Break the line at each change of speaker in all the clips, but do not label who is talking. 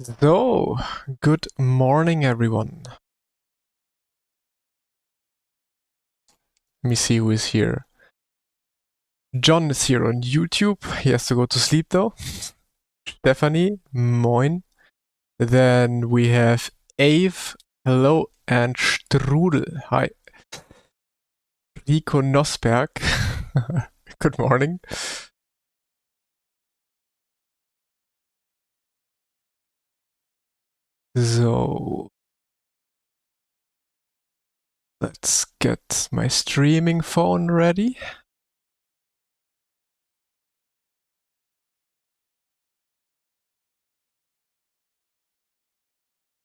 So, good morning, everyone. Let me see who is here. John is here on YouTube. He has to go to sleep though. Stephanie, moin. Then we have Ave, hello, and Strudel, hi. Rico Nosberg, good morning. So, let's get my streaming phone ready.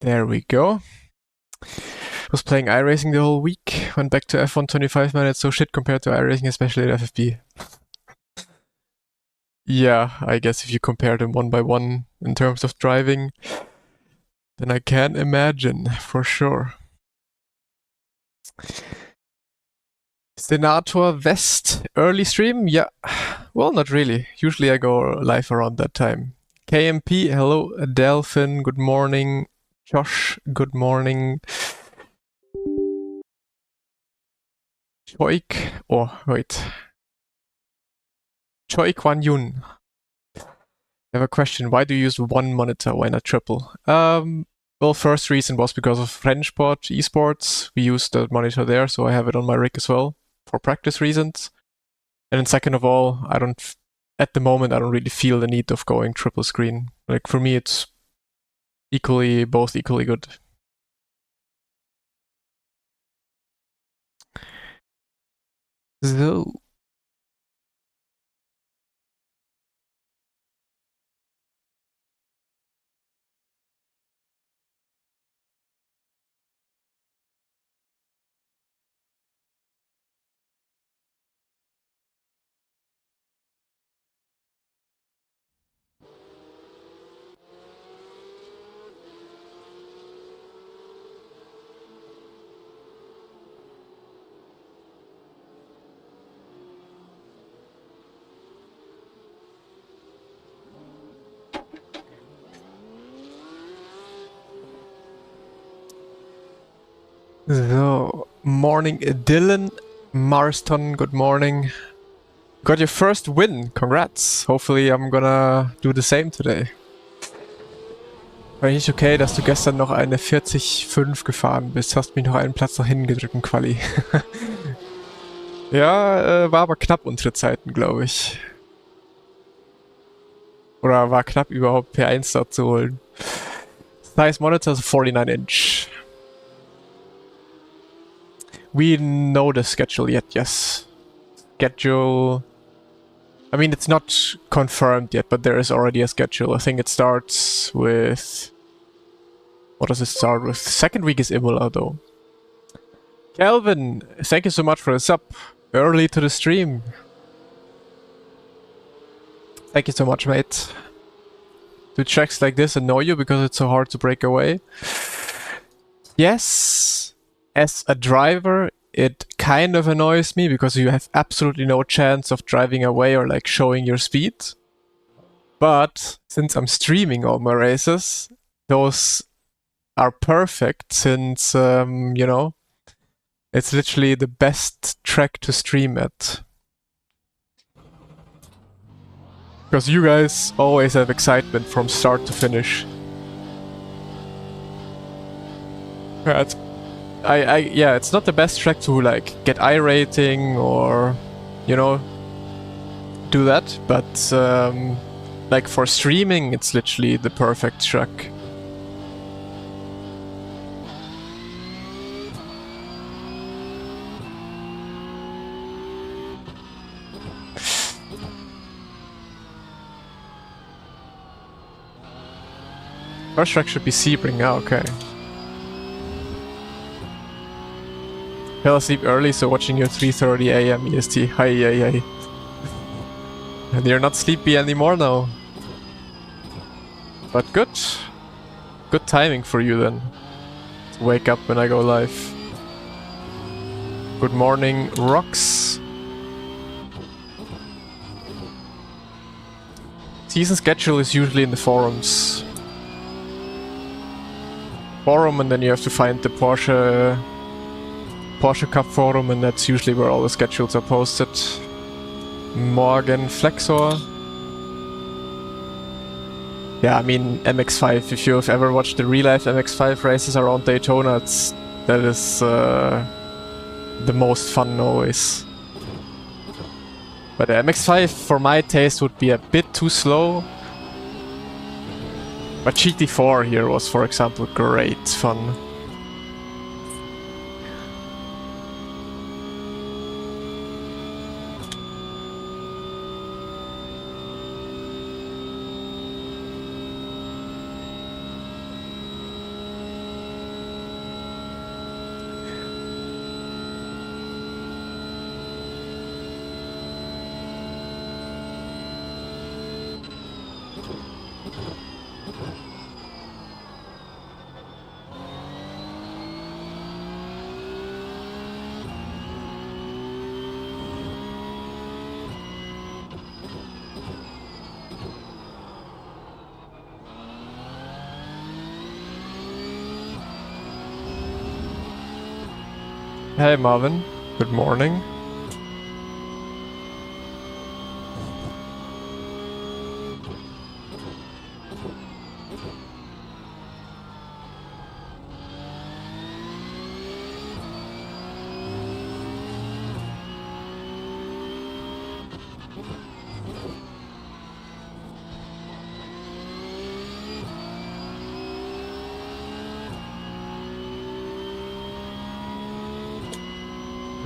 There we go. Was playing iRacing the whole week. Went back to F1 25 minutes, so shit compared to iRacing, especially at FFP. Yeah, I guess if you compare them one by one in terms of driving, then I can imagine for sure. Senator West, early stream? Yeah, well, not really. Usually I go live around that time. KMP, hello. Delphin, good morning. Josh, good morning. Choik, oh, wait. Choi Kwan Yun. I have a question. Why do you use one monitor? Why not triple? Well, first reason was because of Frenchport esports. We used the monitor there, so I have it on my rig as well for practice reasons. And then second of all, at the moment, I don't really feel the need of going triple screen. Like for me, it's both equally good. So, morning, Dylan Marston, good morning. Got your first win, congrats. Hopefully I'm gonna do the same today. War nicht okay, dass du gestern noch eine 40,5 gefahren bist. Hast mich noch einen Platz nach hinten gedrückt im Quali. Ja, war aber knapp unsere Zeiten, glaube ich. Oder war knapp überhaupt P1 dort zu holen. Size monitor is 49-inch. We know the schedule yet, yes. Schedule... I mean, it's not confirmed yet, but there is already a schedule. I think it starts with... What does it start with? Second week is Imola, though. Kelvin, thank you so much for the sub. Early to the stream. Thank you so much, mate. Do tracks like this annoy you because it's so hard to break away? Yes. As a driver, it kind of annoys me because you have absolutely no chance of driving away or like showing your speed. But since I'm streaming all my races, those are perfect since, you know, it's literally the best track to stream at. Because you guys always have excitement from start to finish. Yeah, it's not the best track to like get iRating or, you know, do that, but like for streaming, it's literally the perfect track. First track should be Sebring, okay. Fell asleep early, so watching your 3:30 AM EST. Hi. And you're not sleepy anymore now. But good. Good timing for you then. To wake up when I go live. Good morning, Rox. Season schedule is usually in the forums. forum, and then you have to find the Porsche Cup forum, and that's usually where all the schedules are posted. Morgan Flexor. Yeah, I mean, MX5, if you've ever watched the real-life MX5 races around Daytona, that is the most fun always. But the MX5, for my taste, would be a bit too slow. But GT4 here was, for example, great fun. Hey Marvin, good morning.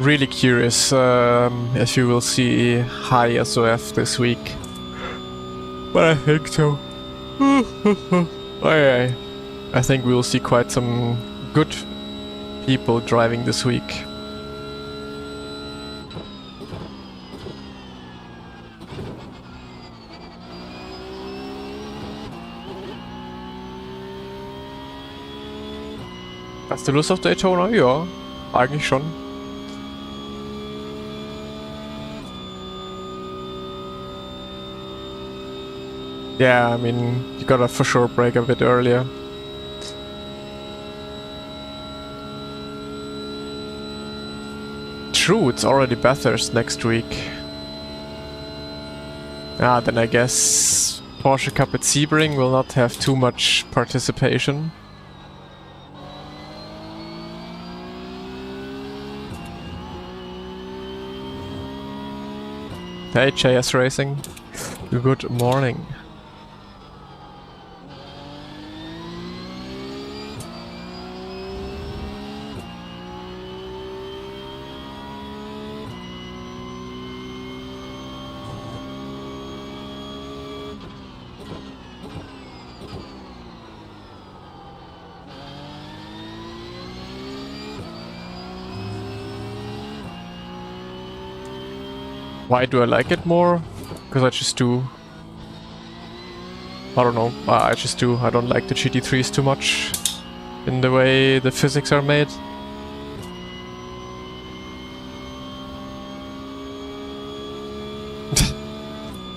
Really curious if you will see high SOF this week. But I think so. I think we will see quite some good people driving this week. Hast du Lust auf Daytona? Ja, eigentlich schon. Yeah, I mean, you gotta for sure break a bit earlier. True, it's already Bathurst next week. Ah, then I guess Porsche Cup at Sebring will not have too much participation. Hey, JS Racing. Good morning. Why do I like it more? Because I just do. I don't know. I just do. I don't like the GT3s too much in the way the physics are made.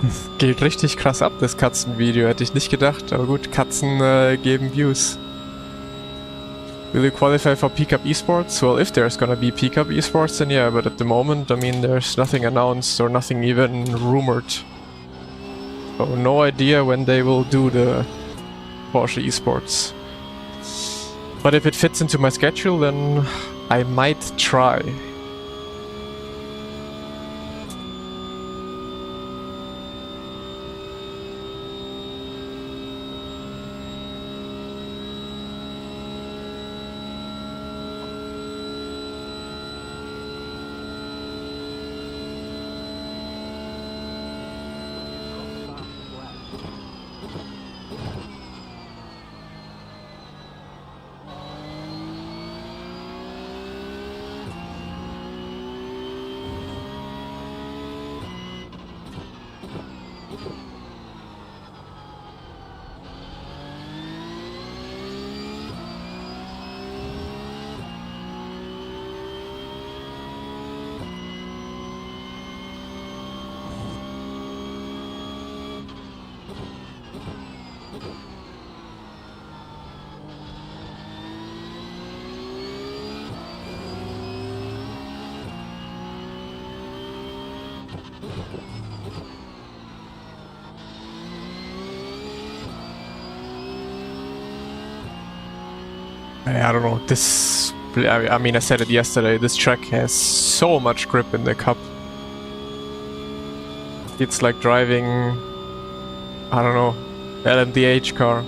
Das geht richtig krass ab, das Katzenvideo. Hätte ich nicht gedacht. Aber gut, Katzen geben Views. Will you qualify for P-Cup Esports? Well, if there's gonna be P-Cup Esports, then yeah, but at the moment, I mean, there's nothing announced or nothing even rumored. So no idea when they will do the Porsche Esports. But if it fits into my schedule, then I might try. I don't know, this... I mean, I said it yesterday, this track has so much grip in the cup. It's like driving, I don't know, LMDH car.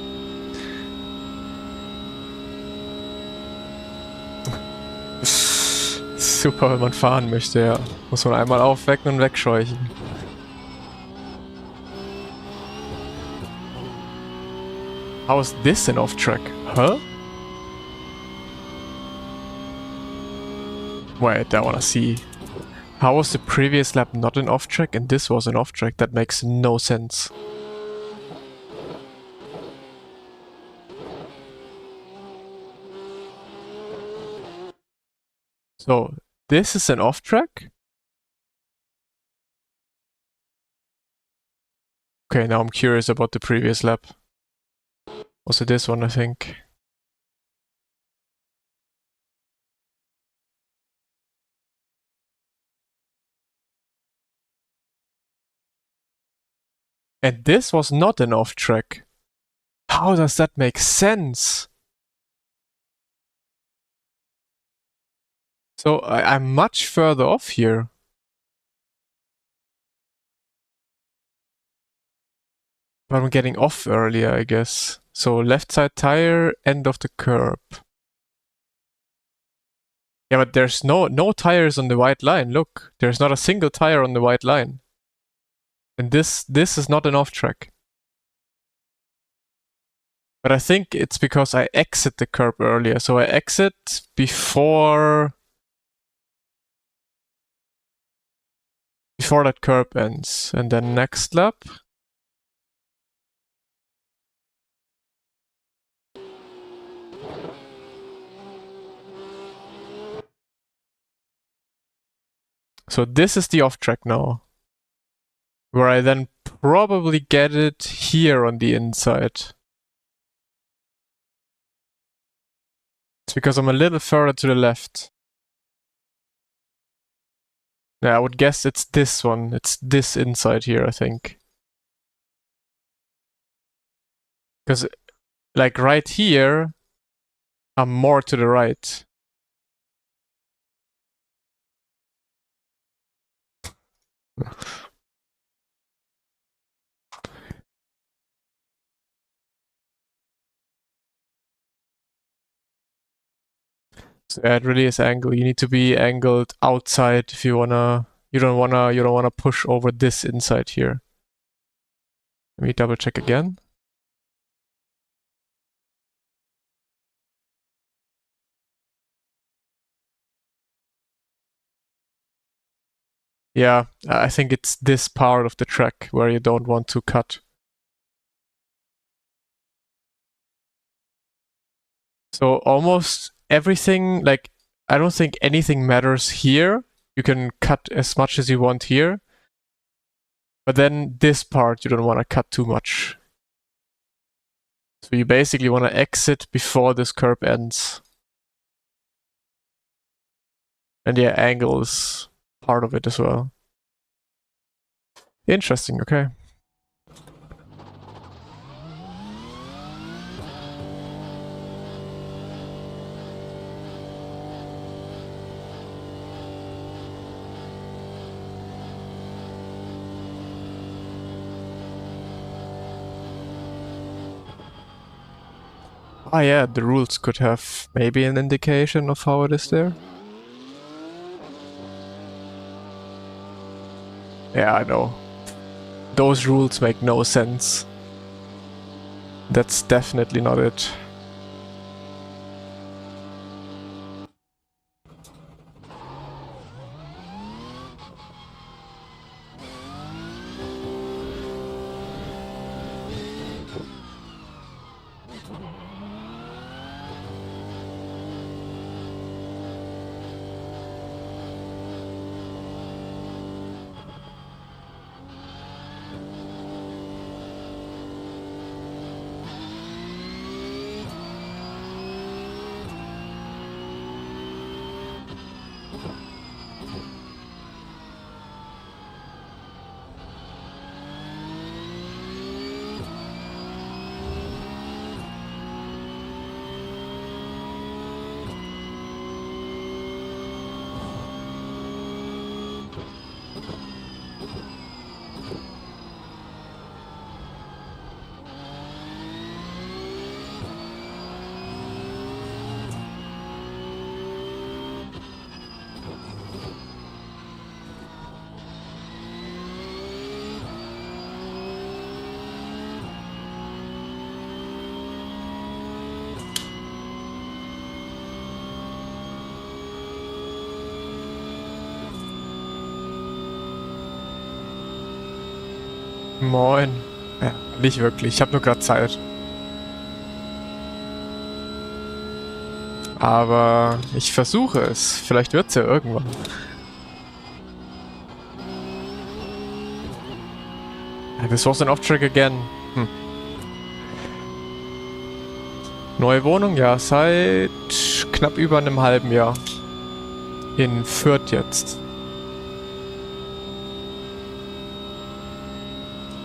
Super, wenn man fahren möchte, ja. Muss man einmal aufwecken und wegscheuchen. How is this an off-track? Huh? Wait, I wanna see. How was the previous lap not an off-track and this was an off-track? That makes no sense. So, this is an off-track? Okay, now I'm curious about the previous lap. Was it this one, I think? And this was not an off-track. How does that make sense? So I'm much further off here. But I'm getting off earlier, I guess. So left side tire, end of the curb. Yeah, but there's no tires on the white line. Look, there's not a single tire on the white line. And this is not an off-track. But I think it's because I exit the curb earlier. So I exit before that curb ends. And then next lap. So this is the off-track now. Where I then probably get it here on the inside. It's because I'm a little further to the left. Yeah, I would guess it's this one. It's this inside here, I think. Because, like, right here, I'm more to the right. So yeah, it really is angle. You need to be angled outside if you wanna. You don't wanna push over this inside here. Let me double check again. Yeah, I think it's this part of the track where you don't want to cut. So almost everything, like, I don't think anything matters here. You can cut as much as you want here. But then this part, you don't want to cut too much. So you basically want to exit before this curb ends. And yeah, angle is part of it as well. Interesting, okay. Ah yeah, the rules could have maybe an indication of how it is there. Yeah, I know. Those rules make no sense. That's definitely not it. Moin. Ja, nicht wirklich. Ich habe nur gerade Zeit. Aber ich versuche es. Vielleicht wird's ja irgendwann. This was an off-track again. Neue Wohnung? Ja, seit knapp über einem halben Jahr. In Fürth jetzt.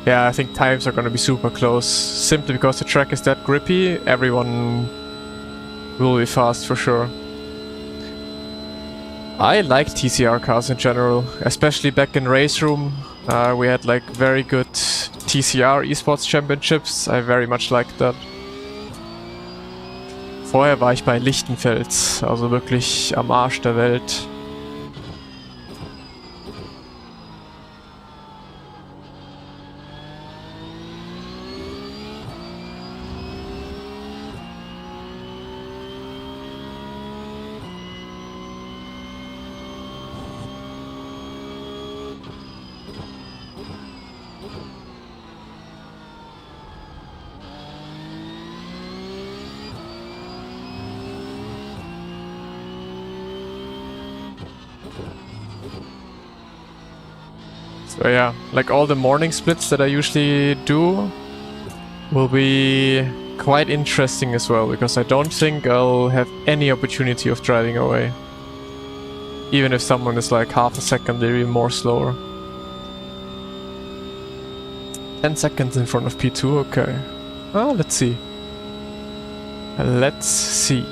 Yeah, I think times are gonna be super close. Simply because the track is that grippy, everyone will be fast for sure. I like TCR cars in general, especially back in Race Room. We had like very good TCR esports championships. I very much liked that. Vorher war ich bei Lichtenfeld, also wirklich am Arsch der Welt. So yeah, like all the morning splits that I usually do will be quite interesting as well, because I don't think I'll have any opportunity of driving away. Even if someone is like half a second more slower. 10 seconds in front of P2, okay. Well, let's see. Let's see.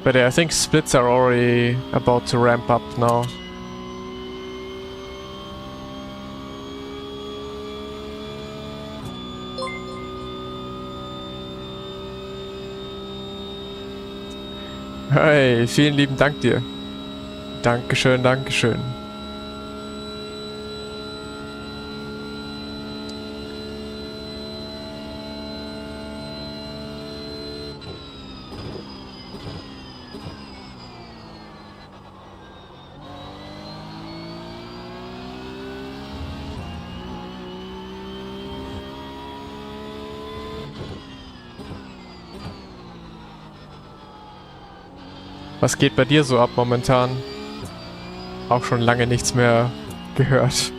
But yeah, I think splits are already about to ramp up now. Hey, vielen lieben Dank dir. Dankeschön, Dankeschön. Was geht bei dir so ab momentan? Auch schon lange nichts mehr gehört.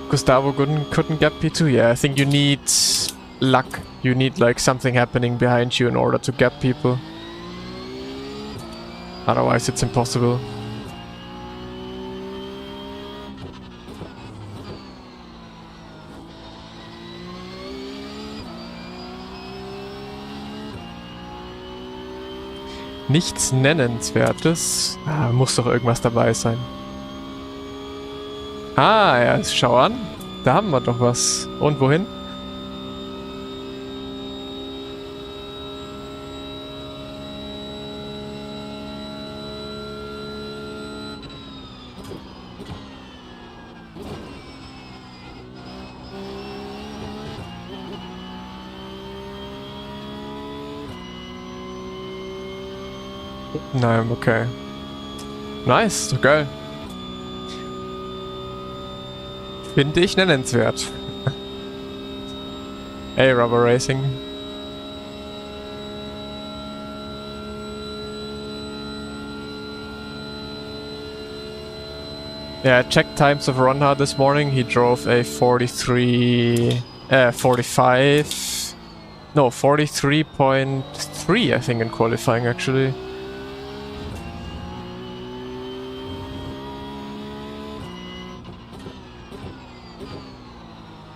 Gustavo couldn't get P2. Yeah, I think you need luck. You need like something happening behind you in order to get people. Otherwise it's impossible. Nichts Nennenswertes. Muss doch irgendwas dabei sein. Ja, schau an. Da haben wir doch was. Und wohin? Nein, okay. Nice, doch geil. Finde ich nennenswert. Hey, Rubber Racing. Yeah, I checked times of Ronha this morning. He drove a 43.3 I think in qualifying actually.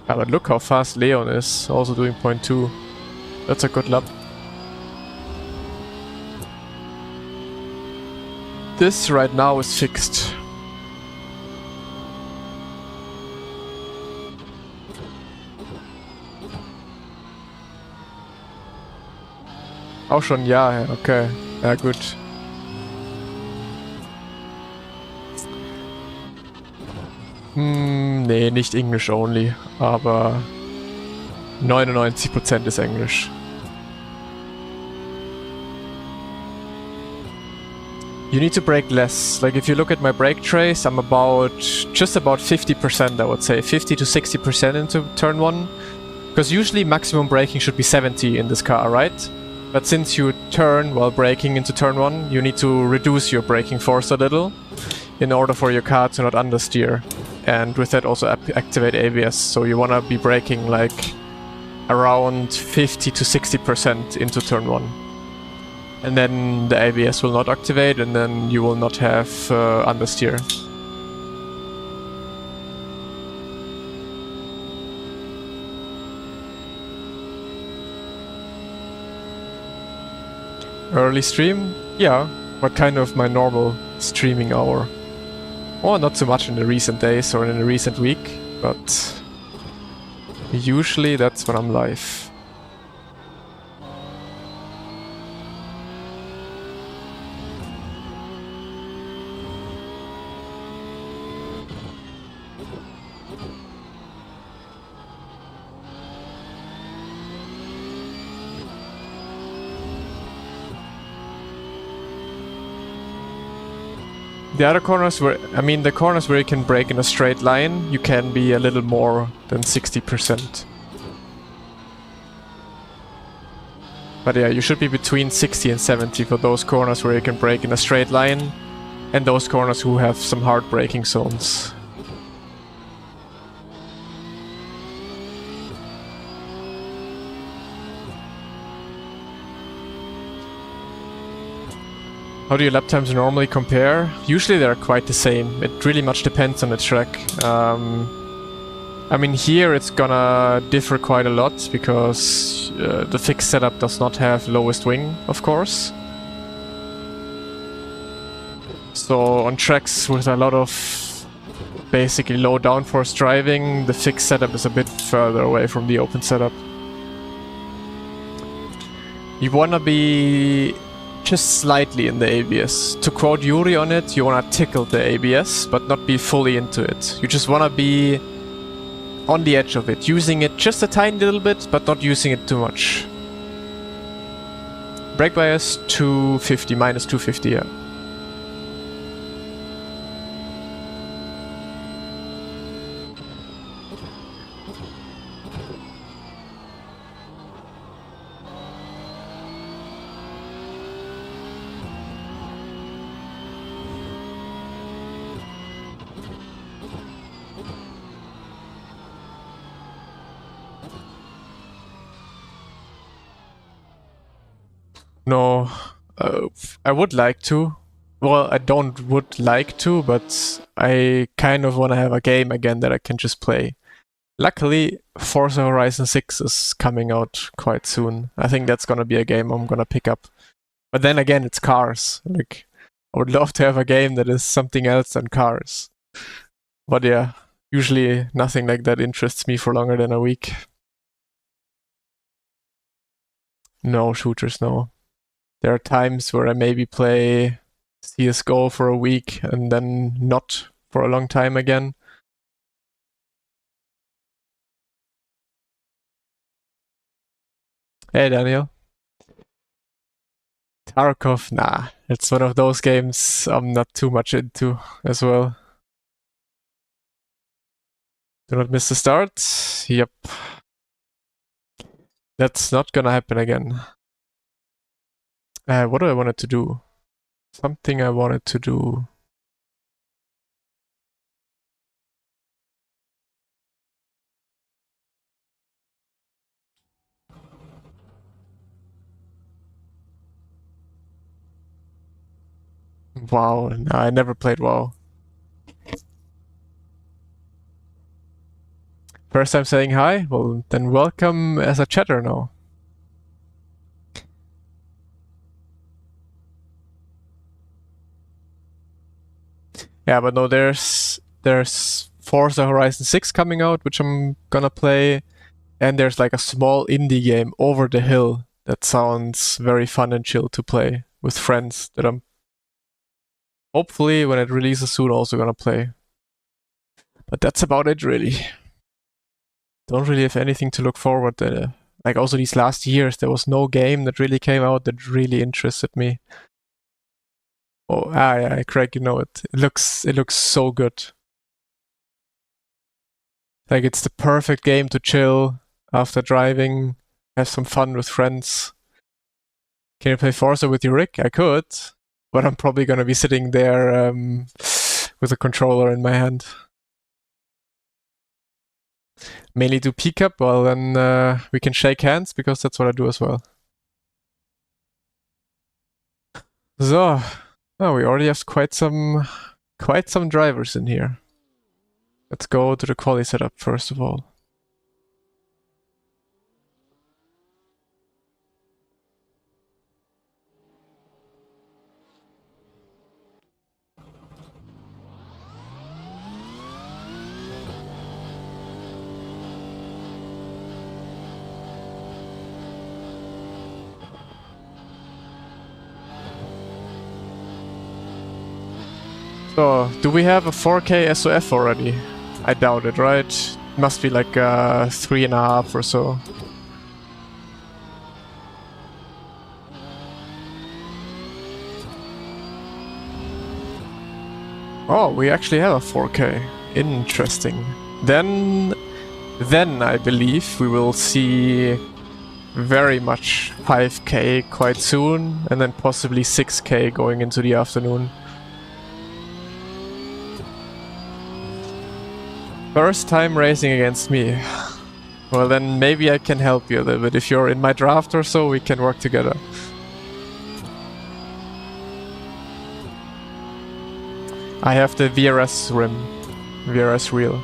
Yeah, but look how fast Leon is, also doing 0.2. That's a good lap. This right now is fixed. Auch schon ein Jahr her, okay. Ja, gut. Nee, nicht English only, aber 99% ist Englisch. You need to brake less. Like if you look at my brake trace, I'm just about 50%, I would say. 50 to 60% into turn 1. Because usually maximum braking should be 70 in this car, right? But since you turn while braking into turn 1, you need to reduce your braking force a little in order for your car to not understeer. And with that also activate ABS. So you want to be braking like around 50 to 60% into turn 1. And then the ABS will not activate and then you will not have understeer. Early stream? Yeah, but kind of my normal streaming hour. Or not so much in the recent days or in the recent week, but usually that's when I'm live. The other corners where, the corners where you can brake in a straight line, you can be a little more than 60%. But yeah, you should be between 60 and 70 for those corners where you can brake in a straight line, and those corners who have some hard braking zones. How do your lap times normally compare? Usually they're quite the same. It really much depends on the track. Here it's gonna differ quite a lot because the fixed setup does not have lowest wing, of course. So on tracks with a lot of basically low downforce driving, the fixed setup is a bit further away from the open setup. You wanna be just slightly in the ABS. To quote Yuri on it, you wanna tickle the ABS, but not be fully into it. You just wanna be on the edge of it, using it just a tiny little bit, but not using it too much. Brake bias 250, minus 250, yeah. No, I would like to. Well, I would like to, but I kind of want to have a game again that I can just play. Luckily, Forza Horizon 6 is coming out quite soon. I think that's gonna be a game I'm gonna pick up. But then again, it's cars. Like, I would love to have a game that is something else than cars. But yeah, usually nothing like that interests me for longer than a week. No shooters, no. There are times where I maybe play CSGO for a week and then not for a long time again. Hey Daniel. Tarkov, nah. It's one of those games I'm not too much into as well. Do not miss the start. Yep. That's not gonna happen again. What do I wanted to do? Something I wanted to do. WoW. No, I never played WoW. First time saying hi? Well, then welcome as a chatter now. Yeah, but no, there's Forza Horizon 6 coming out, which I'm gonna play, and there's like a small indie game, Over the Hill, that sounds very fun and chill to play with friends that I'm hopefully, when it releases soon, also gonna play. But that's about it, really. Don't really have anything to look forward to. Like also these last years, there was no game that really came out that really interested me. Oh, yeah, Craig, you know it. It looks so good. Like, it's the perfect game to chill after driving, have some fun with friends. Can you play Forza with your rig? I could, but I'm probably gonna be sitting there with a controller in my hand. Mainly do pickup, well then we can shake hands because that's what I do as well. So, oh, we already have quite some drivers in here. Let's go to the quali setup first of all. So, do we have a 4K SOF already? I doubt it, right? Must be like 3.5 or so. Oh, we actually have a 4K. Interesting. Then I believe we will see very much 5K quite soon, and then possibly 6K going into the afternoon. First time racing against me. Well, then maybe I can help you a little bit. If you're in my draft or so, we can work together. I have the VRS rim, VRS wheel.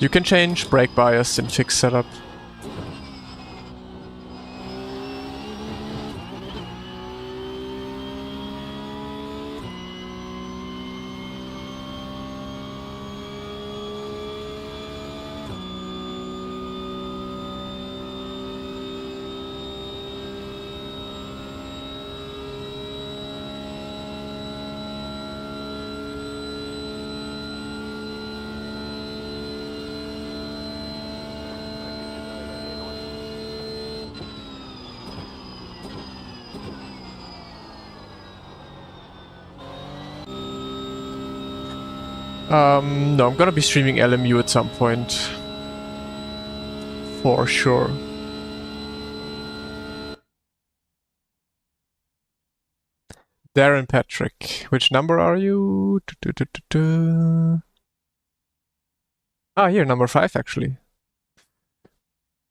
You can change brake bias in fixed setup. No, I'm gonna be streaming LMU at some point. For sure. Darren Patrick. Which number are you? Ah, here, number 5 actually.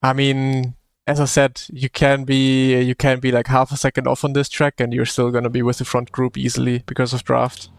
I mean, as I said, you can be like half a second off on this track and you're still gonna be with the front group easily because of draft.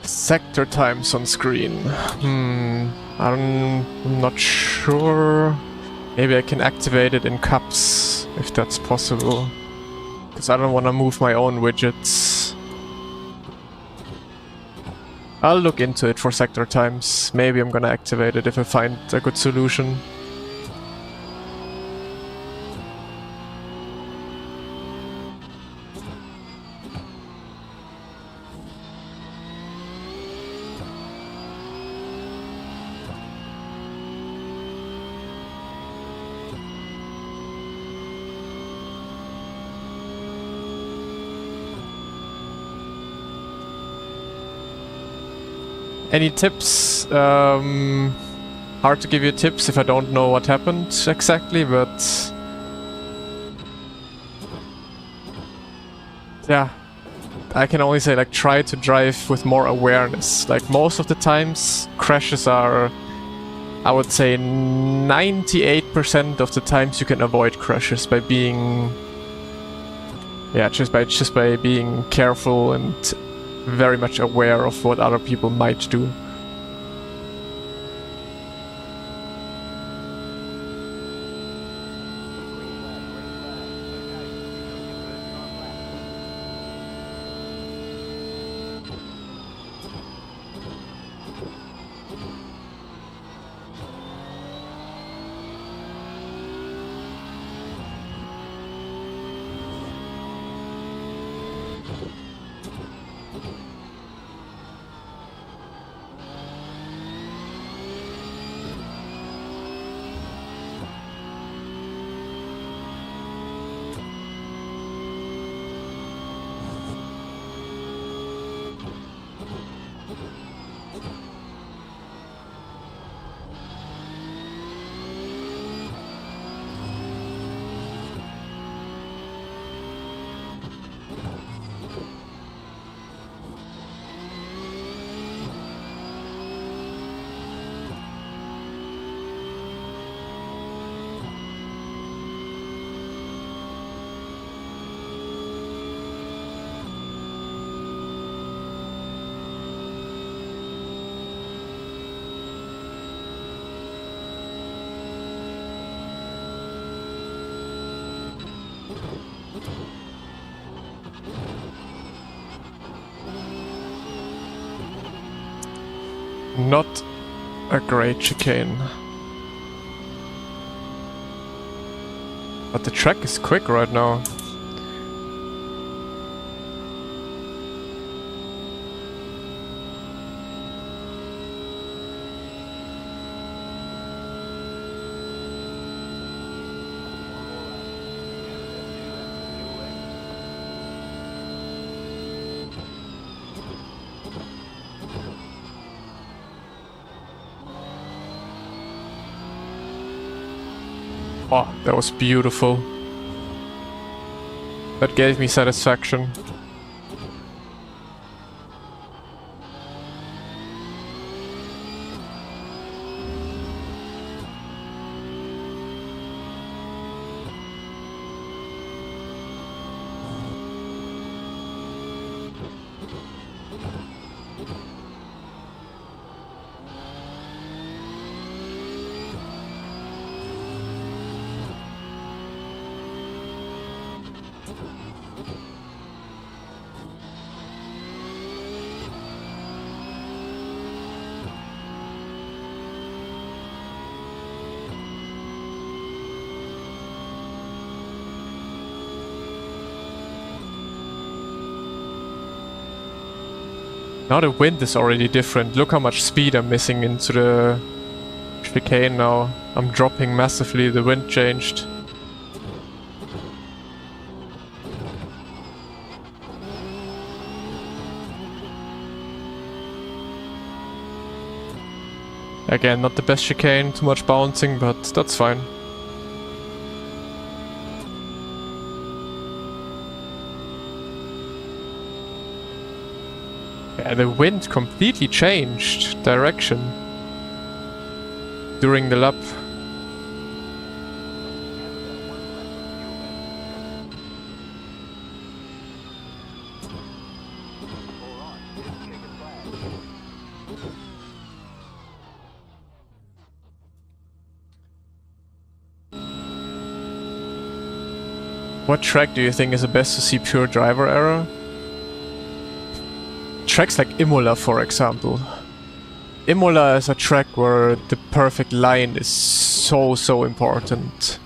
Sector times on screen. I'm not sure. Maybe I can activate it in cups, if that's possible. Because I don't want to move my own widgets. I'll look into it for sector times. Maybe I'm gonna activate it if I find a good solution. Any tips? Hard to give you tips if I don't know what happened exactly, but yeah, I can only say like try to drive with more awareness. Like most of the times, crashes are, I would say 98% of the times you can avoid crashes by being, yeah, just by being careful and very much aware of what other people might do. Not a great chicane. But the track is quick right now. Oh, that was beautiful. That gave me satisfaction. Now the wind is already different. Look how much speed I'm missing into the chicane now. I'm dropping massively, the wind changed. Again, not the best chicane, too much bouncing, but that's fine. Yeah, the wind completely changed direction during the lap. What track do you think is the best to see pure driver error? Tracks like Imola, for example. Imola is a track where the perfect line is so important.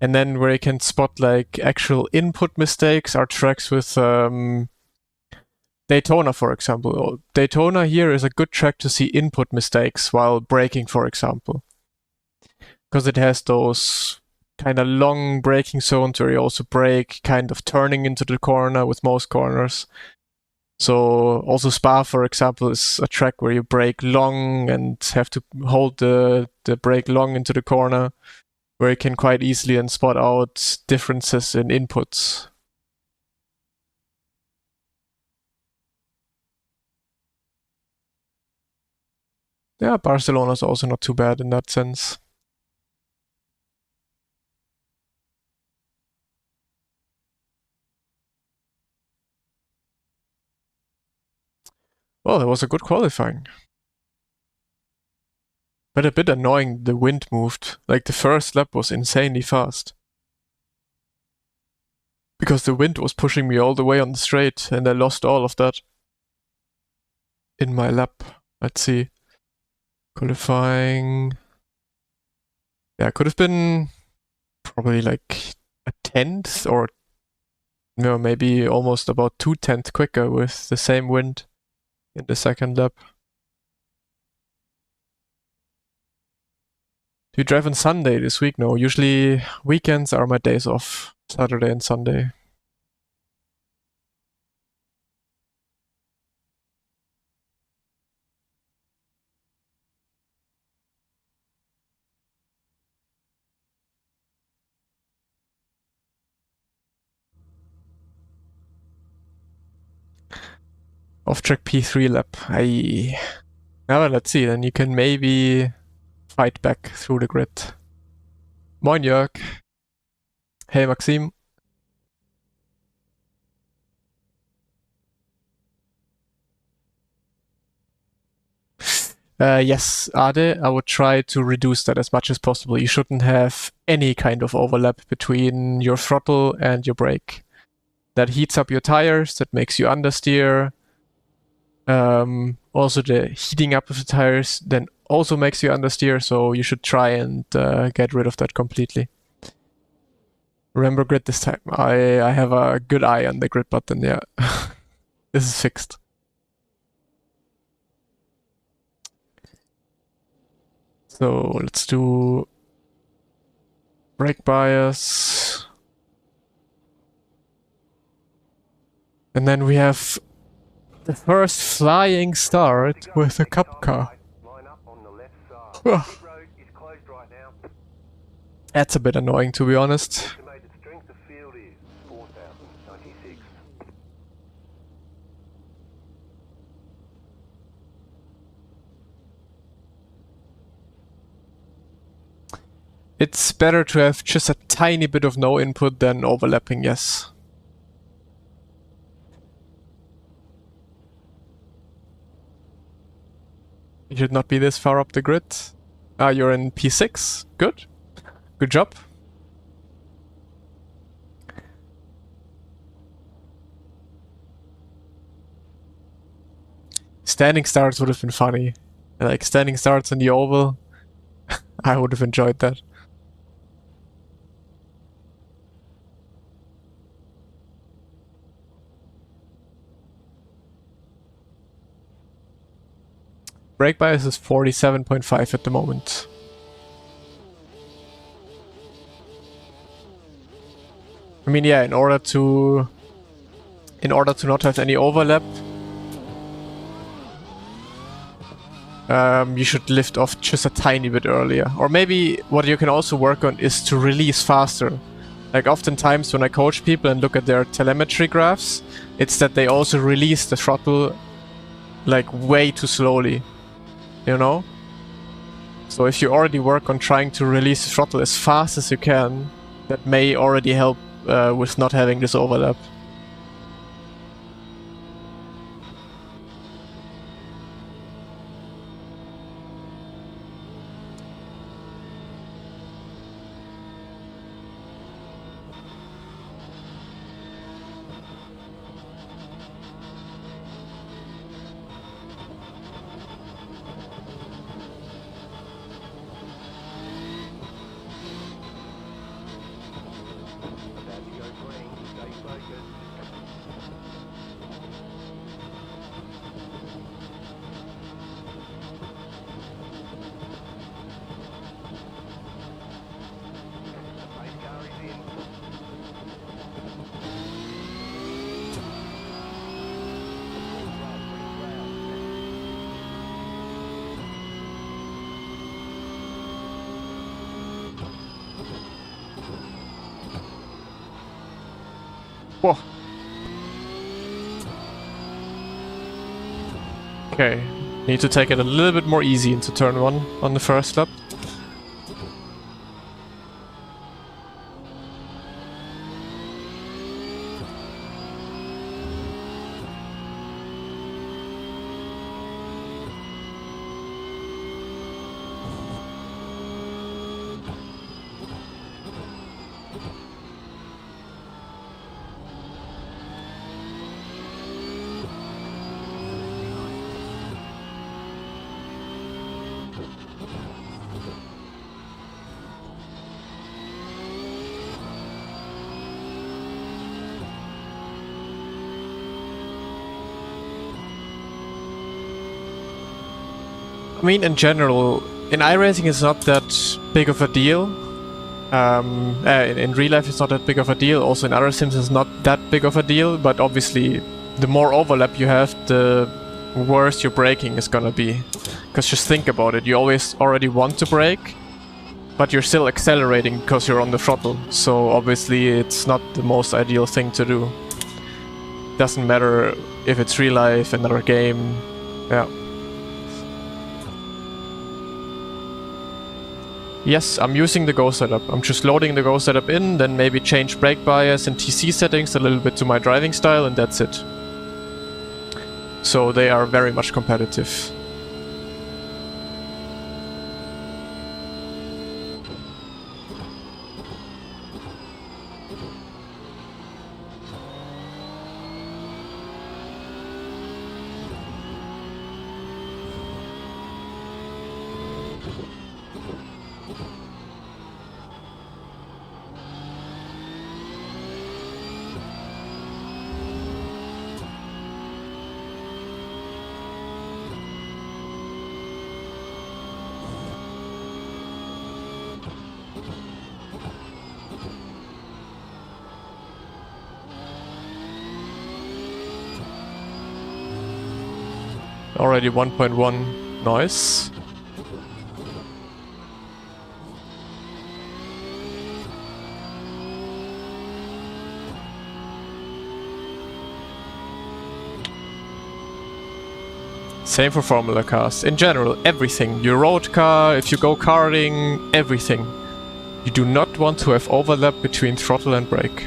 And then where you can spot like actual input mistakes are tracks with Daytona, for example. Daytona here is a good track to see input mistakes while braking, for example. Because it has those kind of long braking zones where you also brake kind of turning into the corner with most corners. So also Spa, for example, is a track where you brake long and have to hold the brake long into the corner, where you can quite easily and spot out differences in inputs. Yeah, Barcelona is also not too bad in that sense. Well, that was a good qualifying. But a bit annoying the wind moved. Like the first lap was insanely fast. Because the wind was pushing me all the way on the straight and I lost all of that in my lap. Let's see. Qualifying. Yeah, could have been probably like a tenth or maybe almost about 2/10 quicker with the same wind in the second lap. Do you drive on Sunday this week? No, usually weekends are my days off, Saturday and Sunday. Off-track P3 lap. Well, let's see, then you can maybe fight back through the grid. Moin Jörg. Hey Maxim. Yes, Ade, I would try to reduce that as much as possible. You shouldn't have any kind of overlap between your throttle and your brake. That heats up your tires, that makes you understeer. Also, the heating up of the tires then also makes you understeer, so you should try and get rid of that completely. Remember grid this time. I have a good eye on the grid button, yeah. This is fixed. So let's do brake bias. And then we have the first flying start with a cup car. That's a bit annoying, to be honest. It's better to have just a tiny bit of no input than overlapping, yes. You should not be this far up the grid. Ah, you're in P6. Good. Good job. Standing starts would have been funny. Like, standing starts in the oval. I would have enjoyed that. Brake bias is 47.5 at the moment. I mean, yeah, in order to not have any overlap, you should lift off just a tiny bit earlier. Or maybe what you can also work on is to release faster. Like, oftentimes when I coach people and look at their telemetry graphs, it's that they also release the throttle like way too slowly, you know? So if you already work on trying to release the throttle as fast as you can, that may already help with not having this overlap. Whoa. Okay, need to take it a little bit more easy into turn 1 on the first lap. I mean, in general, in iRacing it's not that big of a deal. In real life it's not that big of a deal. Also in other sims it's not that big of a deal, but obviously the more overlap you have, the worse your braking is gonna be. Because just think about it, you always already want to brake, but you're still accelerating because you're on the throttle. So obviously it's not the most ideal thing to do. Doesn't matter if it's real life, another game, yeah. Yes, I'm using the Go setup. I'm just loading the Go setup in, then maybe change brake bias and TC settings a little bit to my driving style, and that's it. So they are very much competitive. Already 1.1 noise. Same for Formula cars. In general, everything. Your road car, if you go karting, everything. You do not want to have overlap between throttle and brake.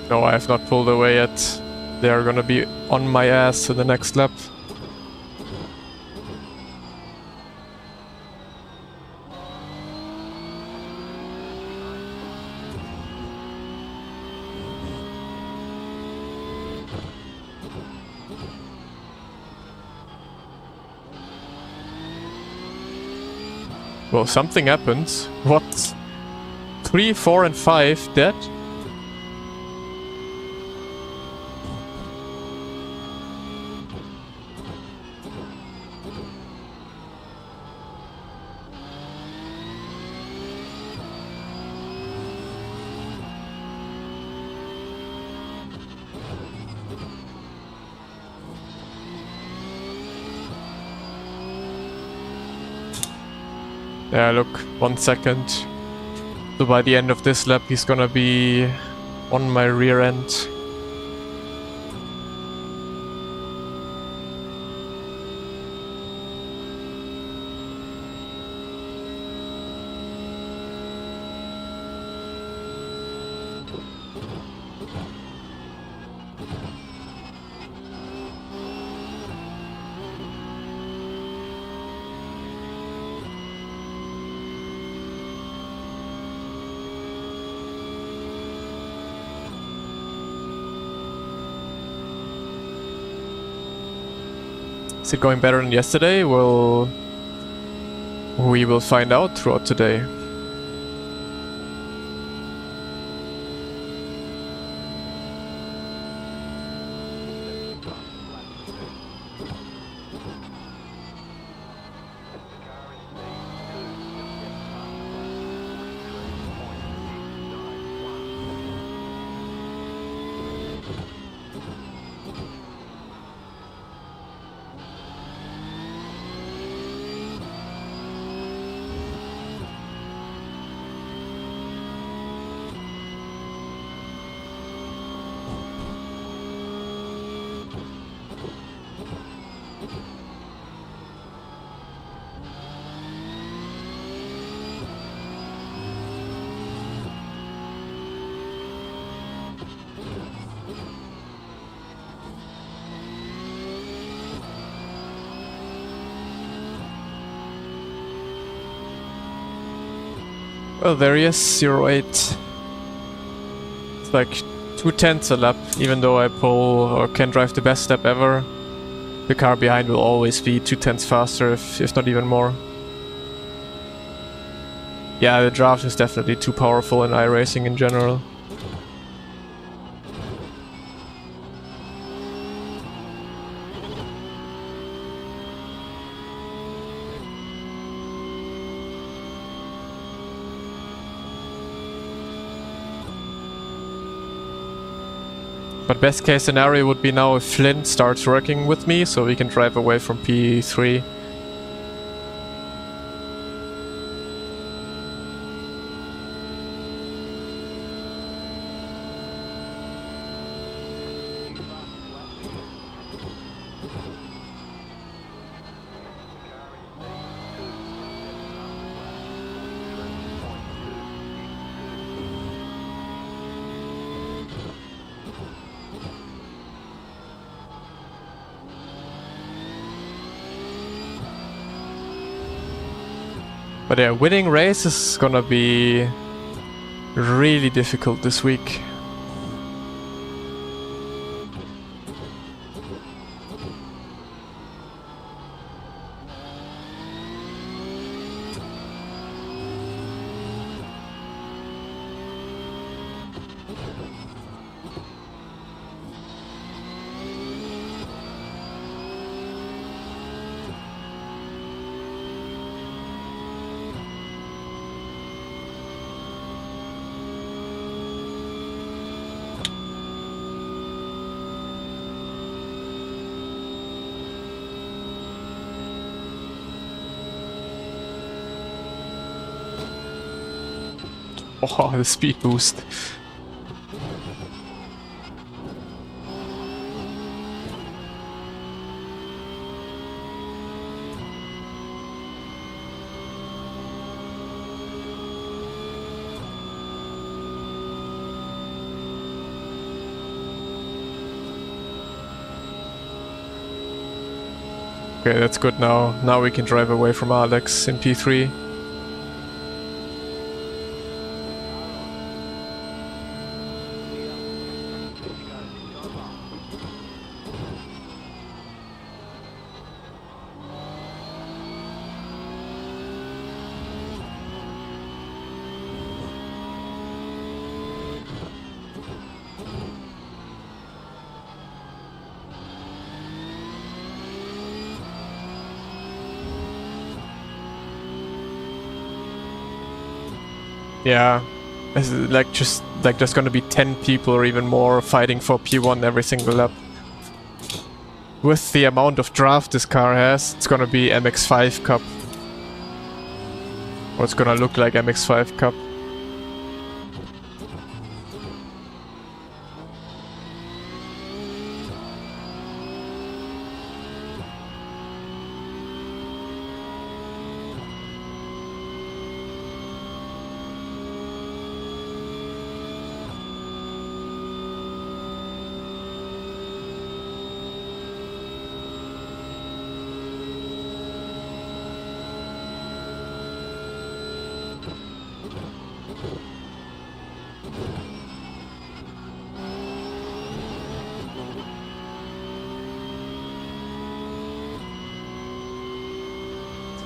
No, I have not pulled away yet. They are gonna be on my ass in the next lap. Well, something happened. What? 3, 4 and 5 dead? Yeah, look, 1 second. So by the end of this lap, he's gonna be on my rear end. Is it going better than yesterday? Well, we will find out throughout today. Well, there he is, 0.8. It's like 2/10 a lap, even though I pull or can drive the best lap ever. The car behind will always be 2/10 faster, if not even more. Yeah, the draft is definitely too powerful in iRacing in general. But best case scenario would be now if Flint starts working with me, so we can drive away from P3. But yeah, winning race is gonna be really difficult this week. Oh, the speed boost. Okay, that's good now. Now we can drive away from Alex in P3. Yeah, it's like just like there's gonna be 10 people or even more fighting for P1 every single lap. With the amount of draft this car has, it's gonna be MX5 Cup. Or it's gonna look like MX5 Cup.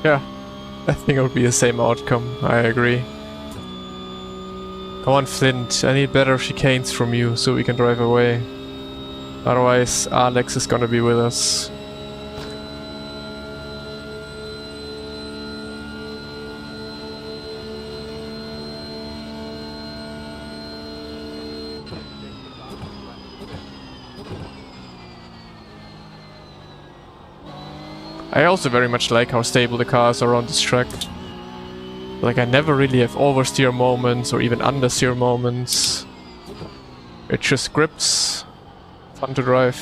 Yeah, I think it would be the same outcome, I agree. Come on, Flint, I need better chicanes from you so we can drive away. Otherwise, Alex is gonna be with us. I also very much like how stable the cars are on this track. Like, I never really have oversteer moments or even understeer moments. It just grips. Fun to drive.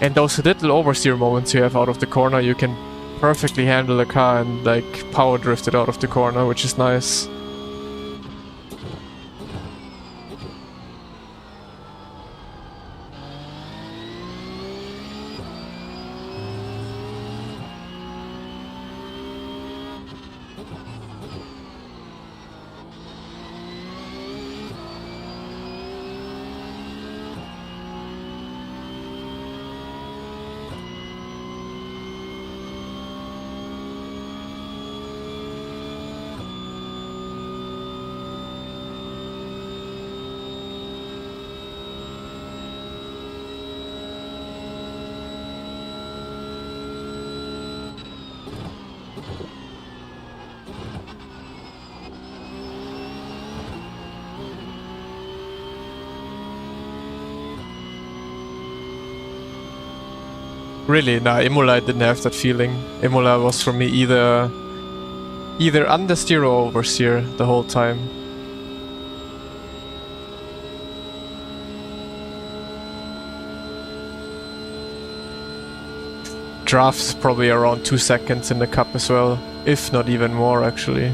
And those little oversteer moments you have out of the corner, you can perfectly handle the car and like power drift it out of the corner, which is nice. Really, nah, Imola didn't have that feeling. Imola was for me either understeer or oversteer the whole time. Drafts probably around 2 seconds in the cup as well, if not even more actually.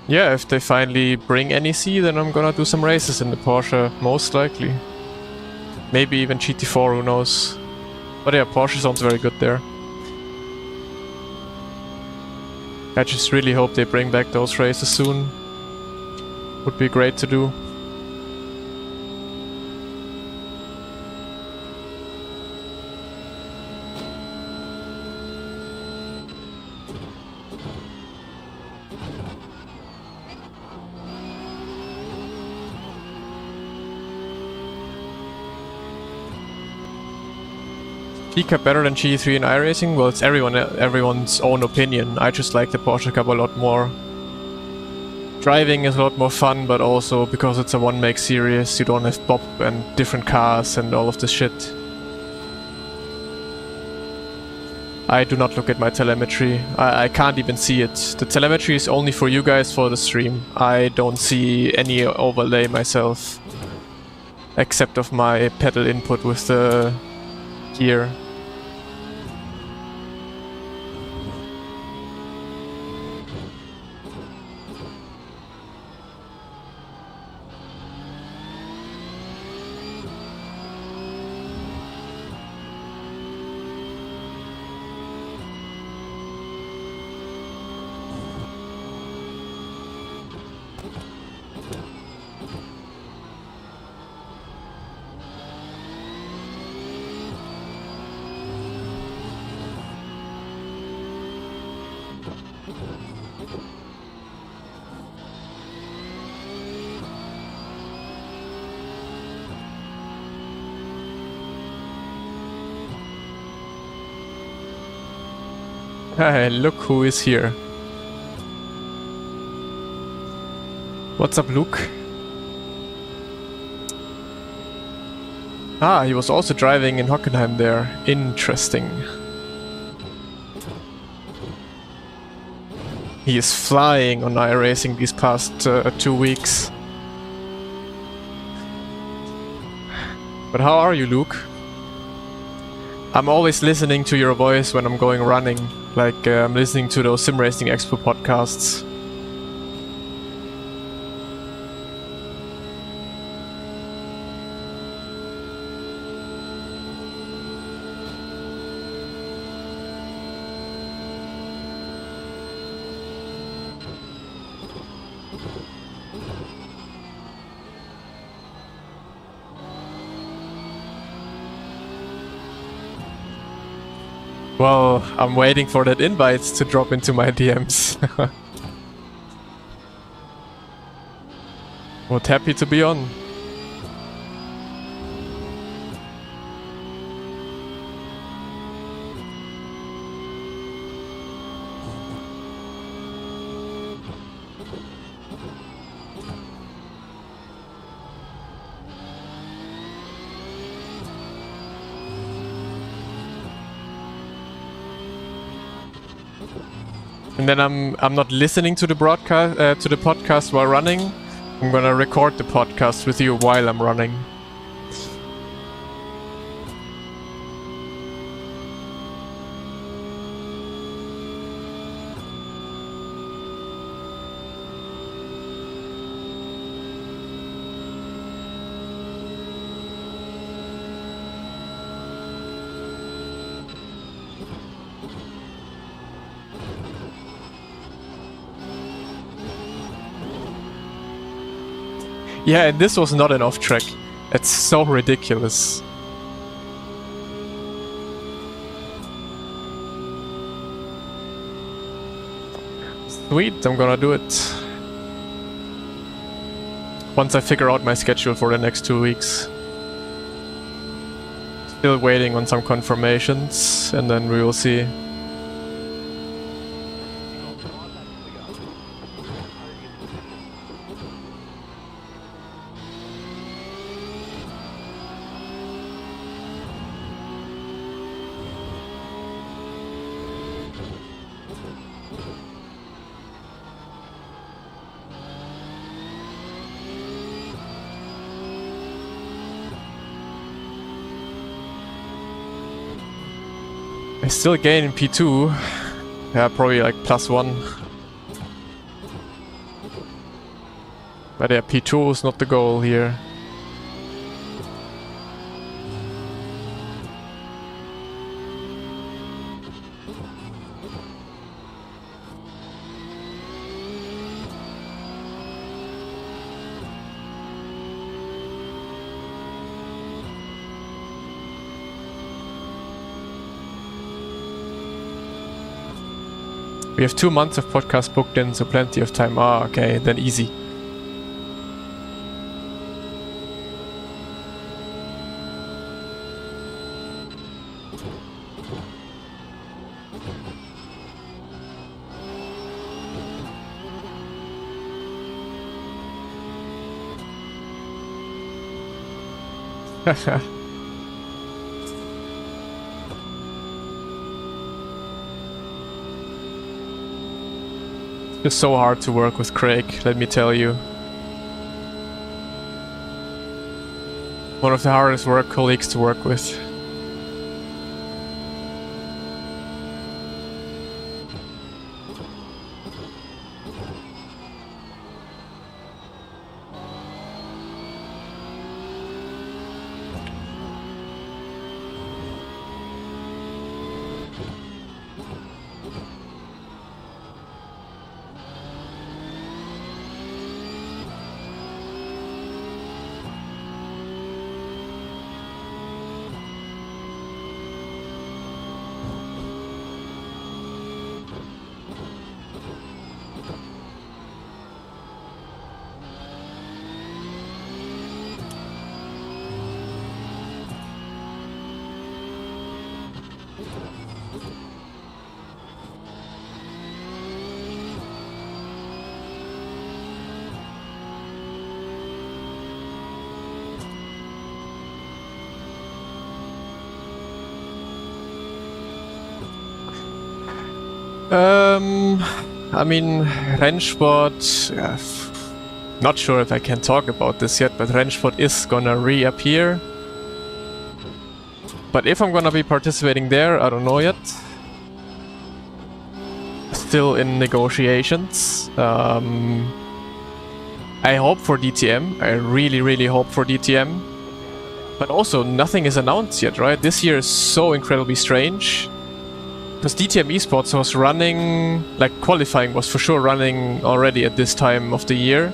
Yeah, if they finally bring NEC, then I'm gonna do some races in the Porsche, most likely. Maybe even GT4, who knows. But yeah, Porsche sounds very good there. I just really hope they bring back those races soon. Would be great to do. G Cup better than G3 in iRacing? Well, it's everyone's own opinion. I just like the Porsche Cup a lot more. Driving is a lot more fun, but also because it's a one-make series, you don't have Bob and different cars and all of this shit. I do not look at my telemetry. I can't even see it. The telemetry is only for you guys for the stream. I don't see any overlay myself. Except of my pedal input with the gear. Hey, look who is here. What's up, Luke? Ah, he was also driving in Hockenheim there. Interesting. He is flying on iRacing these past 2 weeks. But how are you, Luke? I'm always listening to your voice when I'm going running. Like, I'm listening to those Sim Racing Expo podcasts. Well, I'm waiting for that invite to drop into my DMs. What happy to be on. And then I'm not listening to the broadcast to the podcast while running. I'm gonna record the podcast with you while I'm running. Yeah, and this was not an off track. It's so ridiculous. Sweet, I'm gonna do it. Once I figure out my schedule for the next 2 weeks. Still waiting on some confirmations, and then we will see. I still gain in P2. Yeah, probably like +1. But yeah, P2 is not the goal here. We have 2 months of podcast booked in, so plenty of time. Ah, okay, then easy. It's so hard to work with Craig, let me tell you. One of the hardest work colleagues to work with. I mean, Rennsport, not sure if I can talk about this yet, but Rennsport is gonna reappear. But if I'm gonna be participating there, I don't know yet. Still in negotiations. I hope for DTM, I really hope for DTM. But also, nothing is announced yet, right? This year is so incredibly strange. Because DTM Esports was running, like qualifying was for sure running already at this time of the year.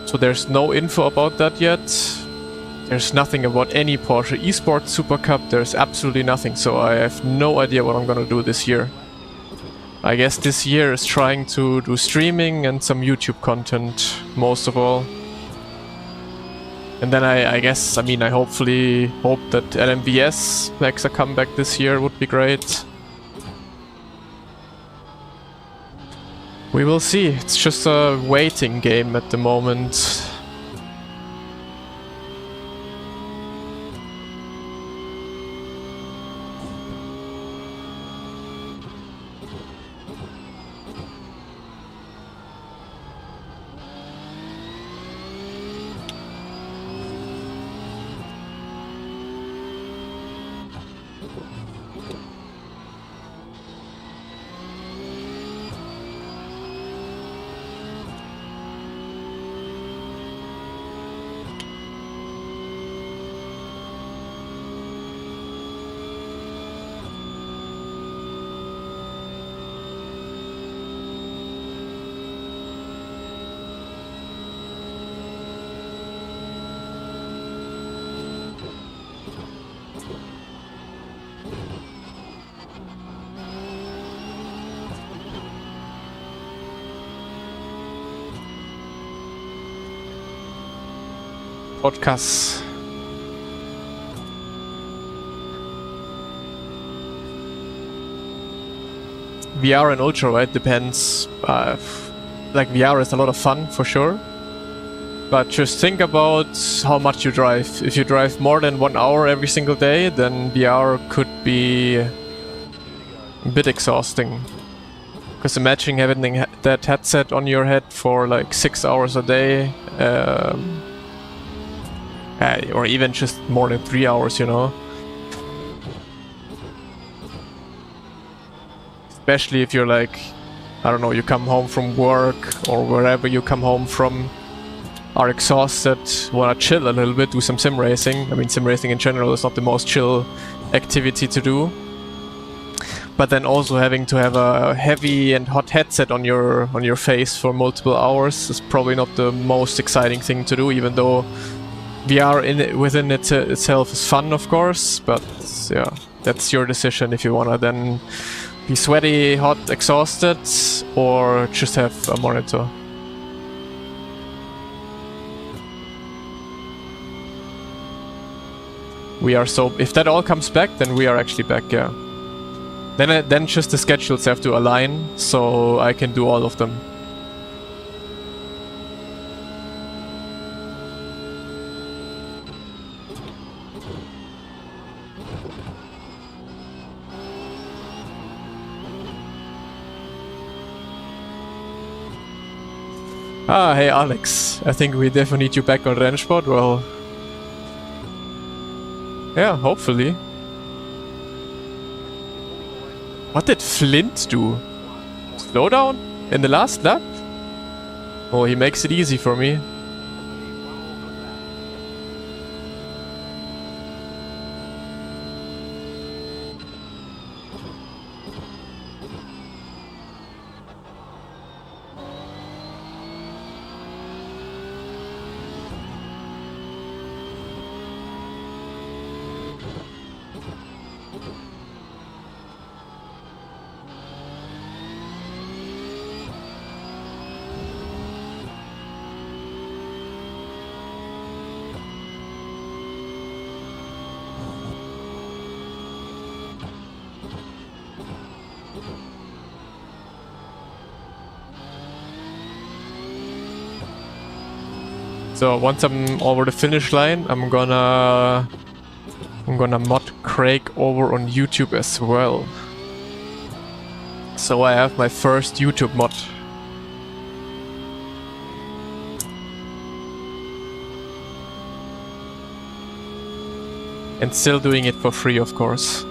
So there's no info about that yet. There's nothing about any Porsche Esports Super Cup, there's absolutely nothing. So I have no idea what I'm gonna do this year. I guess this year is trying to do streaming and some YouTube content, most of all. And then I guess, I mean, I hopefully hope that LMVS makes a comeback this year, would be great. We will see. It's just a waiting game at the moment. Podcasts. VR and Ultra, right? Depends. Like VR is a lot of fun for sure. But just think about how much you drive. If you drive more than 1 hour every single day, then VR could be a bit exhausting. Because imagine having that headset on your head for like 6 hours a day. Or even just more than 3 hours, you know. Especially if you're like, I don't know, you come home from work or wherever you come home from, are exhausted, wanna chill a little bit, do some sim racing. I mean, sim racing in general is not the most chill activity to do. But then also having to have a heavy and hot headset on your face for multiple hours is probably not the most exciting thing to do, even though VR within itself is fun, of course, but yeah, that's your decision if you wanna then Be sweaty, hot, exhausted, or just have a monitor. We are so... If that all comes back, then we are actually back, yeah. Then just the schedules have to align, so I can do all of them. Ah, hey Alex. I think we definitely need you back on Rennsport. Well... Yeah, hopefully. What did Flint do? Slow down? In the last lap? Oh, he makes it easy for me. So once I'm over the finish line, I'm gonna mod Craig over on YouTube as well. So I have my first YouTube mod. And still doing it for free, of course.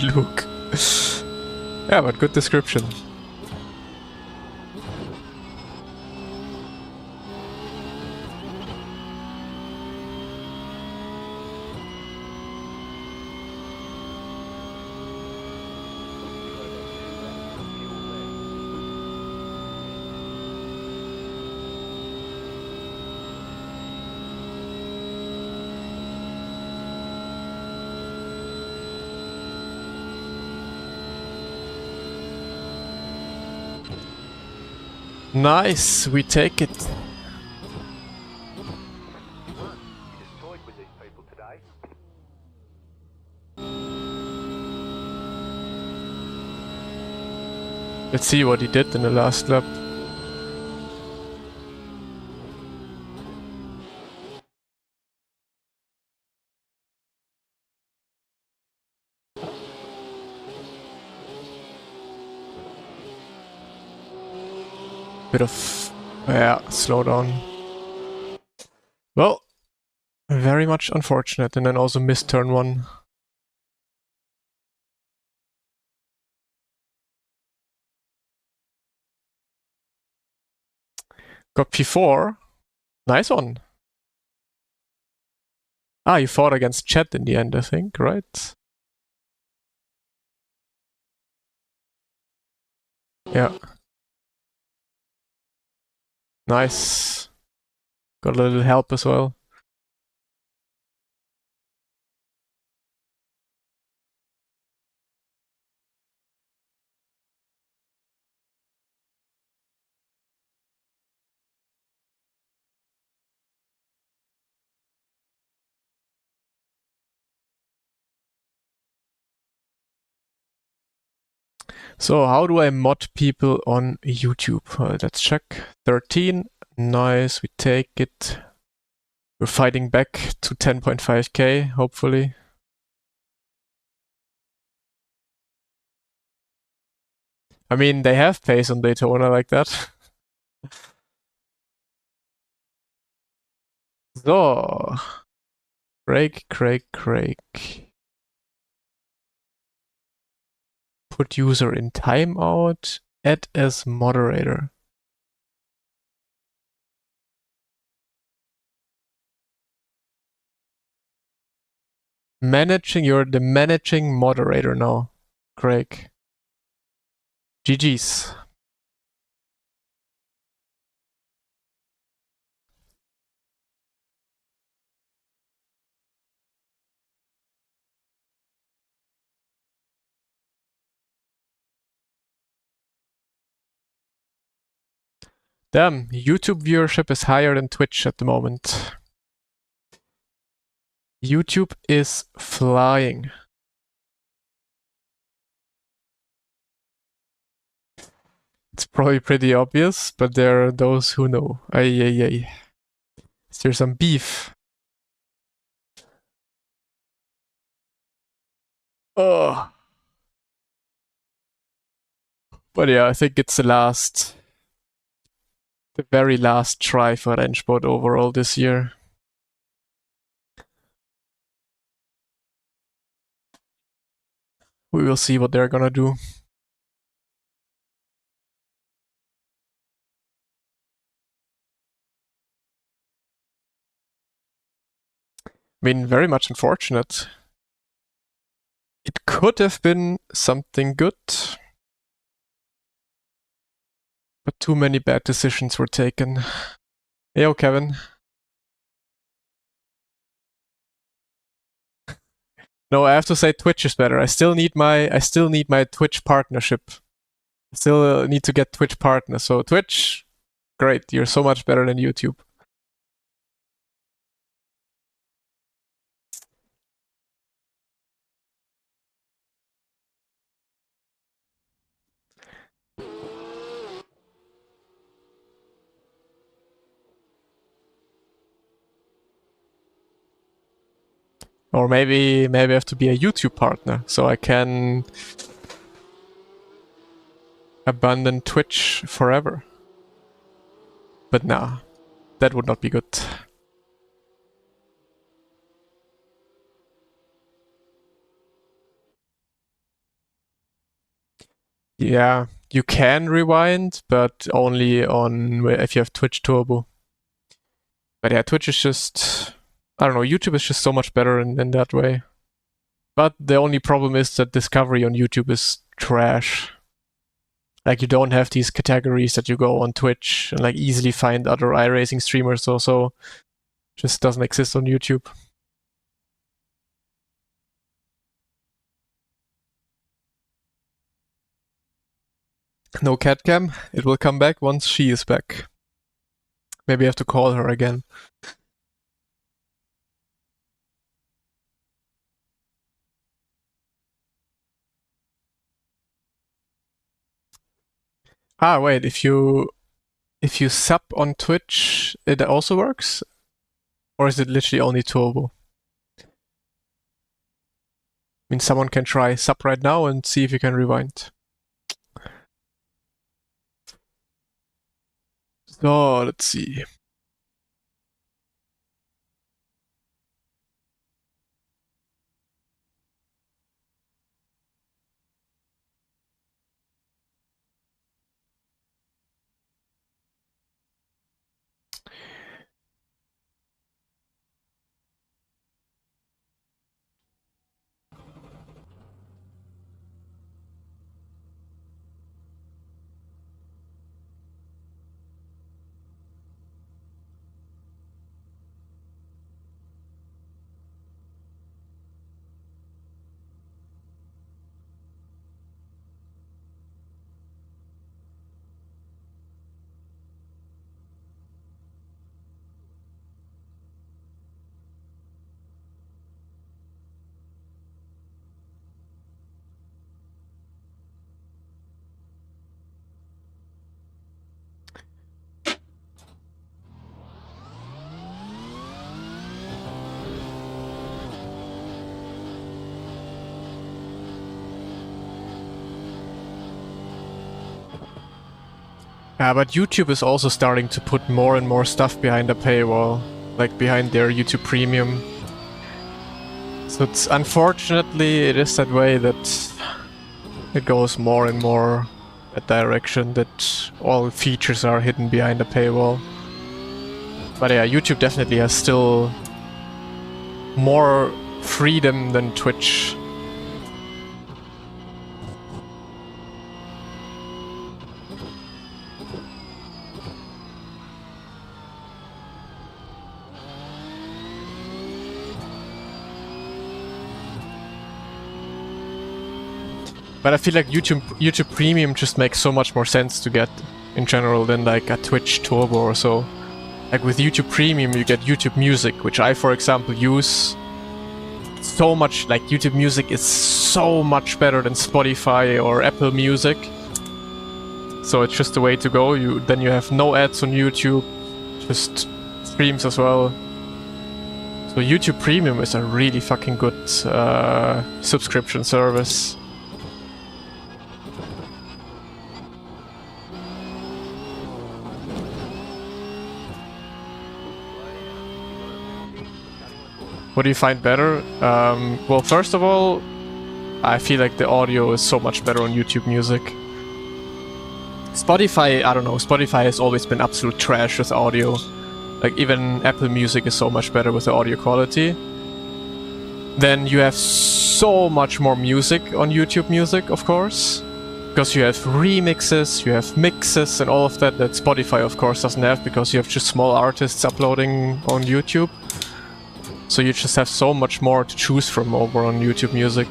Luke. Yeah, but good description. Nice, we take it. Let's see what he did in the last lap. Bit of... yeah, slow down. Well, very much unfortunate, and then also missed turn 1. Got P4. Nice one. Ah, you fought against Chet in the end, I think, right? Yeah. Nice. Got a little help as well. So how do I mod people on YouTube? Let's check. 13. Nice, we take it. We're fighting back to 10.5k, hopefully. I mean, they have pace on Daytona like that. So. Craig. Put user in timeout. Add as moderator. You're the managing moderator now, Craig. GG's. Damn, YouTube viewership is higher than Twitch at the moment. YouTube is flying. It's probably pretty obvious, but there are those who know. Ay, ay, ay. Is there some beef? Oh. But yeah, I think it's the very last try for Rennsport overall this year. We will see what they're gonna do. I mean, very much unfortunate. It could have been something good, but too many bad decisions were taken. Yo, Kevin. No, I have to say Twitch is better. I still need my Twitch partnership. I still need to get Twitch partners. So Twitch, great. You're so much better than YouTube. Or maybe I have to be a YouTube partner so I can abandon Twitch forever. But nah, that would not be good. Yeah, you can rewind, but only on if you have Twitch Turbo. But yeah, Twitch is just, I don't know, YouTube is just so much better in that way. But the only problem is that discovery on YouTube is trash. Like, you don't have these categories that you go on Twitch and like easily find other iRacing streamers or so. Just doesn't exist on YouTube. No catcam. It will come back once she is back. Maybe I have to call her again. Ah, wait, if you sub on Twitch, it also works? Or is it literally only Turbo? I mean, someone can try sub right now and see if you can rewind. So, let's see. But YouTube is also starting to put more and more stuff behind the paywall, like behind their YouTube Premium. So it's unfortunately it is that way that it goes more and more that direction, that all features are hidden behind the paywall. But yeah, YouTube definitely has still more freedom than Twitch. But I feel like YouTube Premium just makes so much more sense to get. in general than like a Twitch Turbo or so. Like with YouTube Premium, you get YouTube Music, which I, for example, use so much. Like YouTube Music is so much better than Spotify or Apple Music. So it's just the way to go. Then you have no ads on YouTube, just streams as well. So YouTube Premium is a really fucking good subscription service. What do you find better? Well, first of all, I feel like the audio is so much better on YouTube Music. Spotify, I don't know, Spotify has always been absolute trash with audio. Like even Apple Music is so much better with the audio quality. Then you have so much more music on YouTube Music, of course. Because you have remixes, you have mixes and all of that Spotify of course doesn't have, because you have just small artists uploading on YouTube. So you just have so much more to choose from over on YouTube Music.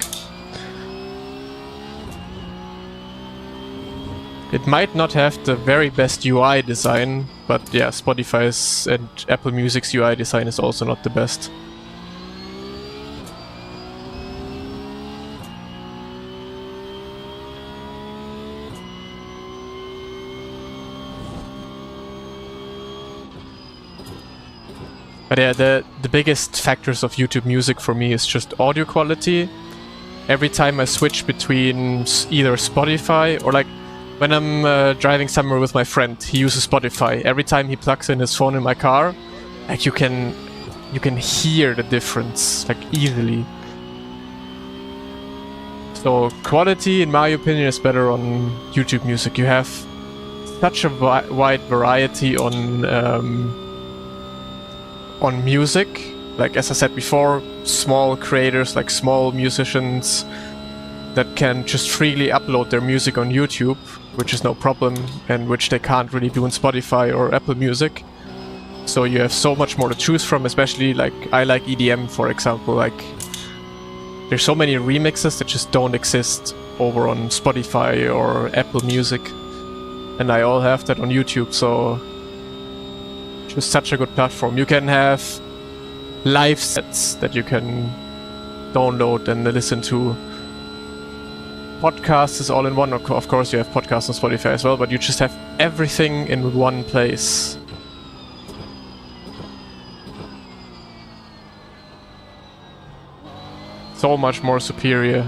It might not have the very best UI design, but yeah, Spotify's and Apple Music's UI design is also not the best. But yeah, the biggest factors of YouTube Music for me is just audio quality. Every time I switch between either Spotify or like when I'm driving somewhere with my friend, he uses Spotify. Every time he plugs in his phone in my car, like you can hear the difference like easily. So quality, in my opinion, is better on YouTube Music. You have such a wide variety on music. Like as I said before, small creators, like small musicians that can just freely upload their music on YouTube, which is no problem, and which they can't really do on Spotify or Apple Music. So you have so much more to choose from, especially like I like EDM, for example. Like there's so many remixes that just don't exist over on Spotify or Apple Music, and I all have that on YouTube. So it's such a good platform. You can have live sets that you can download and listen to. Podcasts is all in one. Of course you have podcasts on Spotify as well, but you just have everything in one place. So much more superior.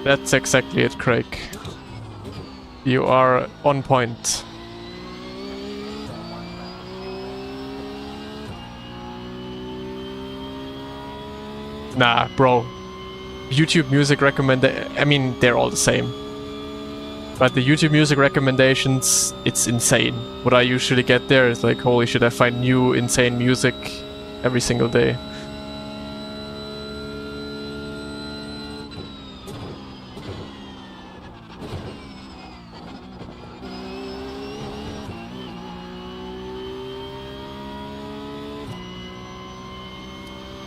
That's exactly it, Craig. You are on point. Nah, bro. YouTube Music I mean, they're all the same. But the YouTube Music recommendations, it's insane. What I usually get there is like, holy shit, I find new insane music every single day.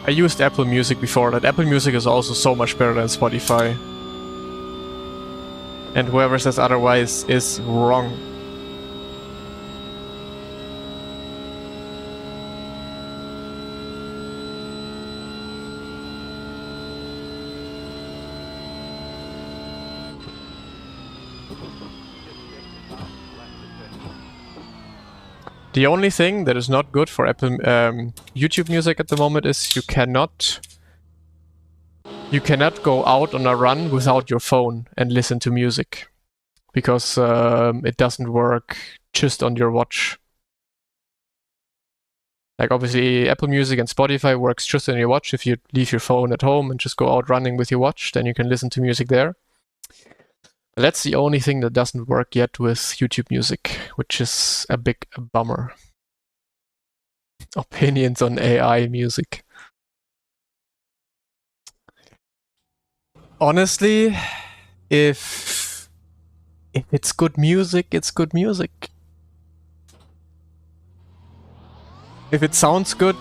I used Apple Music before that. Apple Music is also so much better than Spotify. And whoever says otherwise is wrong. The only thing that is not good for Apple YouTube Music at the moment is you cannot go out on a run without your phone and listen to music, because it doesn't work just on your watch. Like obviously Apple Music and Spotify works just on your watch. If you leave your phone at home and just go out running with your watch, then you can listen to music there. That's the only thing that doesn't work yet with YouTube Music, which is a big bummer. Opinions on AI music. Honestly, if it's good music, it's good music. If it sounds good,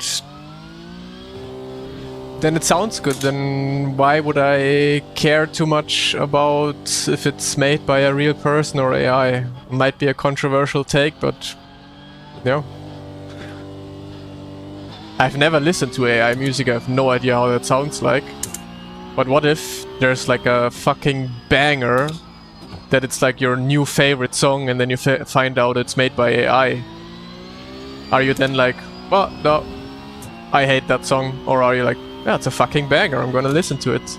then it sounds good. Then why would I care too much about if it's made by a real person or AI? Might be a controversial take, but yeah. I've never listened to AI music. I have no idea how that sounds like. But what if there's like a fucking banger that it's like your new favorite song and then you find out it's made by AI? Are you then like, well, no, I hate that song? Or are you like, yeah, it's a fucking banger, I'm gonna listen to it?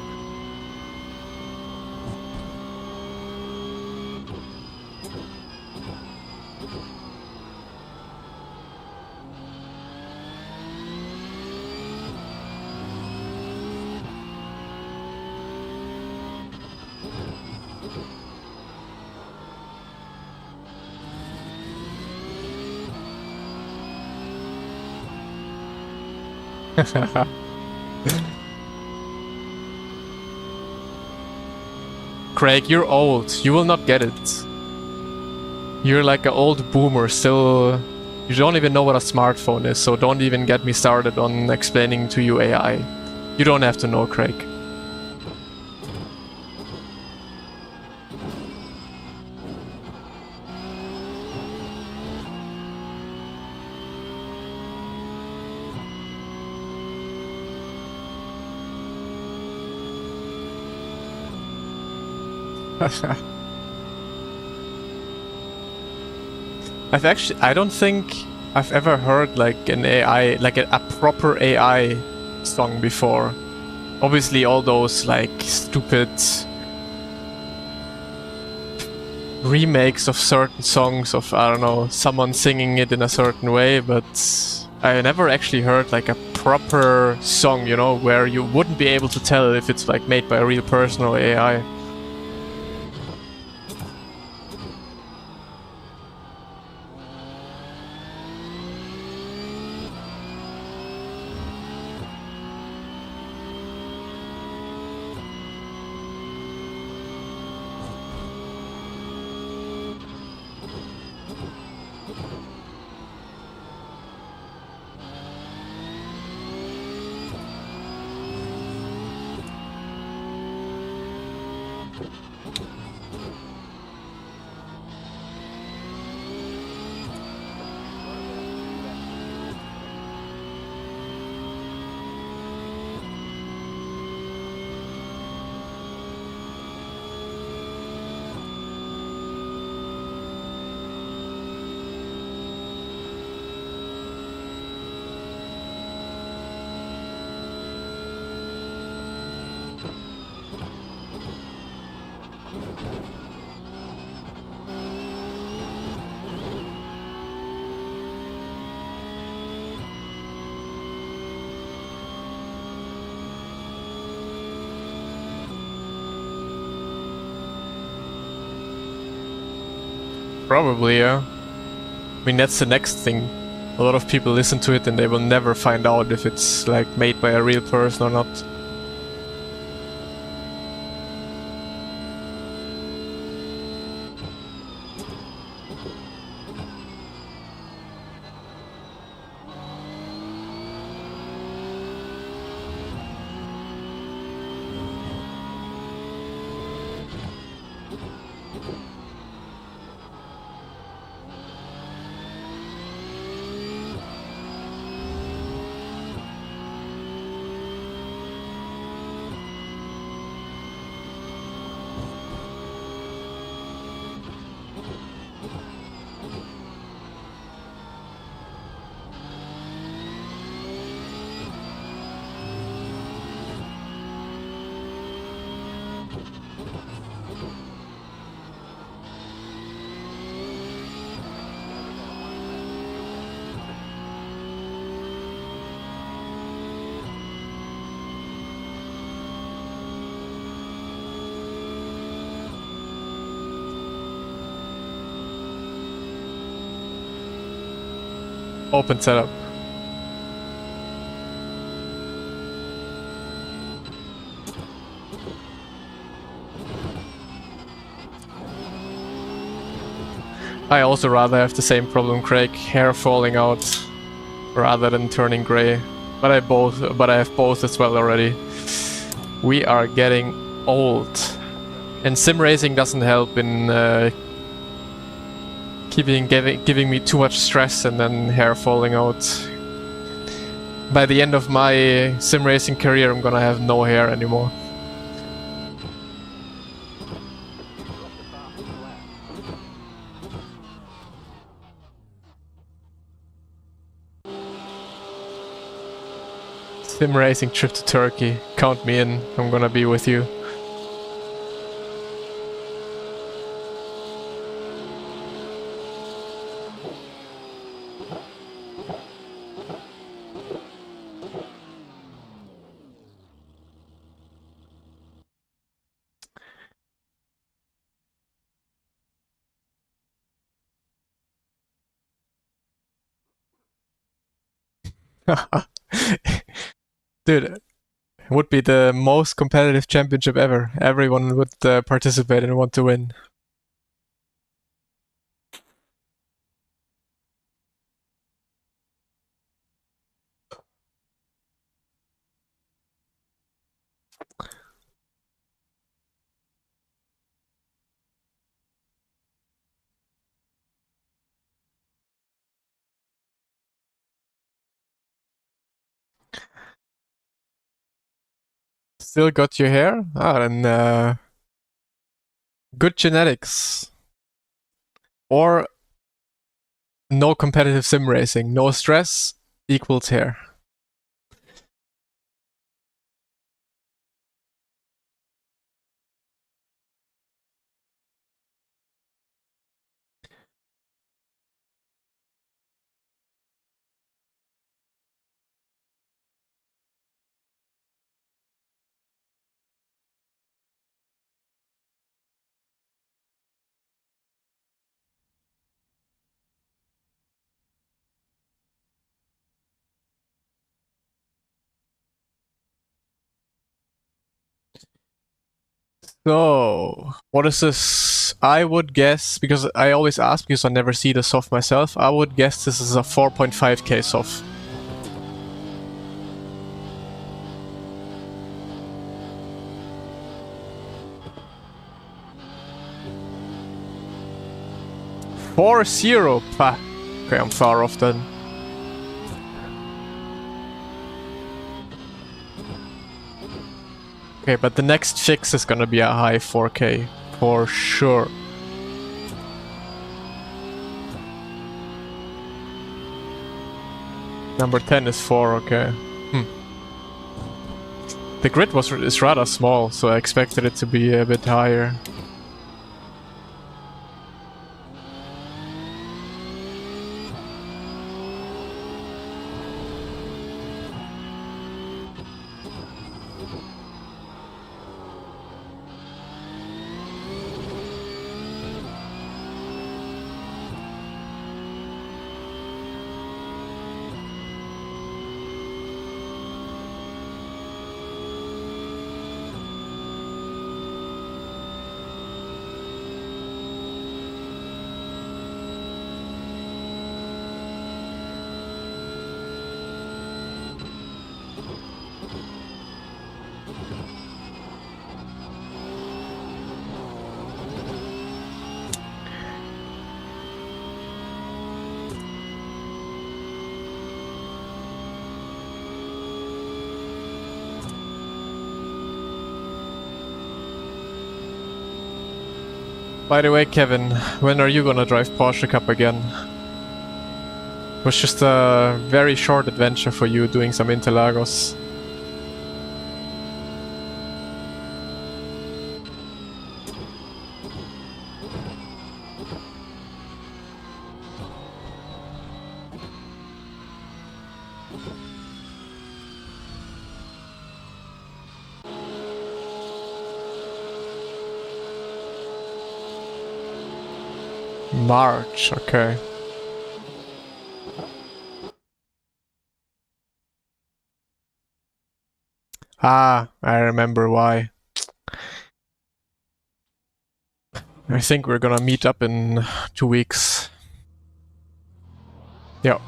Craig, you're old. You will not get it. You're like an old boomer still. You don't even know what a smartphone is, so don't even get me started on explaining to you AI. You don't have to know, Craig. I don't think I've ever heard like an AI, like a proper AI song before. Obviously all those like stupid remakes of certain songs of, I don't know, someone singing it in a certain way, but I never actually heard like a proper song, you know, where you wouldn't be able to tell if it's like made by a real person or AI. Probably, yeah. I mean, that's the next thing. A lot of people listen to it and they will never find out if it's like made by a real person or not. Open setup. I also rather have the same problem, Craig. Hair falling out rather than turning gray. But I have both as well already. We are getting old. And sim racing doesn't help in giving me too much stress and then hair falling out. By the end of my sim racing career, I'm gonna have no hair anymore. Sim racing trip to Turkey. Count me in. I'm gonna be with you. Dude, it would be the most competitive championship ever. Everyone would participate and want to win. Still got your hair? Ah, and good genetics. Or no competitive sim racing. No stress equals hair. So, what is this? I would guess, because I always ask because I never see the soft myself, I would guess this is a 4.5k soft. Four zero. Pah. Okay, I'm far off then. Okay, but the next fix is gonna be a high 4k for sure. Number 10 is 4, okay. The grid is rather small, so I expected it to be a bit higher. By the way, Kevin, when are you gonna drive Porsche Cup again? It was just a very short adventure for you doing some Interlagos. March, okay. Ah, I remember why. I think we're gonna meet up in 2 weeks. Yeah.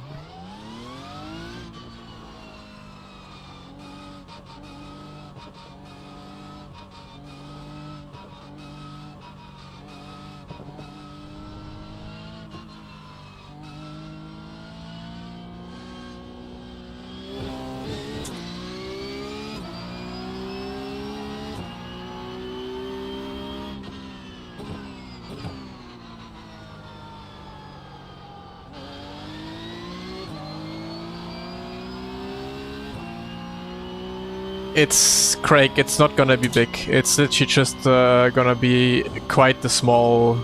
It's Craig, it's not gonna be big. It's literally just gonna be quite the small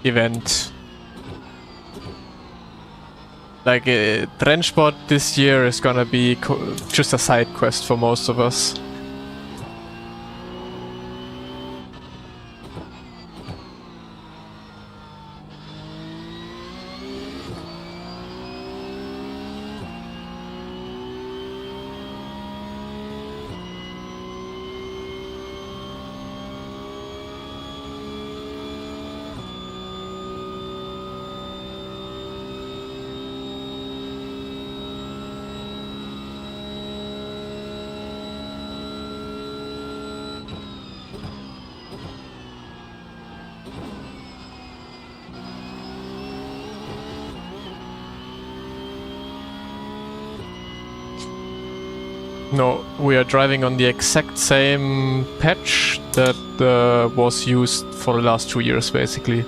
event. Like, Trendsport this year is gonna be just a side quest for most of us. No, we are driving on the exact same patch that was used for the last 2 years, basically.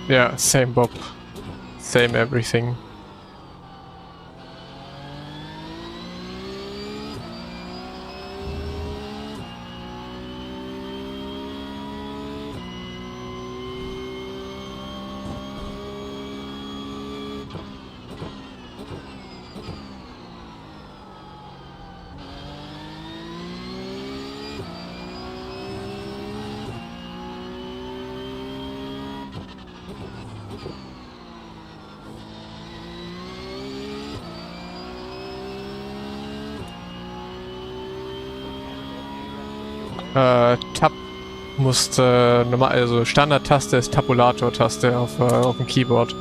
Yeah, same Bob. Same everything. Tab musste normal, also Standardtaste ist Tabulator-Taste auf dem Keyboard.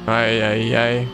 Ei.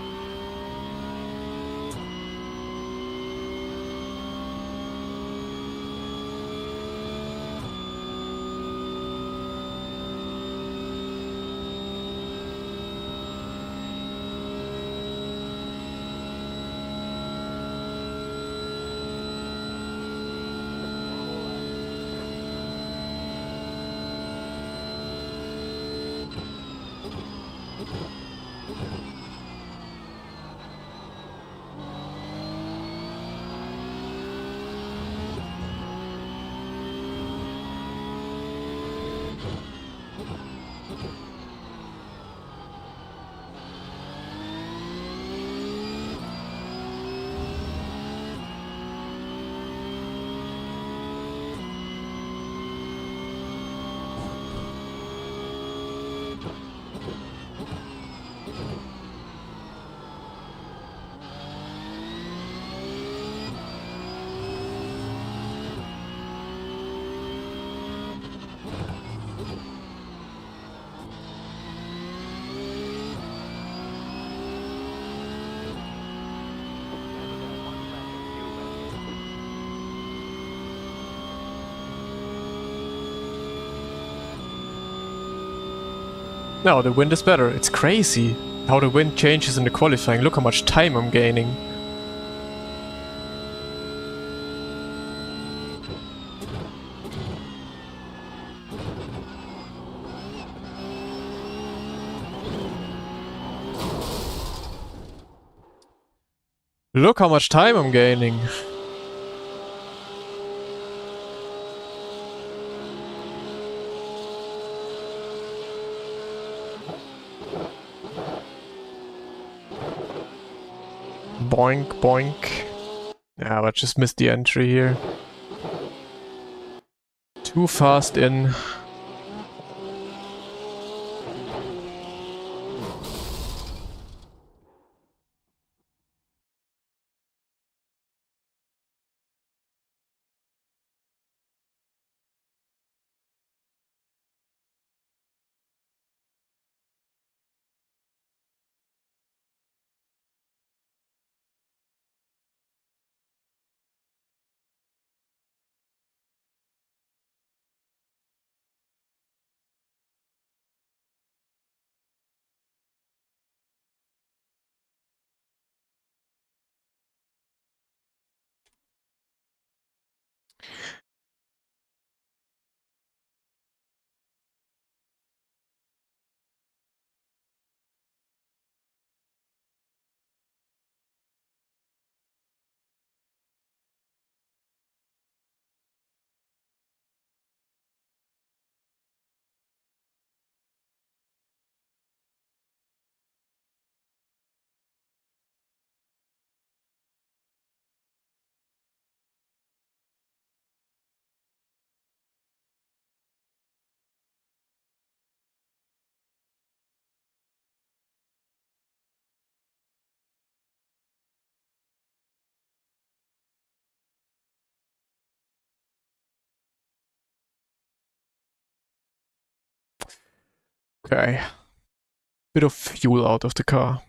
No, the wind is better. It's crazy how the wind changes in the qualifying. Look how much time I'm gaining. Look how much time I'm gaining. Boink, boink. Yeah, but just missed the entry here. Too fast in. Okay. Bit of fuel out of the car.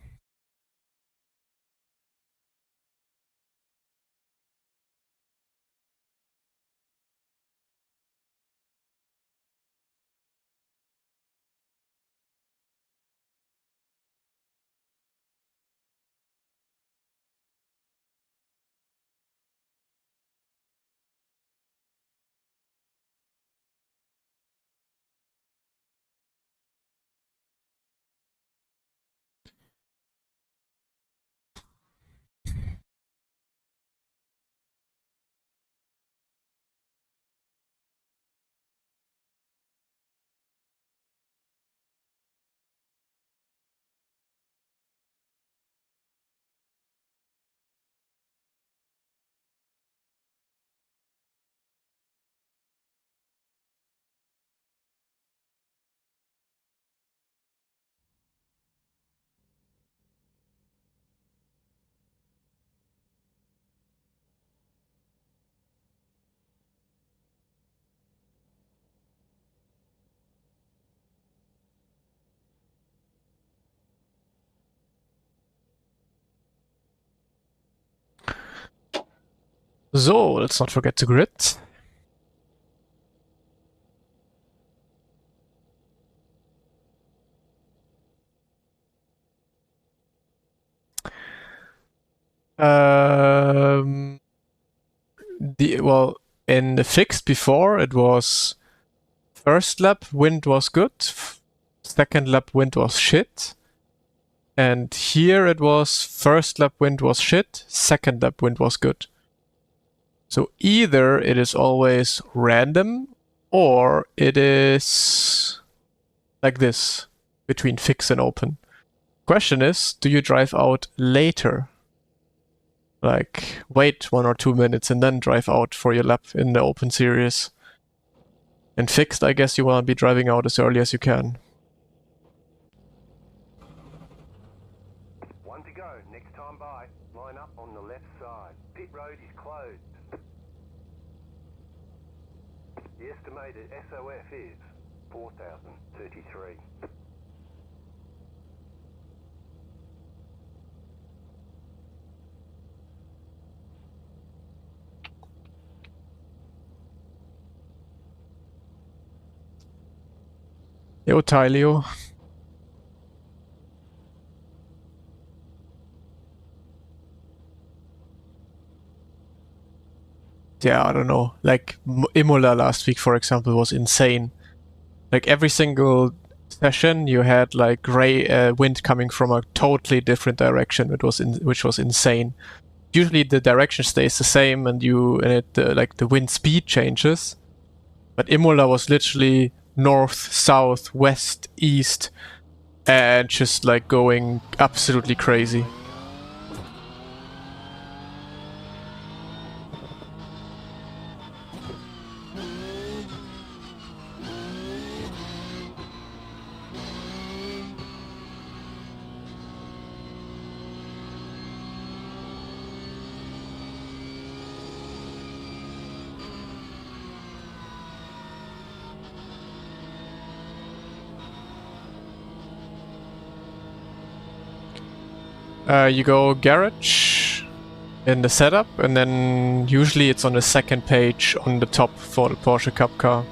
So, let's not forget the grid. Um, well, in the fixed before, it was first lap wind was good, second lap wind was shit, and here it was first lap wind was shit, second lap wind was good. So either it is always random, or it is like this, between fixed and open. Question is, do you drive out later? Like, wait 1 or 2 minutes and then drive out for your lap in the open series. And fixed, I guess you want to be driving out as early as you can.
One to go, next time by. Line up on the left side. Pit road is closed. The estimated SOF is 4,033.
Yo, Tyleo. Yeah, I don't know. Like, Imola last week, for example, was insane. Like, every single session, you had, like, gray wind coming from a totally different direction, which was insane. usually the direction stays the same, and like the wind speed changes. But Imola was literally north, south, west, east, and just like going absolutely crazy. You go garage in the setup, and then usually it's on the second page on the top for the Porsche Cup car.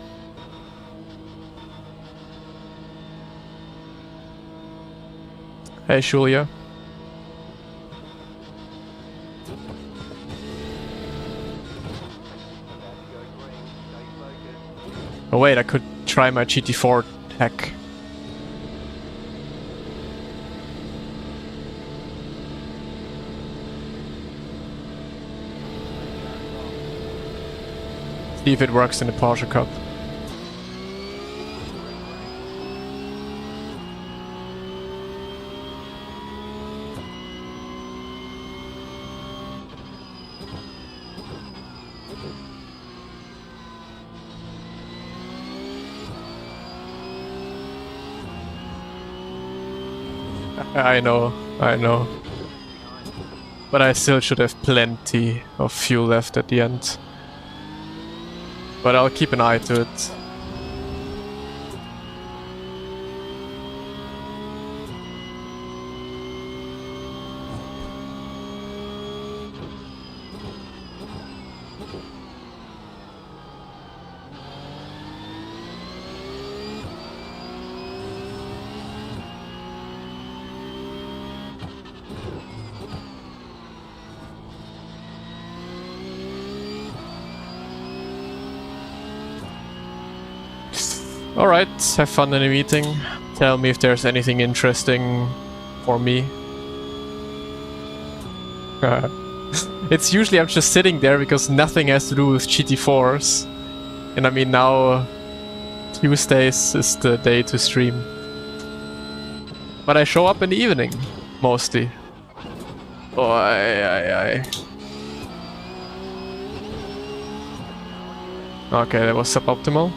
Hey, Julia. Oh wait, I could try my GT4 hack. See if it works in the Porsche Cup. I know. But I still should have plenty of fuel left at the end. But I'll keep an eye to it. Alright, have fun in the meeting. Tell me if there's anything interesting for me. It's usually I'm just sitting there because nothing has to do with GT4s. And I mean now Tuesdays is the day to stream. But I show up in the evening, mostly. Oh, aye. Okay, that was suboptimal.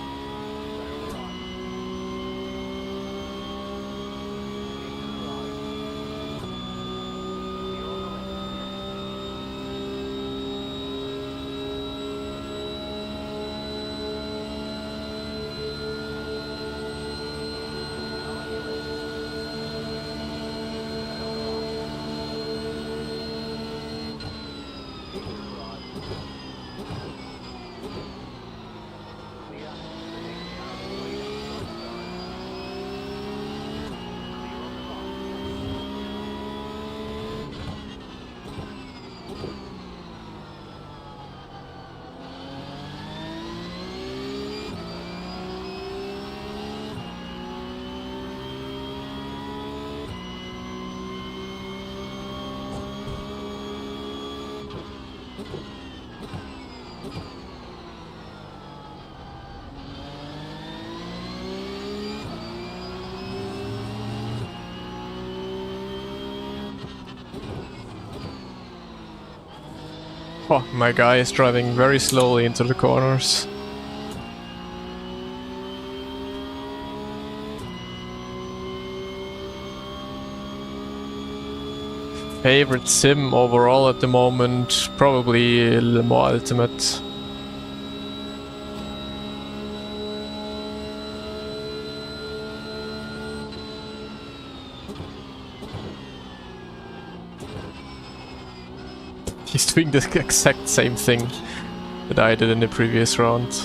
Oh, my guy is driving very slowly into the corners. Favorite sim overall at the moment, probably Le Mans Ultimate. He's doing the exact same thing that I did in the previous round.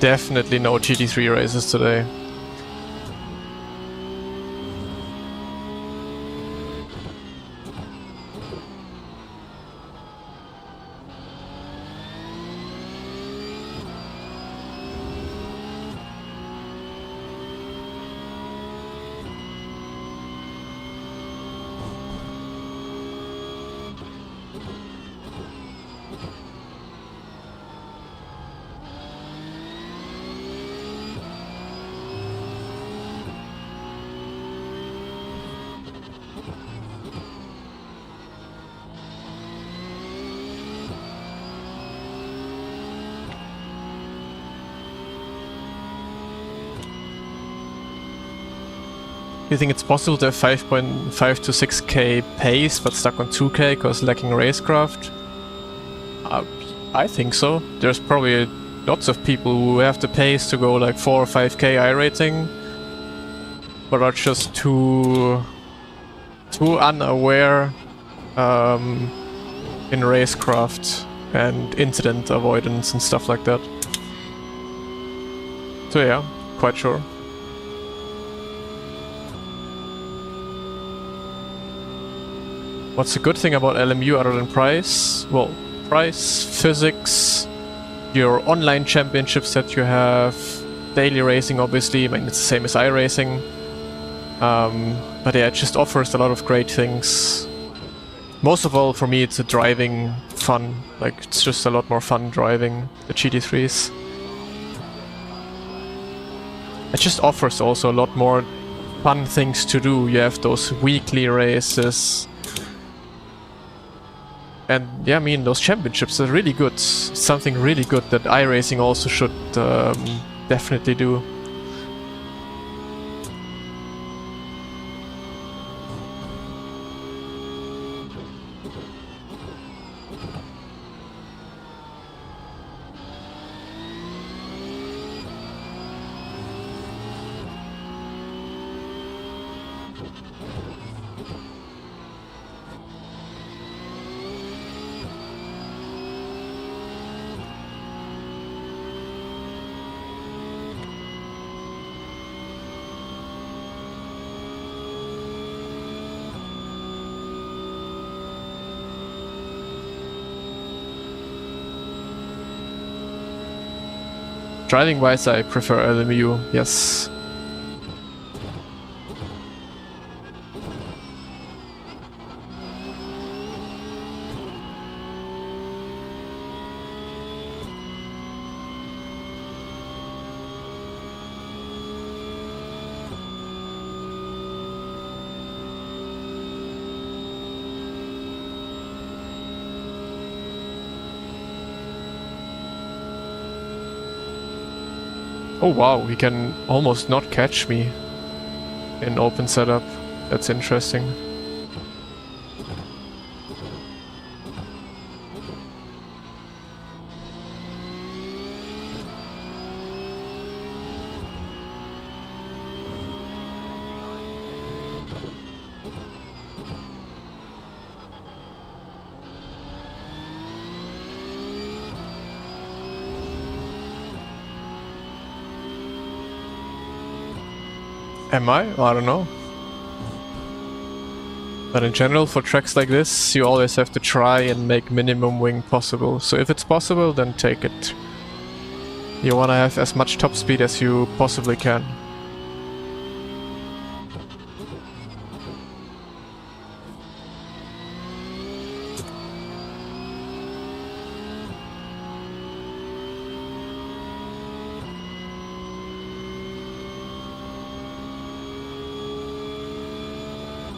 definitely no GT3 races today. Do you think it's possible to have 5.5 to 6k pace but stuck on 2k because lacking racecraft? I think so. There's probably lots of people who have the pace to go like 4 or 5k iRating, but are just too unaware in racecraft and incident avoidance and stuff like that. So yeah, quite sure. What's a good thing about LMU other than price? Well, price, physics, your online championships that you have, daily racing obviously, I mean it's the same as iRacing. But yeah, it just offers a lot of great things. Most of all for me it's a driving fun, like it's just a lot more fun driving the GT3s. It just offers also a lot more fun things to do. You have those weekly races. And yeah, I mean, those championships are really good. It's something really good that iRacing also should definitely do. Driving wise, I prefer LMU, yes. Oh wow, he can almost not catch me in open setup. That's interesting. Am I? I don't know. But in general, for tracks like this, you always have to try and make minimum wing possible. So if it's possible, then take it. You wanna have as much top speed as you possibly can.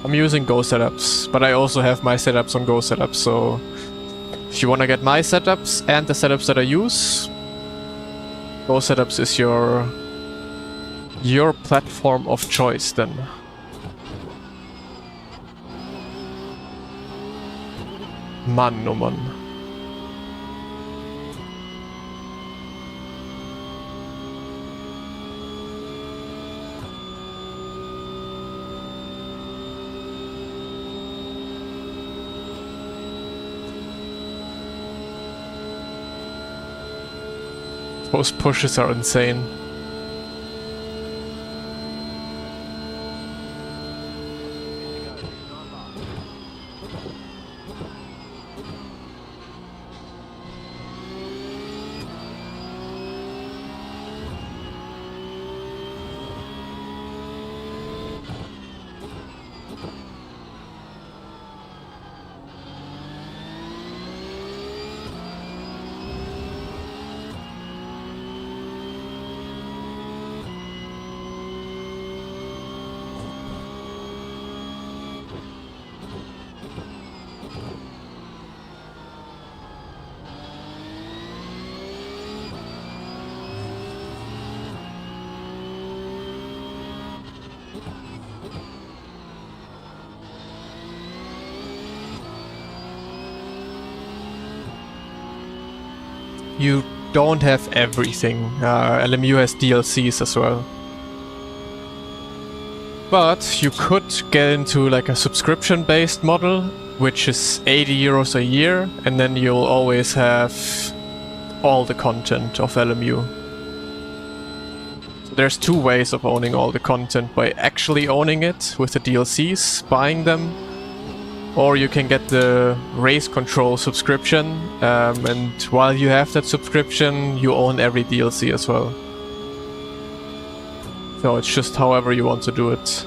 I'm using Go setups, but I also have my setups on Go setups, so if you want to get my setups and the setups that I use, Go setups is your platform of choice then. Mann, oh Mann. Those pushes are insane. You don't have everything. LMU has DLCs as well. But you could get into like a subscription-based model, which is 80 euros a year, and then you'll always have all the content of LMU. So there's two ways of owning all the content: by actually owning it with the DLCs, buying them, or you can get the race control subscription, and while you have that subscription, you own every DLC as well. So it's just however you want to do it.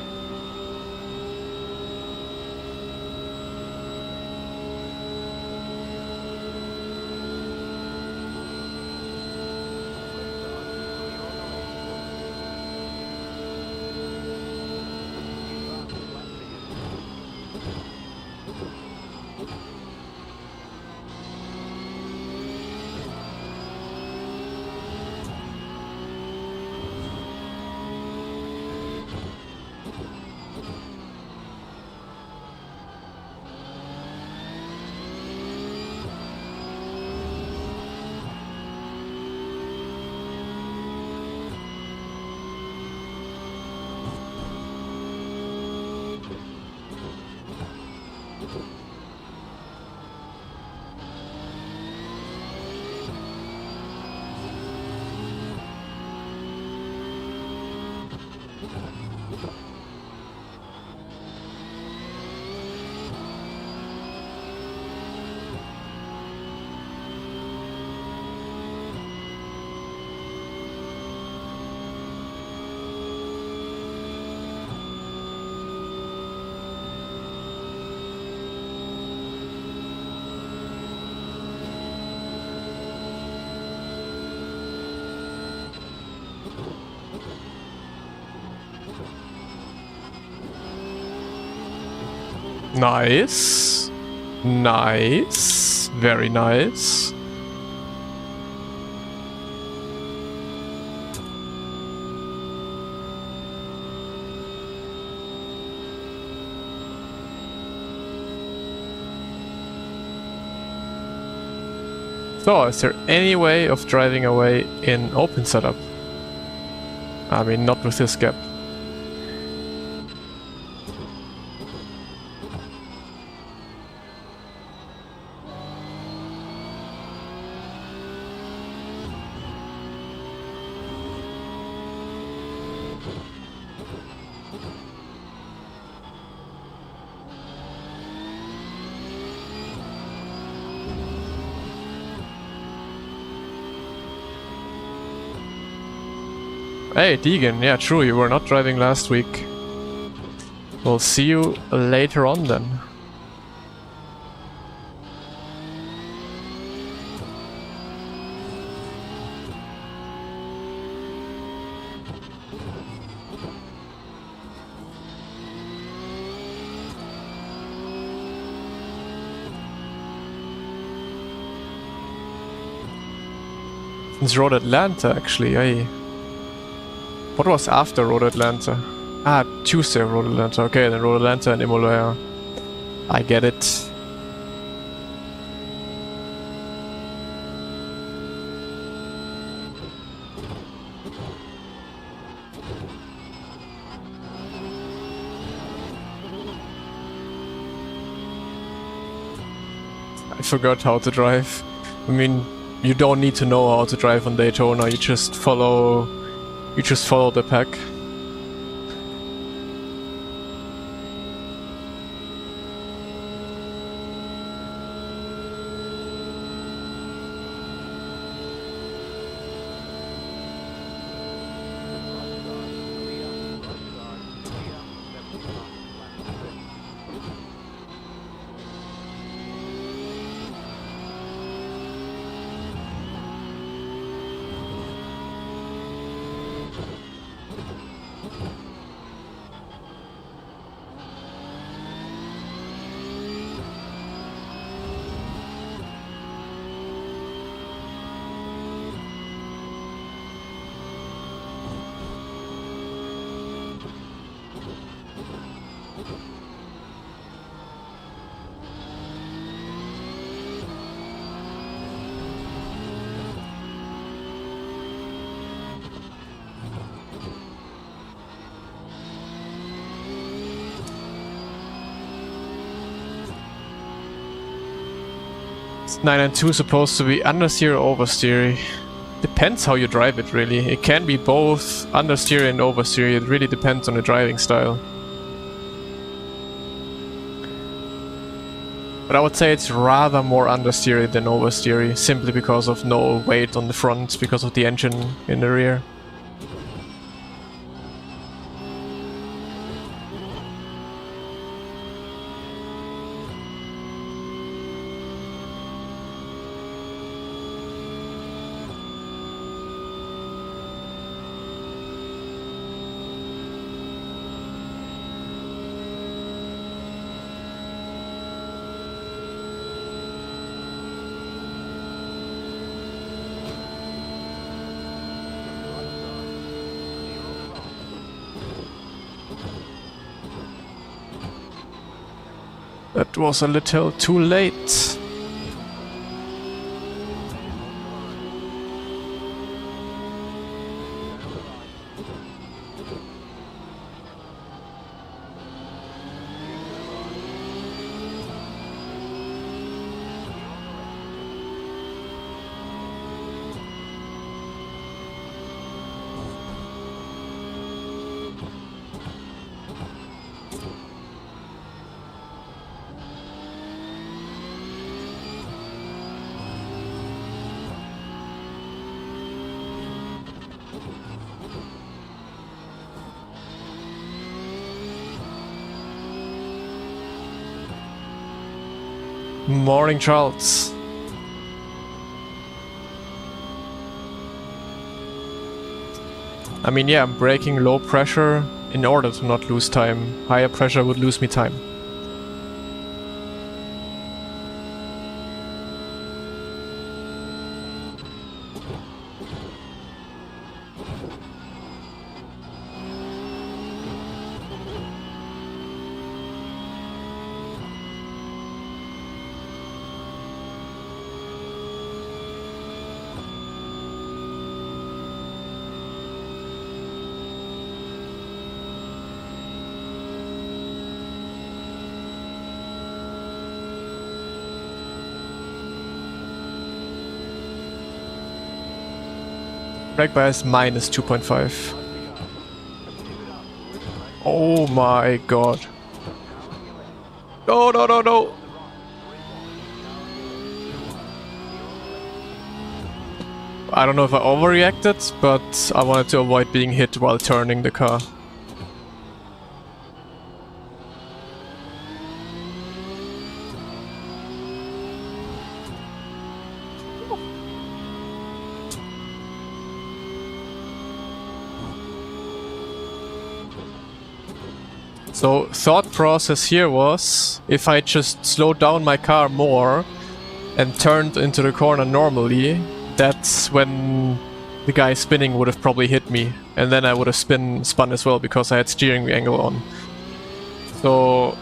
Nice. Nice. Very nice. So, is there any way of driving away in open setup? I mean, not with this gap. Hey, Deegan, yeah, true, you were not driving last week. We'll see you later on then. It's Road Atlanta, actually, hey. What was after Road Atlanta? Ah, Tuesday Road Atlanta. Okay, then Road Atlanta and Imola. I get it. I forgot how to drive. I mean, you don't need to know how to drive on Daytona. You just follow the pack. Is 992 supposed to be understeer or oversteer? Depends how you drive it, really. It can be both understeer and oversteer. It really depends on the driving style. But I would say it's rather more understeery than oversteery, simply because of no weight on the front, because of the engine in the rear. That was a little too late. Morning, Charles. I mean, yeah, I'm braking low pressure in order to not lose time. Higher pressure would lose me time. Brake bias minus 2.5. Oh my god. No, no, no, no! I don't know if I overreacted, but I wanted to avoid being hit while turning the car. So, thought process here was, if I just slowed down my car more and turned into the corner normally, that's when the guy spinning would have probably hit me. And then I would have spun as well, because I had steering angle on. So,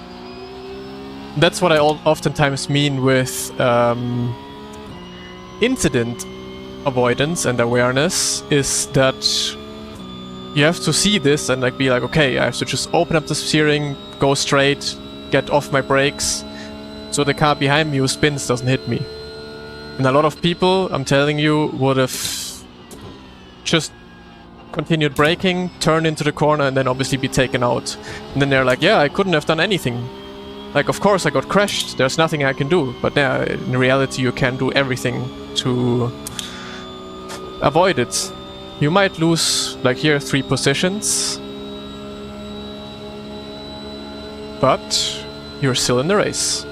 that's what I oftentimes mean with incident avoidance and awareness, is that you have to see this and like be like, okay, I have to just open up the steering, go straight, get off my brakes, so the car behind me who spins doesn't hit me. And a lot of people, I'm telling you, would have just continued braking, turned into the corner, and then obviously be taken out. And then they're like, yeah, I couldn't have done anything. Like, of course I got crashed, there's nothing I can do. But yeah, in reality you can do everything to avoid it. You might lose, like here, 3 positions. But you're still in the race.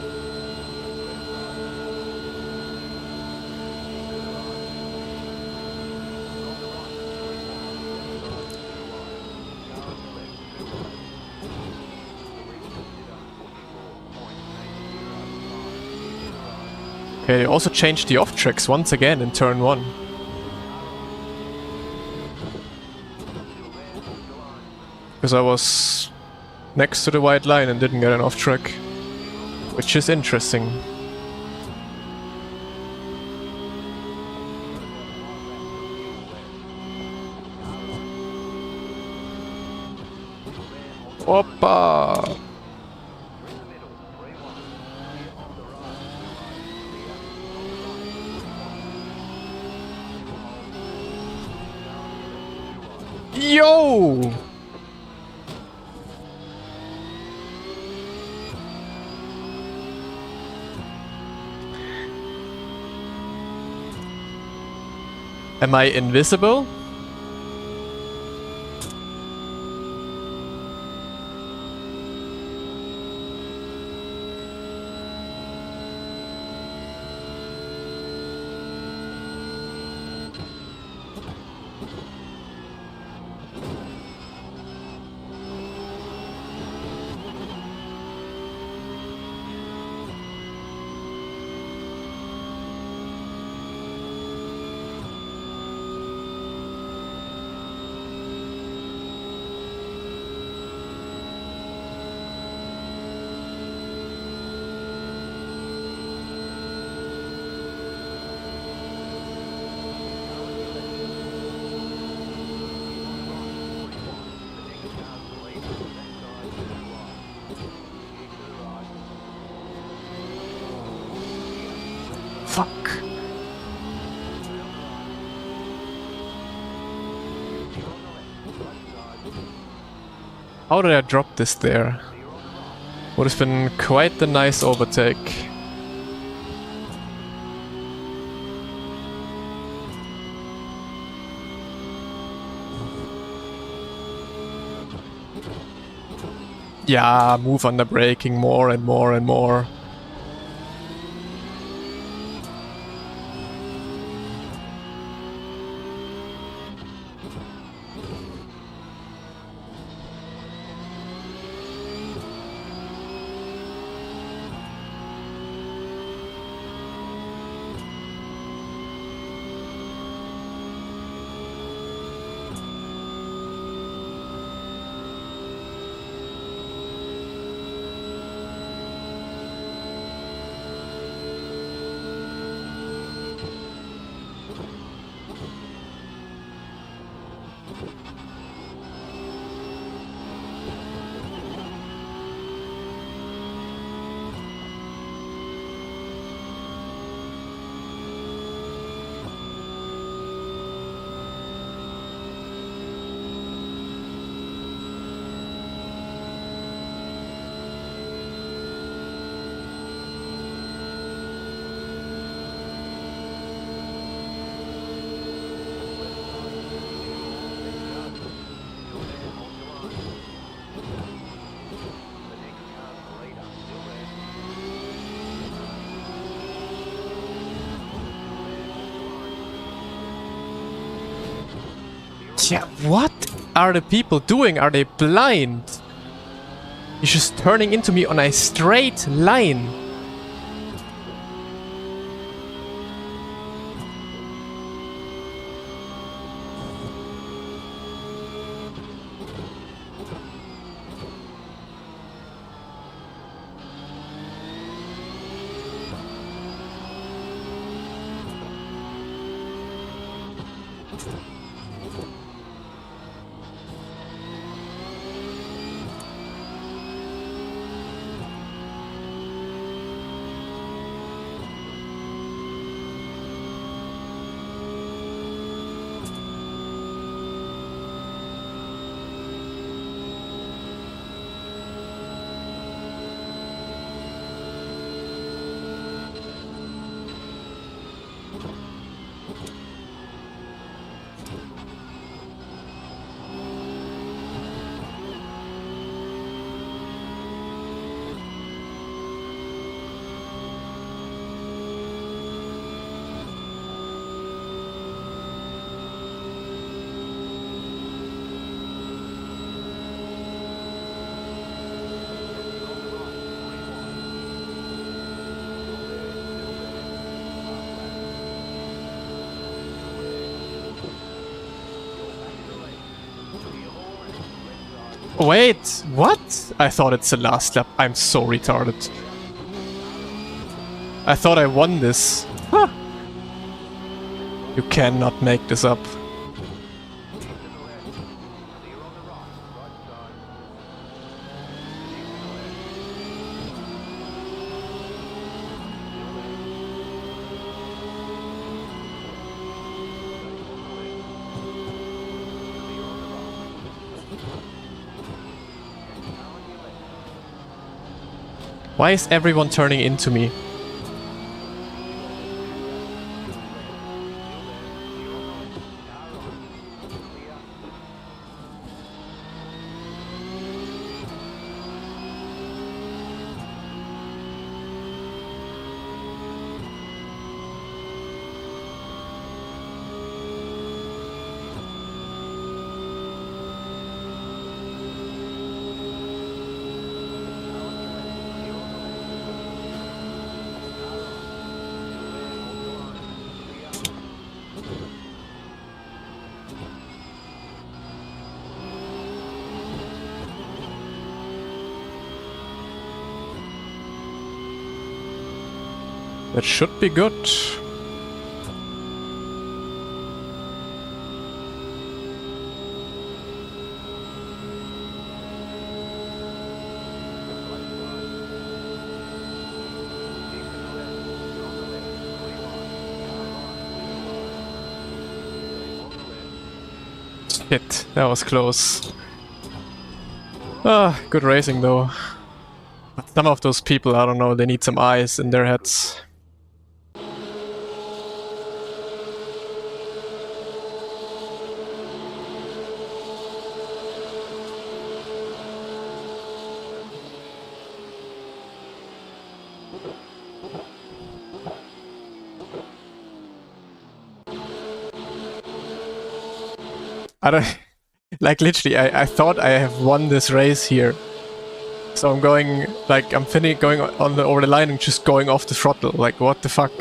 Okay, they also changed the off tracks once again in turn 1. Because I was next to the white line and didn't get an off track. Which is interesting. Oppa! Yo! Am I invisible? Fuck. How did I drop this there? Would have been quite the nice overtake. Yeah, move under braking more and more and more. Yeah, what are the people doing? Are they blind? He's just turning into me on a straight line. Wait, what? I thought it's the last lap. I'm so retarded. I thought I won this. Huh. You cannot make this up. Why is everyone turning into me? That should be good. Shit, that was close. Ah, good racing though. But some of those people, I don't know, they need some eyes in their heads. I don't... Like, literally, I thought I have won this race here. So I'm going, like, I'm going on the over the line and just going off the throttle. Like, what the fuck?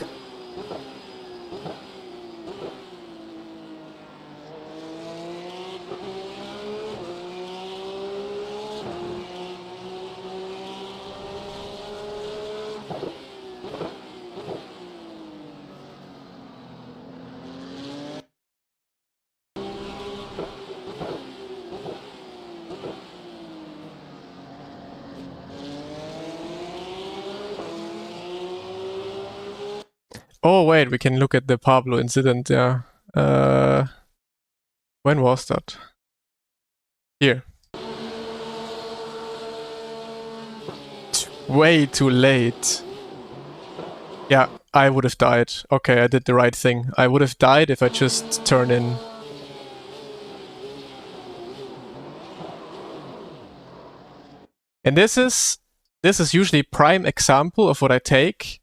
Oh, wait, we can look at the Pablo incident, yeah. When was that? Here. Way too late. Yeah, I would have died. Okay, I did the right thing. I would have died if I just turned in. And this is usually prime example of what I take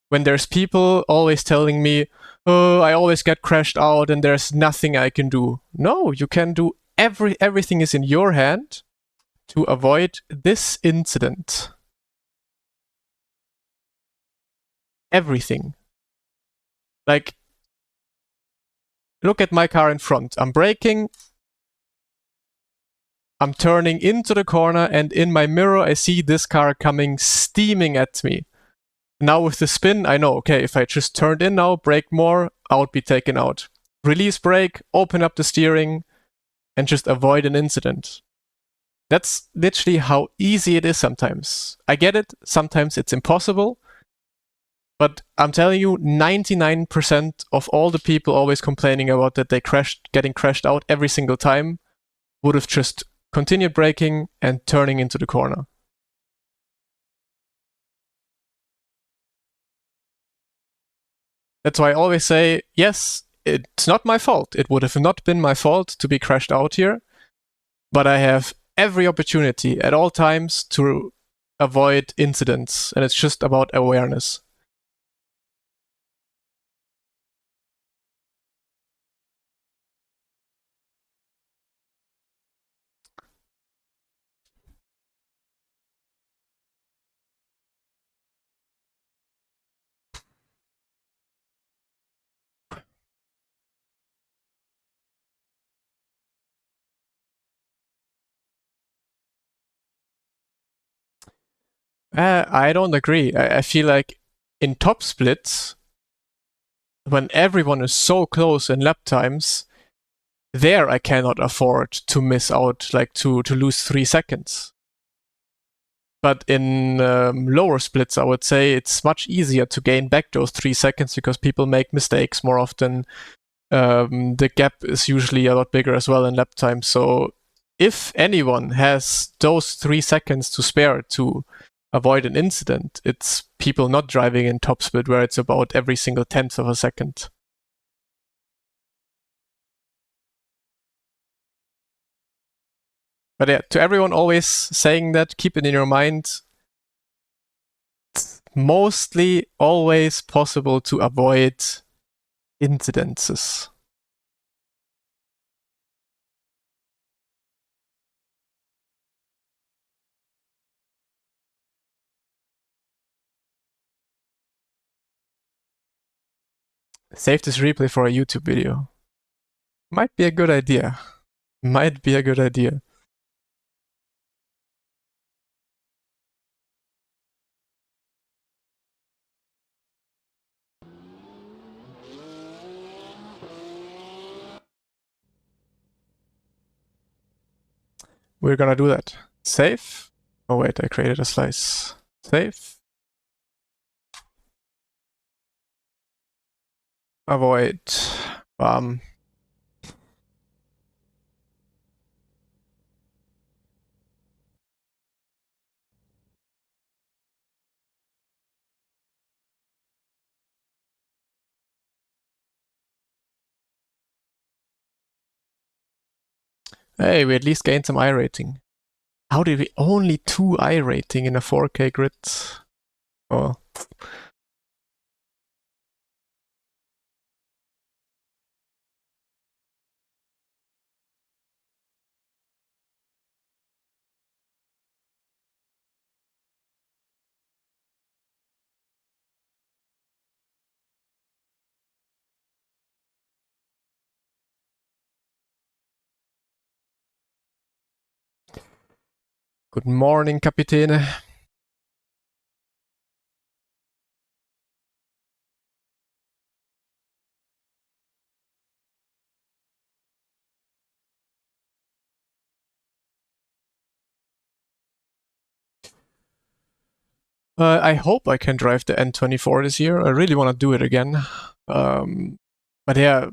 when there's people always telling me, oh, I always get crashed out and there's nothing I can do. No, you can do everything is in your hand to avoid this incident. Everything. Like, look at my car in front. I'm braking. I'm turning into the corner and in my mirror I see this car coming steaming at me. Now with the spin, I know, okay, if I just turned in now, brake more, I would be taken out. Release brake, open up the steering, and just avoid an incident. That's literally how easy it is sometimes. I get it, sometimes it's impossible, but I'm telling you, 99% of all the people always complaining about that they getting crashed out every single time, would have just continued braking and turning into the corner. That's why I always say, yes, it's not my fault. It would have not been my fault to be crashed out here, but I have every opportunity at all times to avoid incidents, and it's just about awareness. I don't agree. I feel like in top splits, when everyone is so close in lap times, there I cannot afford to miss out, like to lose 3 seconds. But in lower splits, I would say it's much easier to gain back those 3 seconds because people make mistakes more often. The gap is usually a lot bigger as well in lap time. So if anyone has those 3 seconds to spare to avoid an incident, it's people not driving in top split where it's about every single tenth of a second. But yeah, to everyone always saying that, keep it in your mind. It's mostly always possible to avoid incidences. Save this replay for a YouTube video. Might be a good idea. Might be a good idea. We're gonna do that. Save. Oh wait, I created a slice. Save. Avoid. Hey, we at least gained some I rating. How did we only 2 I rating in a 4K grid? Oh. Good morning, Kapitän. I hope I can drive the N24 this year. I really want to do it again. But yeah,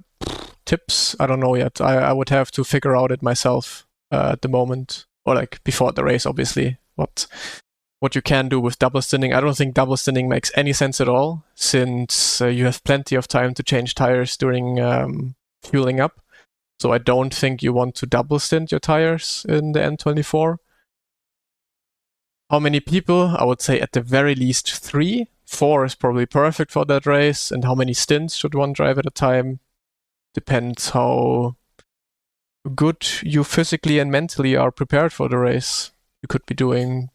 tips, I don't know yet. I would have to figure out it myself at the moment, or like before the race, obviously. What you can do with double stinning. I don't think double stinning makes any sense at all, since you have plenty of time to change tires during fueling up. So I don't think you want to double stint your tires in the N24. How many people? I would say at the very least 3. 4 is probably perfect for that race. And how many stints should one drive at a time? Depends how good you physically and mentally are prepared for the race. You could be doing.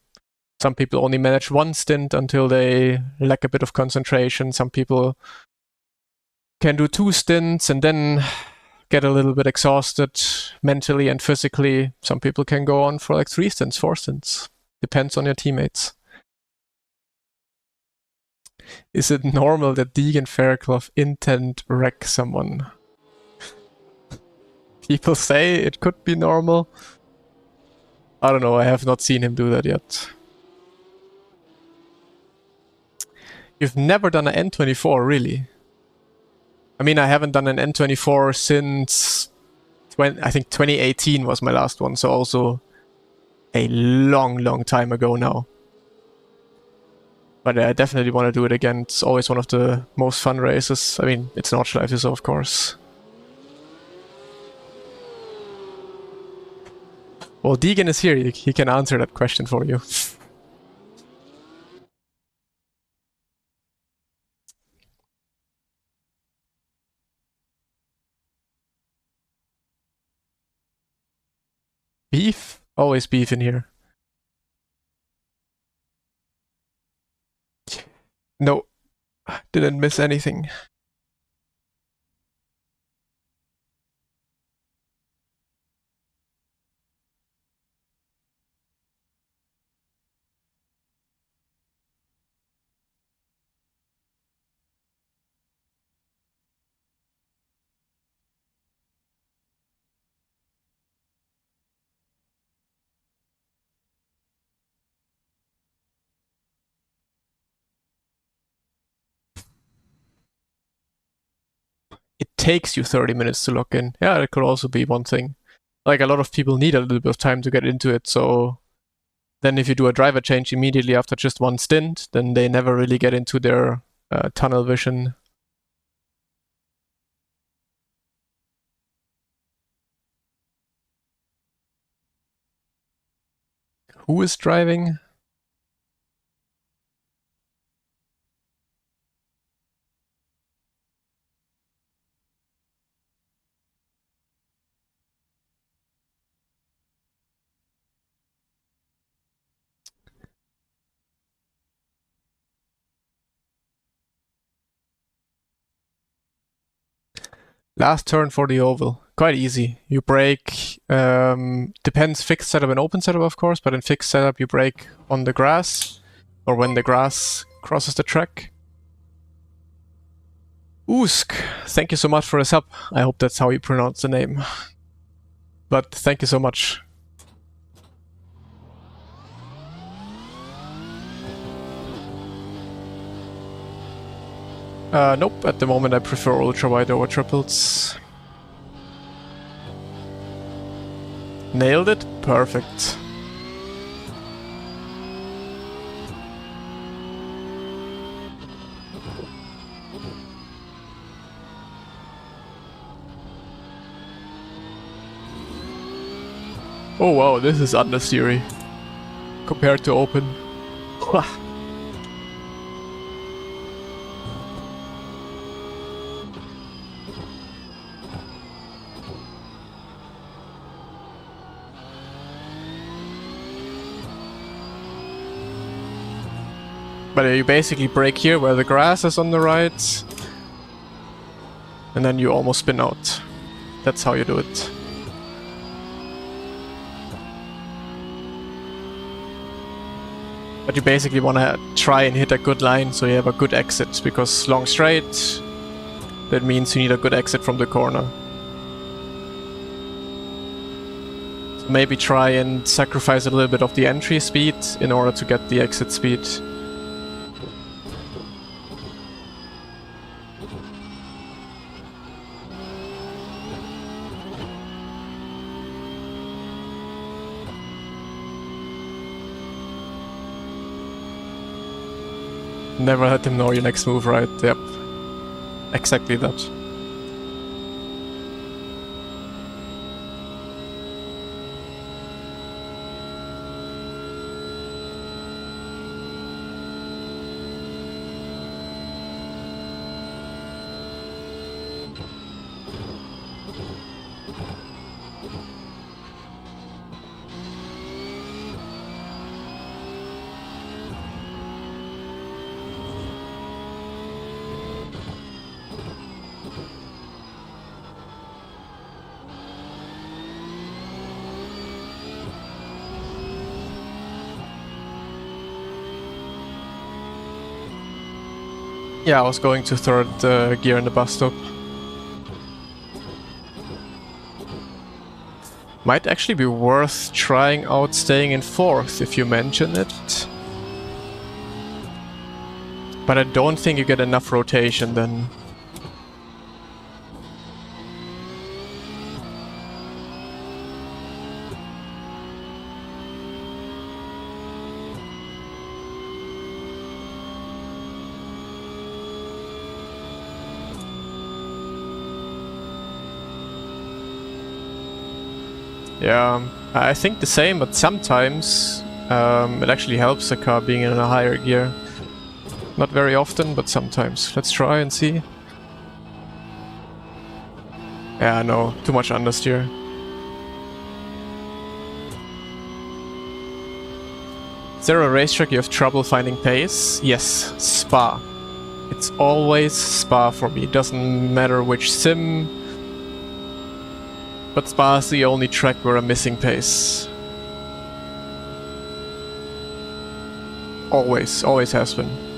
Some people only manage 1 stint until they lack a bit of concentration. Some people can do 2 stints and then get a little bit exhausted mentally and physically. Some people can go on for like 3 stints, 4 stints. Depends on your teammates. Is it normal that Deegan Fairclough intent wreck someone? People say it could be normal. I don't know, I have not seen him do that yet. You've never done an N24, really? I mean, I haven't done an N24 since I think 2018 was my last one, so also a long time ago now. But I definitely want to do it again. It's always one of the most fun races. I mean, it's Nordschleife, so of course. Well, Deegan is here. He can answer that question for you. Beef? Always beef in here. No, didn't miss anything. takes you 30 minutes to lock in. Yeah, that could also be one thing. Like, a lot of people need a little bit of time to get into it, so then if you do a driver change immediately after just one stint, then they never really get into their tunnel vision. Who is driving? Last turn for the oval. Quite easy. You brake, depends fixed setup and open setup, of course, but in fixed setup you brake on the grass, or when the grass crosses the track. Usk, thank you so much for the sub. I hope that's how you pronounce the name. But thank you so much. Nope, at the moment I prefer ultra wide over triples. Nailed it? Perfect. Oh wow, this is understeery compared to open. But you basically brake here where the grass is on the right, and then you almost spin out. That's how you do it. But you basically want to try and hit a good line so you have a good exit, because long straight, that means you need a good exit from the corner. So maybe try and sacrifice a little bit of the entry speed in order to get the exit speed. Never let them know your next move, right? Yep. Exactly that. Yeah, I was going to third gear in the bus stop. Might actually be worth trying out staying in fourth if you mention it. But I don't think you get enough rotation then. Yeah, I think the same, but sometimes it actually helps the car being in a higher gear. Not very often, but sometimes. Let's try and see. Yeah, no, too much understeer. Is there a racetrack you have trouble finding pace? Yes, Spa. It's always Spa for me. Doesn't matter which sim. But Spa is the only track where I'm missing pace. Always, always has been.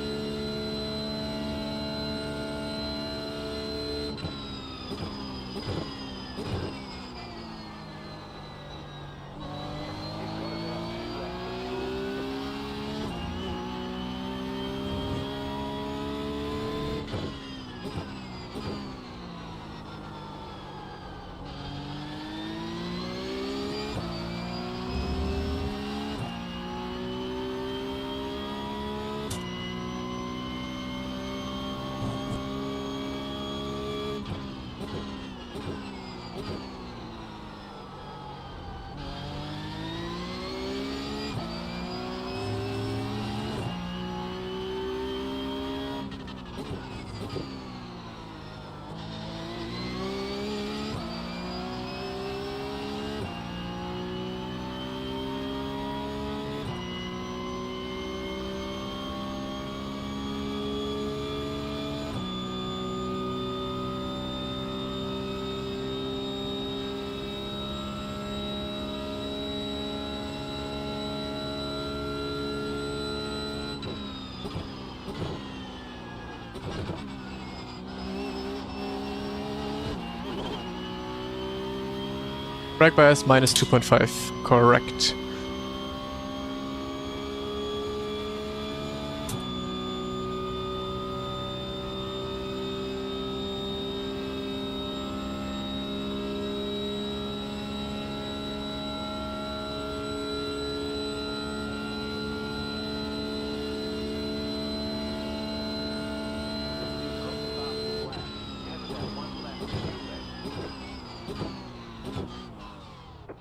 Brake bias minus 2.5. Correct.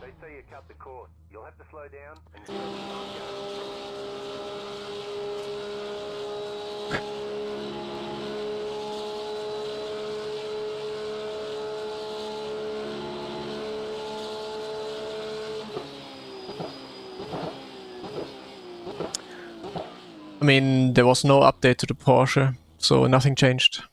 They say you cut the cord. You'll have to slow down and
I mean, there was no update to the Porsche, so nothing changed.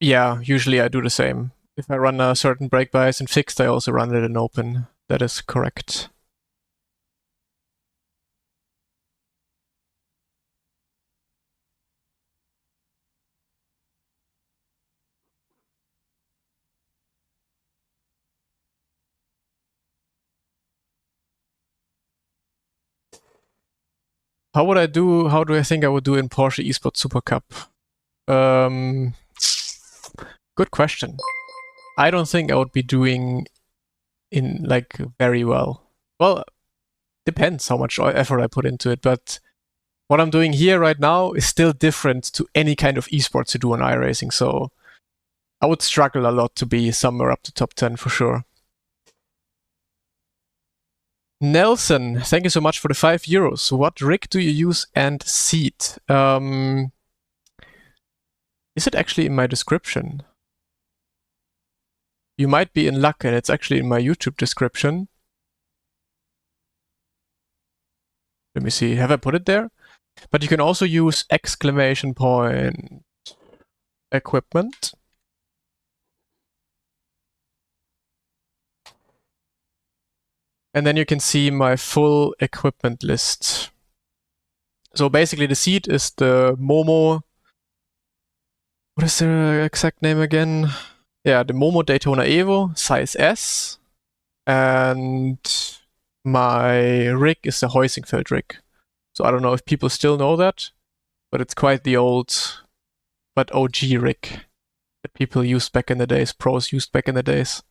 Yeah, usually I do the same. If I run a certain brake bias in fixed, I also run it in open. That is correct. How do I think I would do in Porsche Esports Super Cup? Um, Good question. I don't think I would be doing in like very well. Well, depends how much effort I put into it, but what I'm doing here right now is still different to any kind of esports you do on iRacing, so I would struggle a lot to be somewhere up to top 10 for sure. Nelson, thank you so much for the €5. What rig do you use and seat? Is it actually in my description? You might be in luck, and it's actually in my YouTube description. Let me see. Have I put it there? But you can also use exclamation point equipment. And then you can see my full equipment list. So basically the seat is the Momo. What is the exact name again? Yeah, the Momo Daytona Evo, size S. And my rig is the Heusinkveld rig. So I don't know if people still know that, but it's quite the old, but OG rig that people used back in the days, pros used back in the days.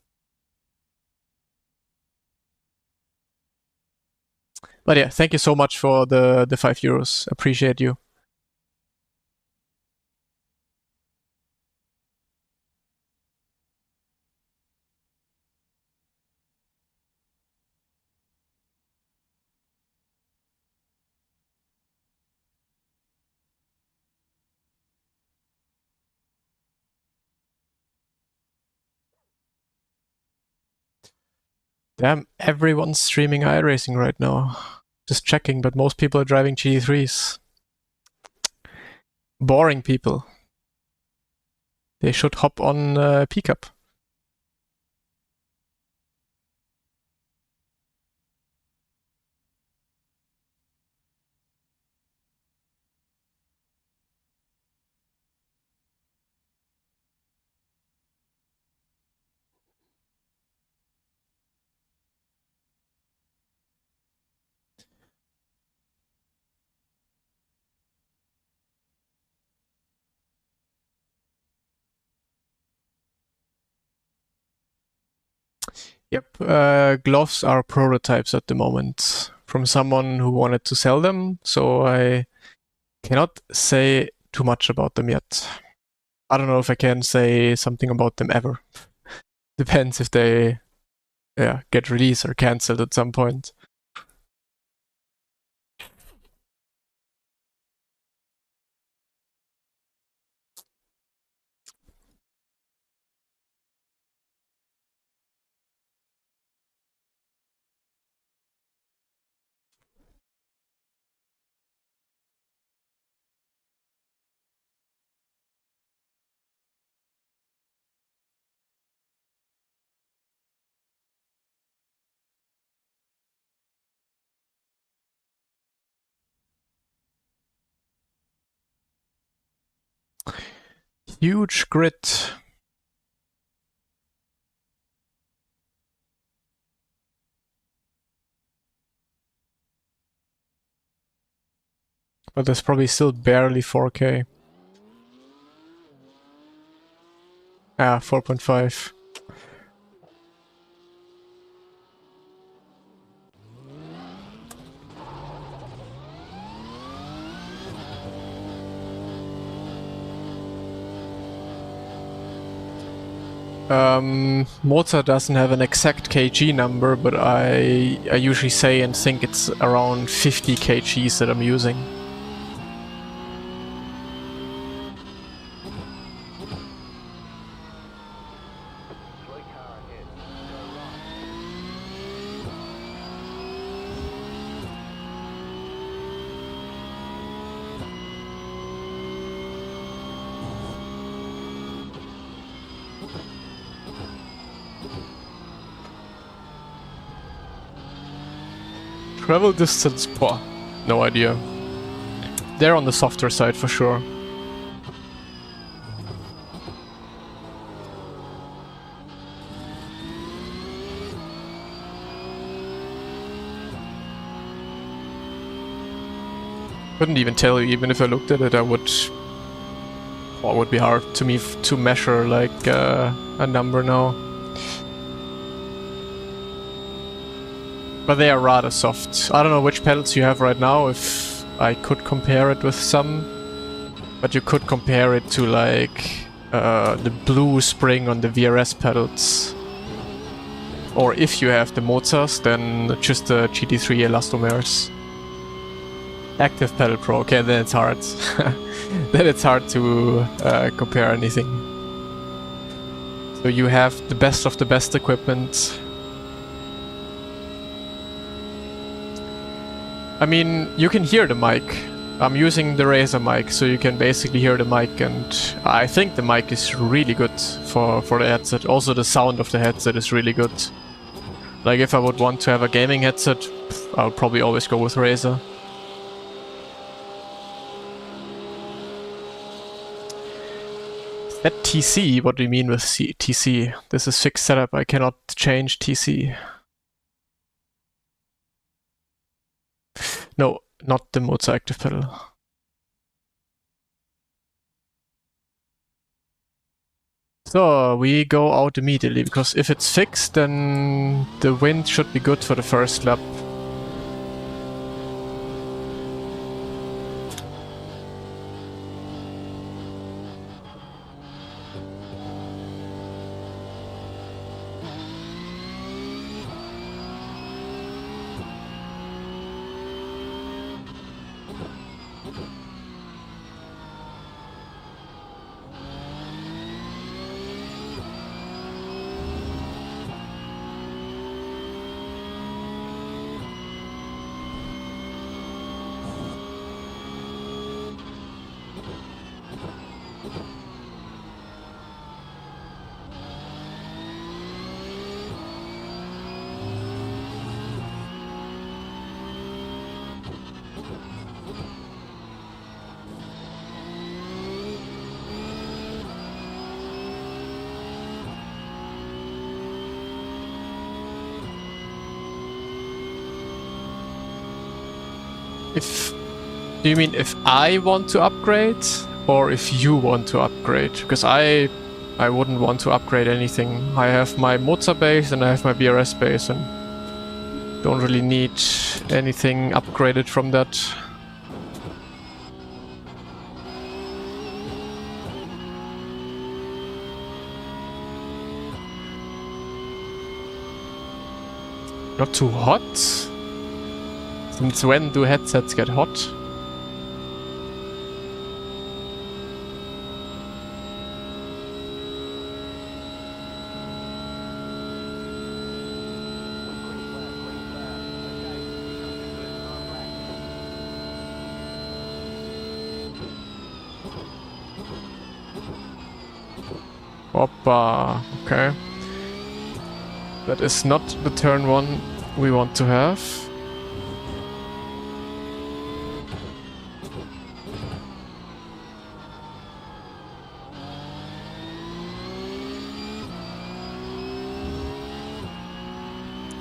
But yeah, thank you so much for the €5. Appreciate you. Damn, everyone's streaming iRacing right now. Just checking, but most people are driving GT3s. Boring people. They should hop on pickup. Yep, gloves are prototypes at the moment from someone who wanted to sell them, so I cannot say too much about them yet. I don't know if I can say something about them ever. Depends if they get released or cancelled at some point. Huge grid. But there's probably still barely 4K. Ah, 4.5. Moza doesn't have an exact kg number, but I usually say and think it's around 50 kgs that I'm using.
Three car ahead. Go right.
Travel distance, no idea. They're on the softer side for sure. Couldn't even tell you, even if I looked at it, it would be hard to me to measure like a number now. But they are rather soft. I don't know which pedals you have right now, if I could compare it with some. But you could compare it to like the blue spring on the VRS pedals. Or if you have the Mozas, then just the GT3 elastomers. Active pedal pro, okay, then it's hard. Then it's hard to compare anything. So you have the best of the best equipment. I mean, you can hear the mic. I'm using the Razer mic, so you can basically hear the mic, and I think the mic is really good for the headset. Also, the sound of the headset is really good. Like, if I would want to have a gaming headset, I would probably always go with Razer. That TC? What do you mean with TC? This is fixed setup, I cannot change TC. No, not the Moza active pedal. So we go out immediately, because if it's fixed, then the wind should be good for the first lap. Do you mean if I want to upgrade, or if you want to upgrade? Because I wouldn't want to upgrade anything. I have my Moza base and I have my BRS base, and don't really need anything upgraded from that. Not too hot? Since when do headsets get hot? Hoppa, okay. That is not the turn one we want to have.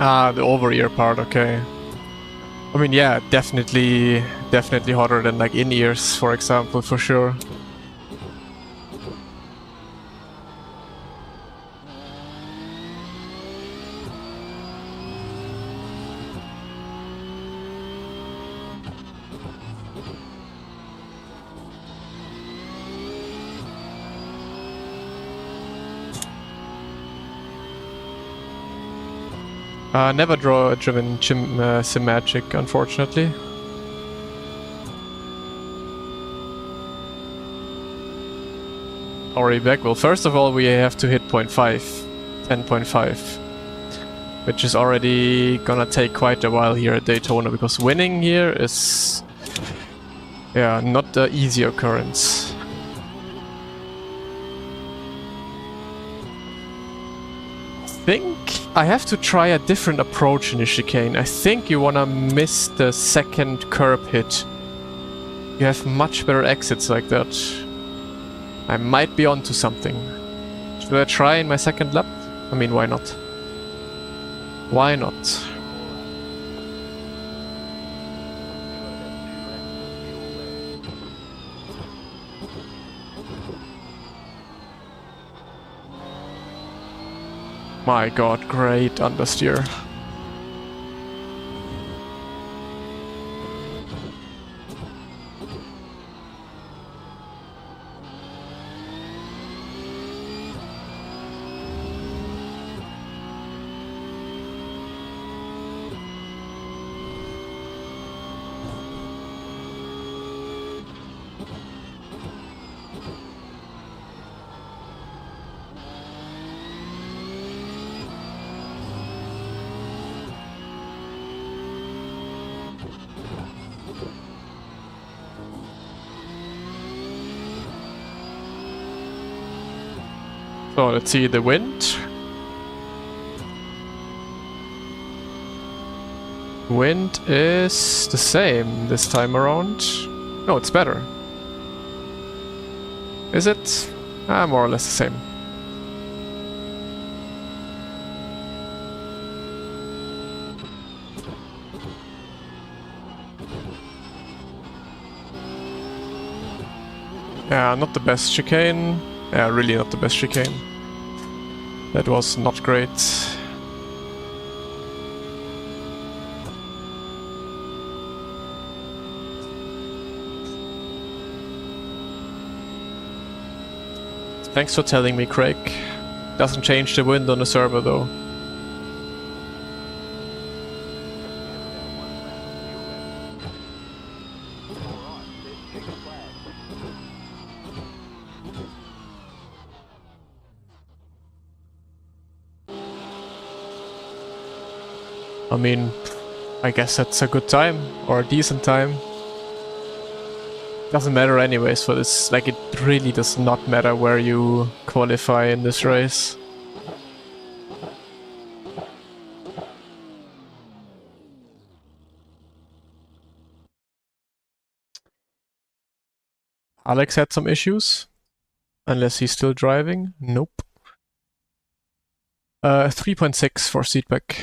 Ah, the over-ear part, okay. I mean, yeah, definitely hotter than like in-ears, for example, for sure. Never driven Sim Magic, unfortunately. Already back. Well, first of all, we have to hit 0.5, 10.5, which is already gonna take quite a while here at Daytona, because winning here is, yeah, not the easy occurrence. I think I have to try a different approach in the chicane. I think you wanna miss the second curb hit. You have much better exits like that. I might be onto something. Should I try in my second lap? I mean, why not? Why not? My god, great understeer. So let's see the wind. Wind is the same this time around. No, it's better. Is it? More or less the same. Yeah, not the best chicane. Yeah, really not the best chicane. That was not great. Thanks for telling me, Craig. Doesn't change the wind on the server though. I mean, I guess that's a good time, or a decent time. Doesn't matter anyways for this, like it really does not matter where you qualify in this race. Alex had some issues, unless he's still driving. Nope. 3.6 for seatback.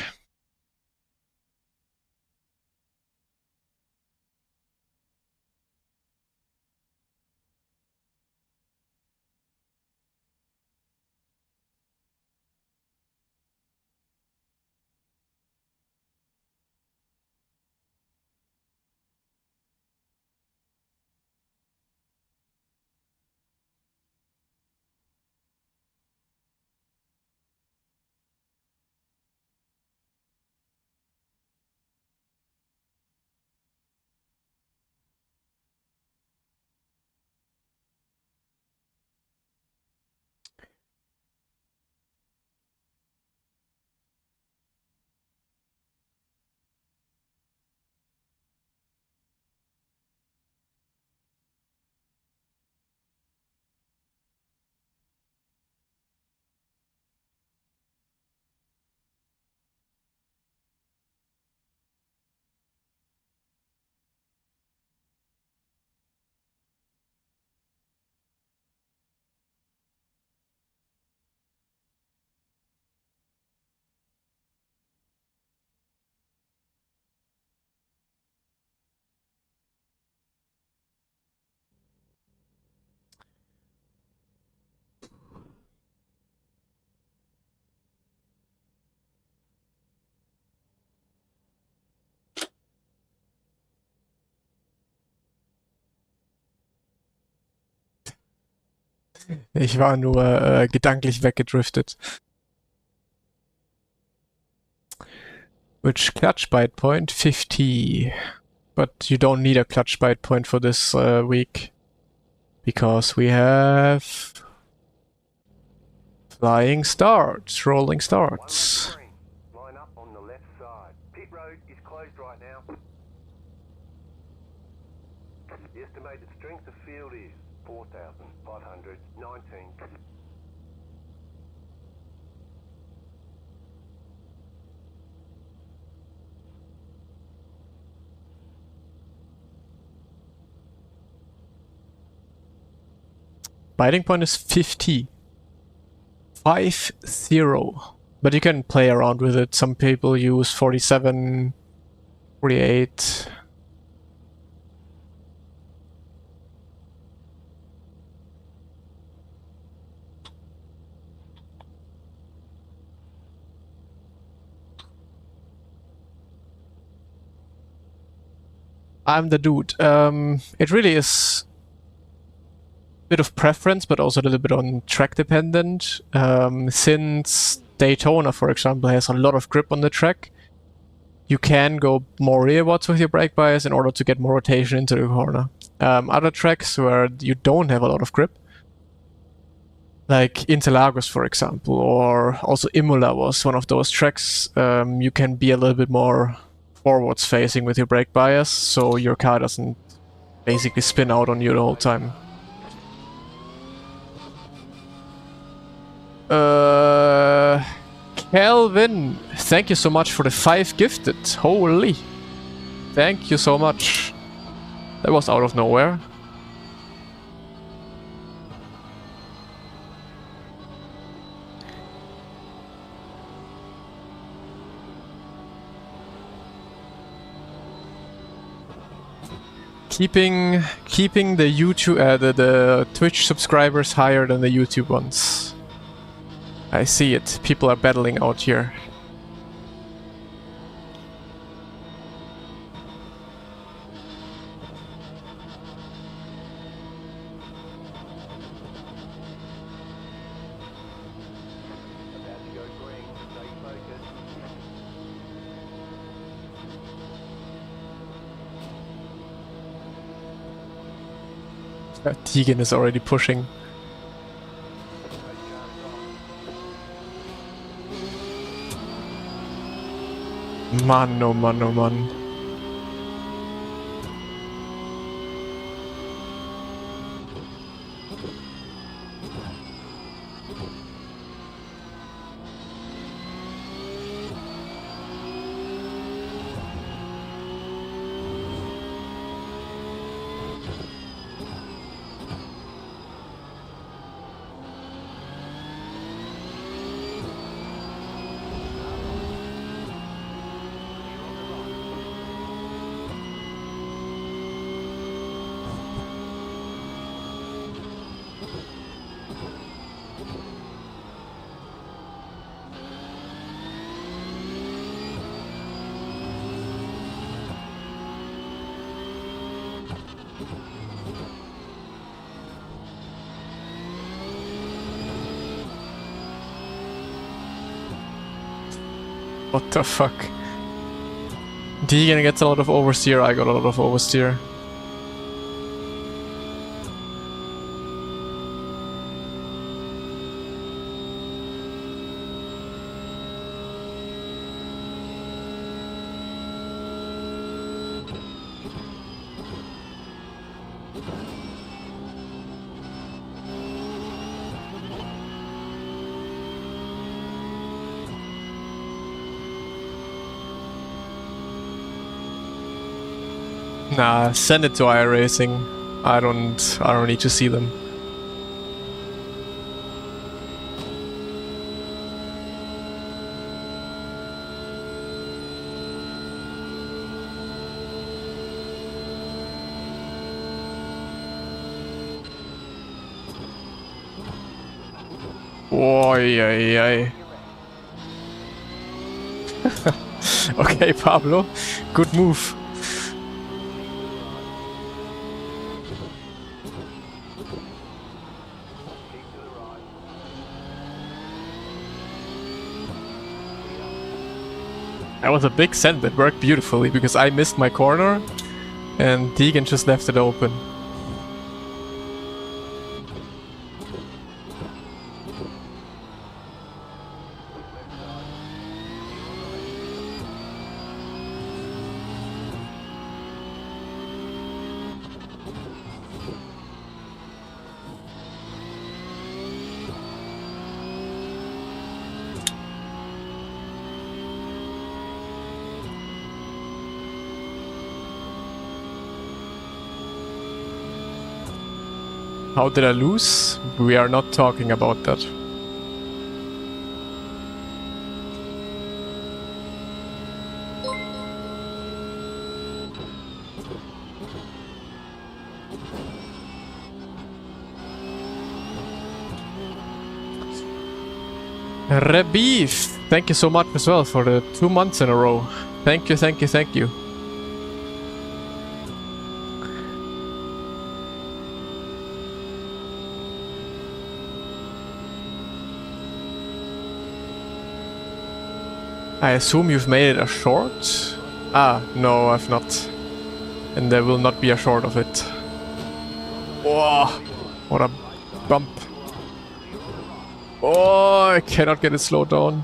Ich war nur gedanklich weggedriftet. Which clutch bite point? 50. But you don't need a clutch bite point for this week. Because we have flying starts, rolling starts.
Green. Line up on the left side. Pit road is closed right now. The estimated strength of field is 4,519.
Biting point is 50. 5-0. But you can play around with it. Some people use 47, 48. I'm the dude. It really is a bit of preference, but also a little bit on track dependent. Since Daytona, for example, has a lot of grip on the track, you can go more rearwards with your brake bias in order to get more rotation into the corner. Other tracks where you don't have a lot of grip, like Interlagos, for example, or also Imola was one of those tracks, you can be a little bit more forwards facing with your brake bias, so your car doesn't basically spin out on you the whole time. Kelvin, thank you so much for the 5 gifted. Holy. Thank you so much. That was out of nowhere. Keeping the YouTube, the Twitch subscribers higher than the YouTube ones. I see it. People are battling out here.
About to go green. Stay focused.
Tegan is already pushing. Mann, oh Mann, oh Mann. What the fuck? Deegan gets a lot of oversteer, I got a lot of oversteer. Nah, send it to iRacing. I don't need to see them. Oi, oi, oi. Okay, Pablo, good move.
Keep
That was a big send that worked beautifully because I missed my corner and Deegan just left it open. How did I lose? We are not talking about that. Rebeef, thank you so much as well for the 2 months in a row. Thank you, thank you, thank you. I assume you've made it a short? Ah, no, I've not. And there will not be a short of it. Oh, what a bump. Oh, I cannot get it slowed down.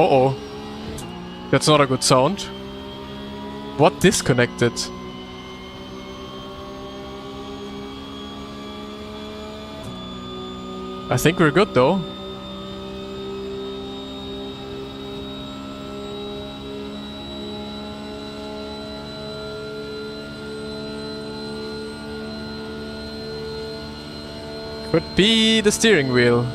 Uh-oh. That's not a good sound. What disconnected? I think we're good though. Could be the steering wheel.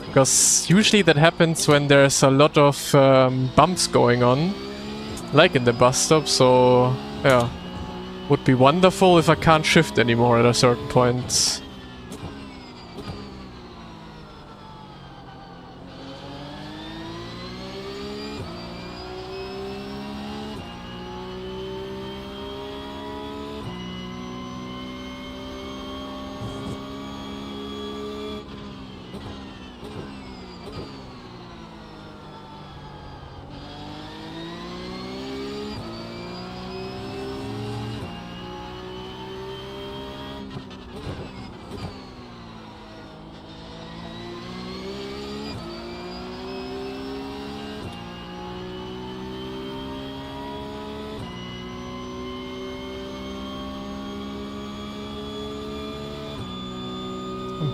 Because usually that happens when there's a lot of bumps going on, like in the bus stop, so yeah. Would be wonderful if I can't shift anymore at a certain point.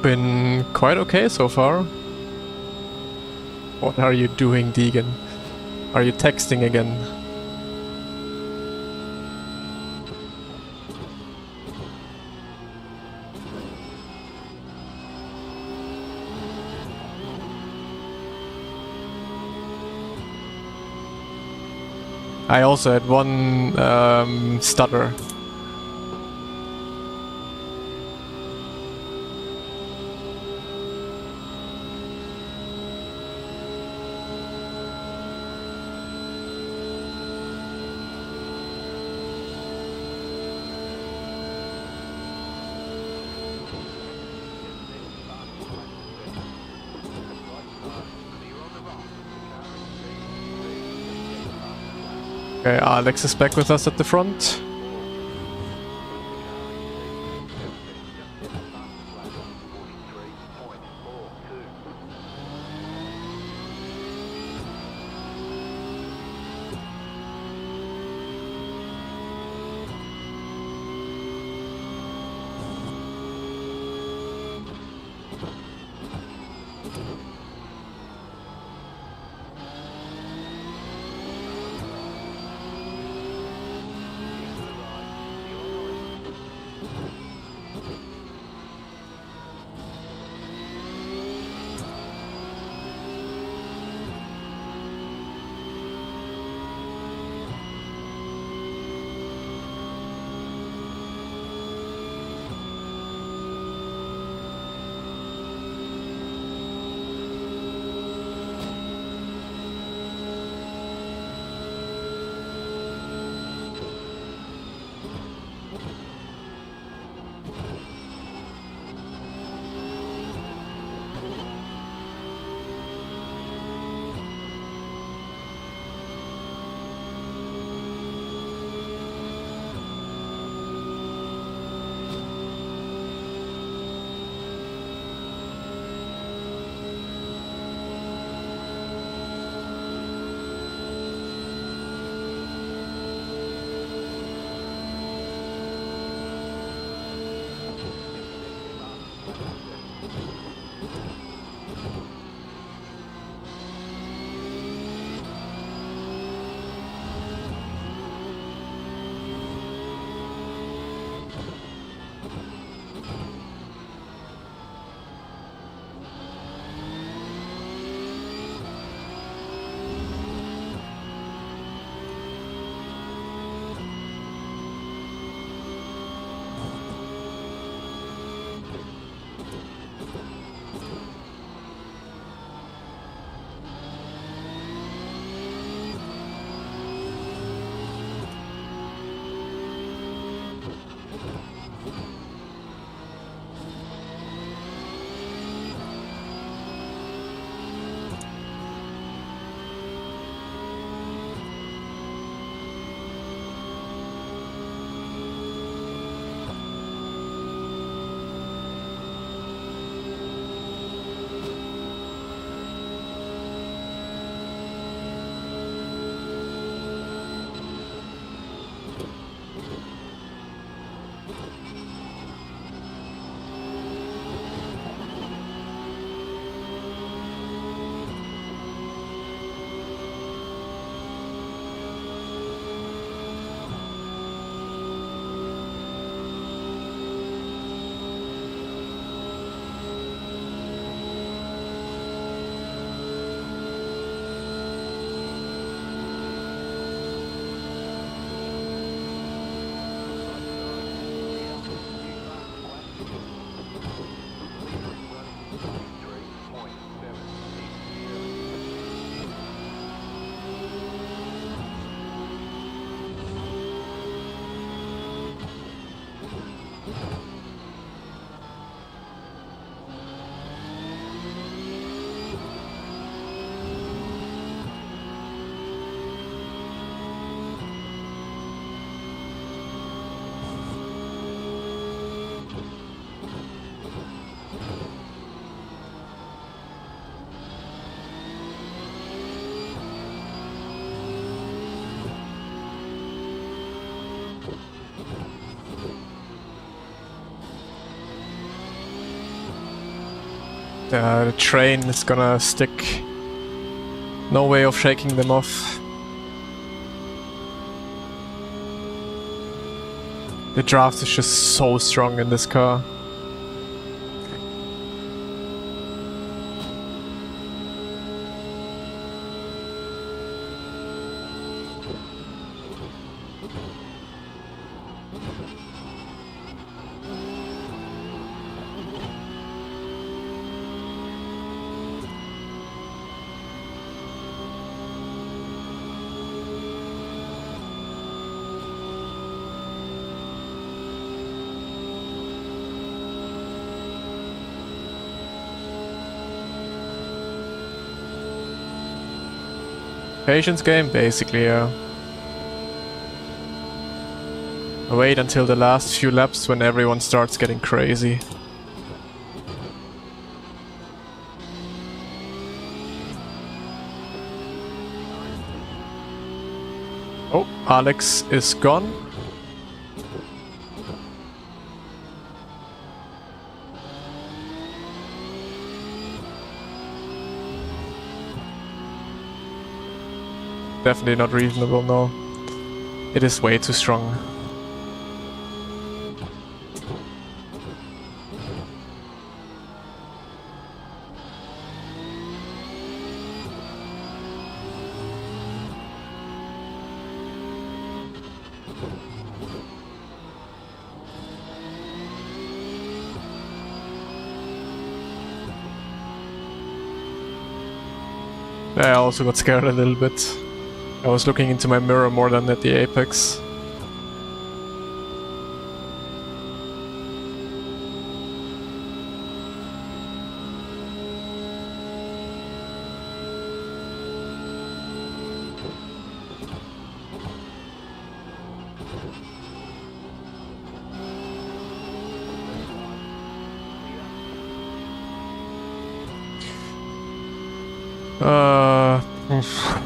Been quite okay so far. What are you doing, Deegan? Are you texting again? I also had one stutter. Okay, Alex is back with us at the front. The train is gonna stick. No way of shaking them off. The draft is just so strong in this car. Patience game, basically, yeah. Wait until the last few laps when everyone starts getting crazy. Oh, Alex is gone. Definitely not reasonable, no. It is way too strong. I also got scared a little bit. I was looking into my mirror more than at the apex.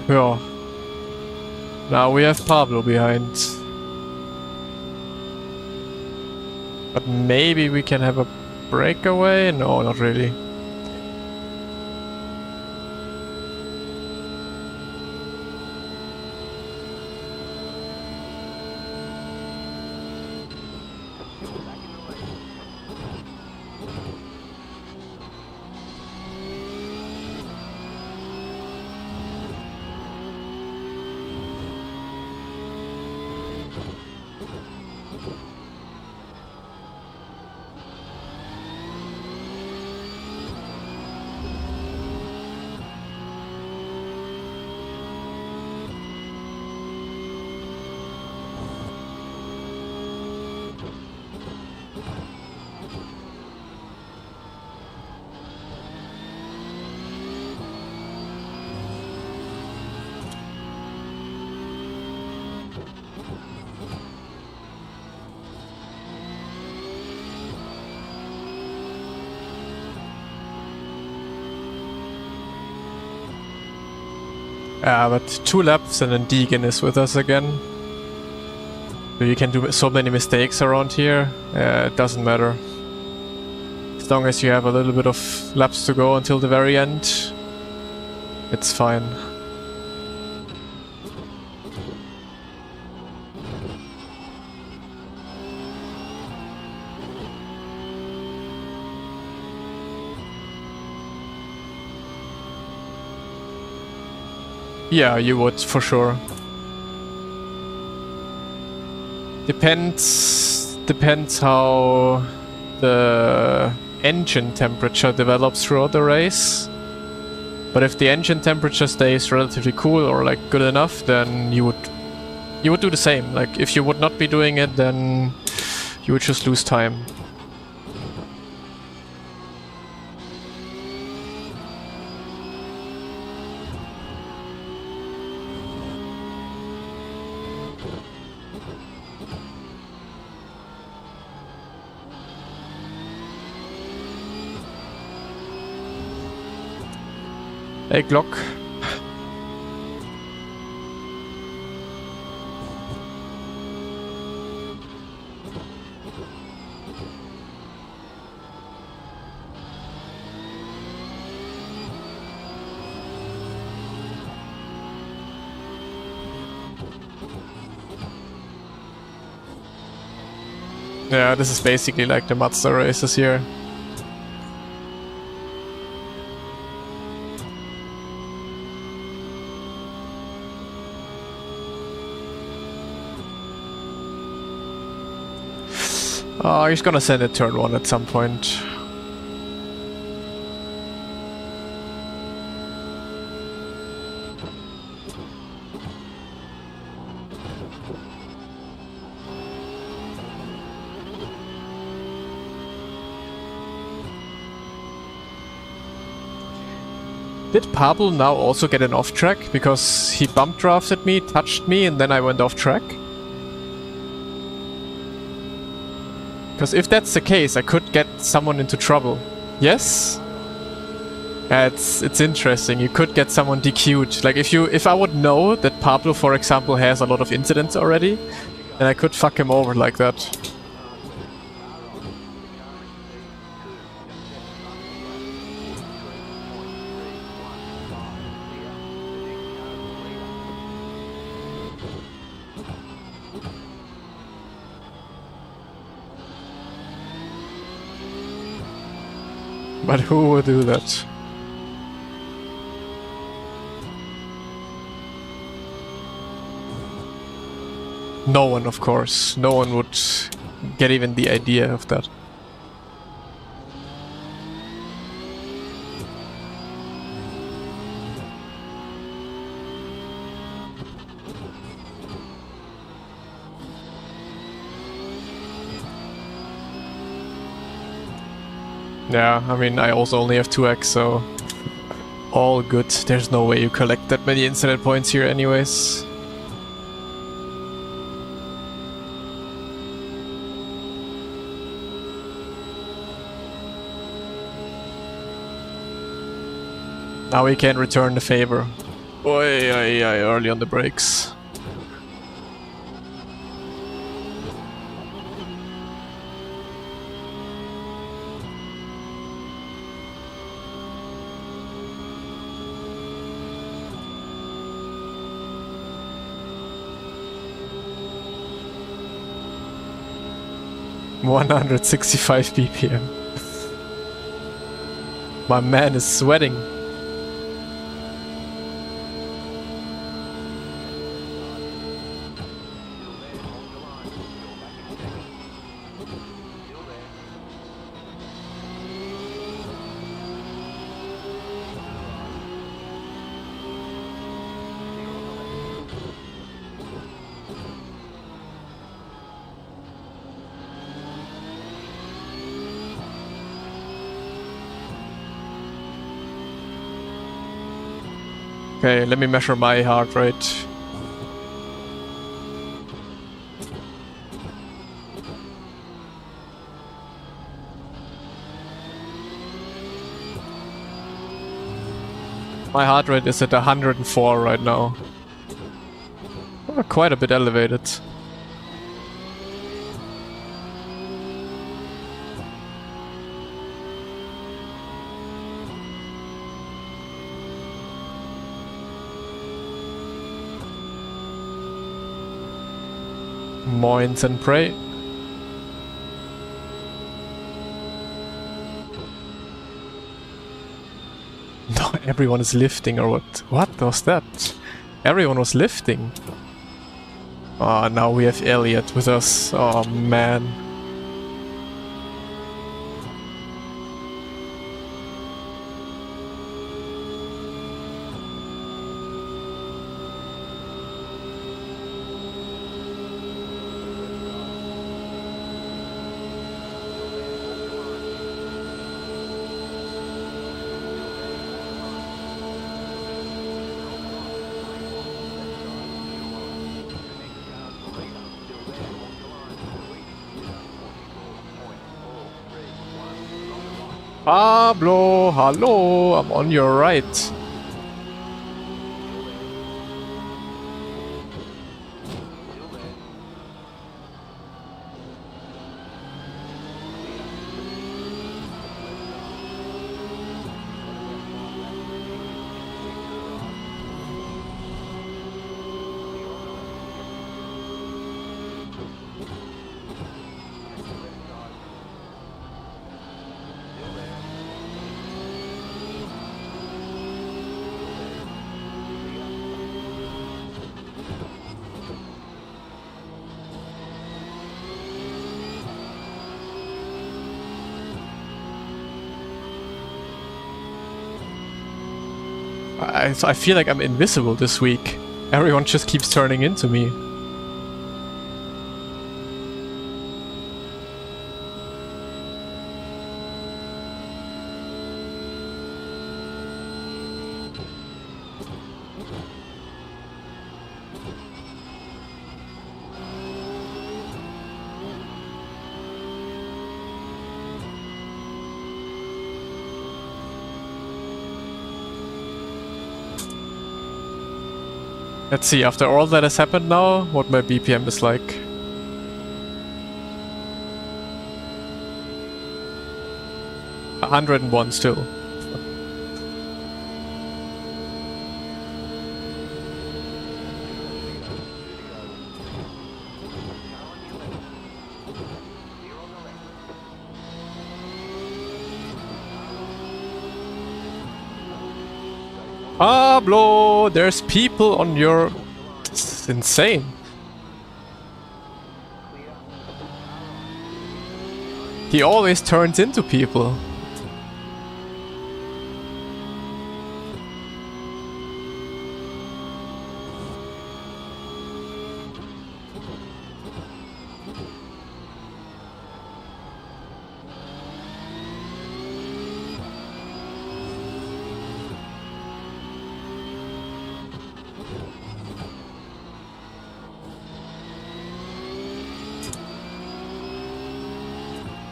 Yeah. Now we have Pablo behind. But maybe we can have a breakaway? No, not really. But 2 laps and then Deegan is with us again. So you can do so many mistakes around here. It doesn't matter. As long as you have a little bit of laps to go until the very end, it's fine. Yeah, you would, for sure. Depends how the engine temperature develops throughout the race. But if the engine temperature stays relatively cool or like good enough, then you would do the same. Like if you would not be doing it, then you would just lose time. Hey, Glock. Yeah, this is basically like the Mazda races here. He's gonna send a turn 1 at some point. Did Pablo now also get an off track? Because he bump drafted me, touched me, and then I went off track? Because if that's the case, I could get someone into trouble. Yes? It's interesting. You could get someone DQ'd. Like if I would know that Pablo, for example, has a lot of incidents already, then I could fuck him over like that. But who would do that? No one, of course. No one would get even the idea of that. Yeah, I mean, I also only have 2x, so all good. There's no way you collect that many incident points here anyways. Now we can return the favor. Oi, oi, oi, early on the brakes. $165 BPM. My man is sweating. Okay, let me measure my heart rate. My heart rate is at 104 right now. Quite a bit elevated. Moins and pray. No, everyone is lifting or what? What was that? Everyone was lifting. Oh, now we have Elliot with us. Oh man. Pablo, hello, I'm on your right. I feel like I'm invisible this week. Everyone just keeps turning into me. Let's see, after all that has happened now, what my BPM is like. A 101 still. Pablo, there's people on your... It's insane. He always turns into people.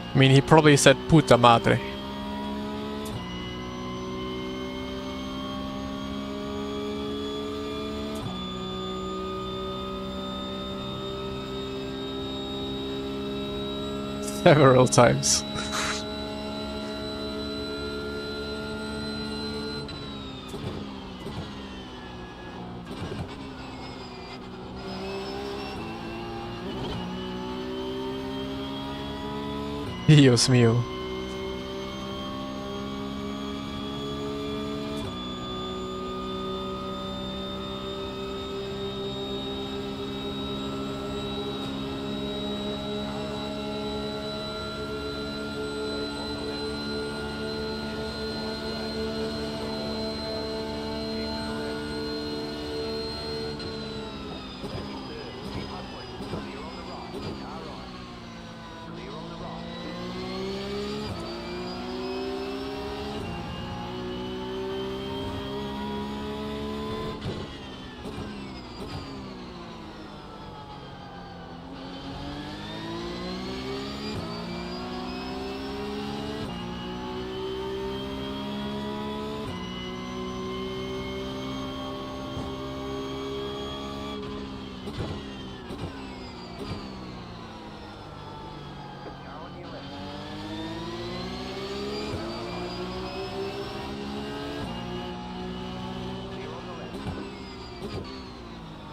I mean, he probably said puta madre. Several times. Dios mío.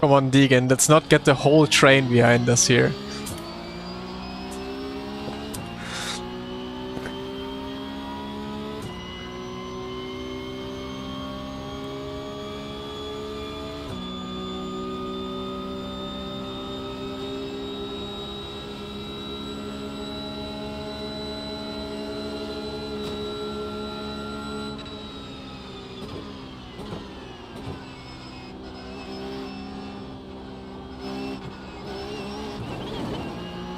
Come on, Deegan, let's not get the whole train behind us here.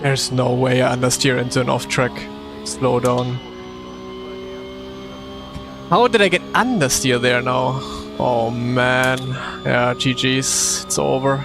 There's no way I understeer into an off-track. Slow down. How did I get understeer there now? Oh man. Yeah, GG's. It's over.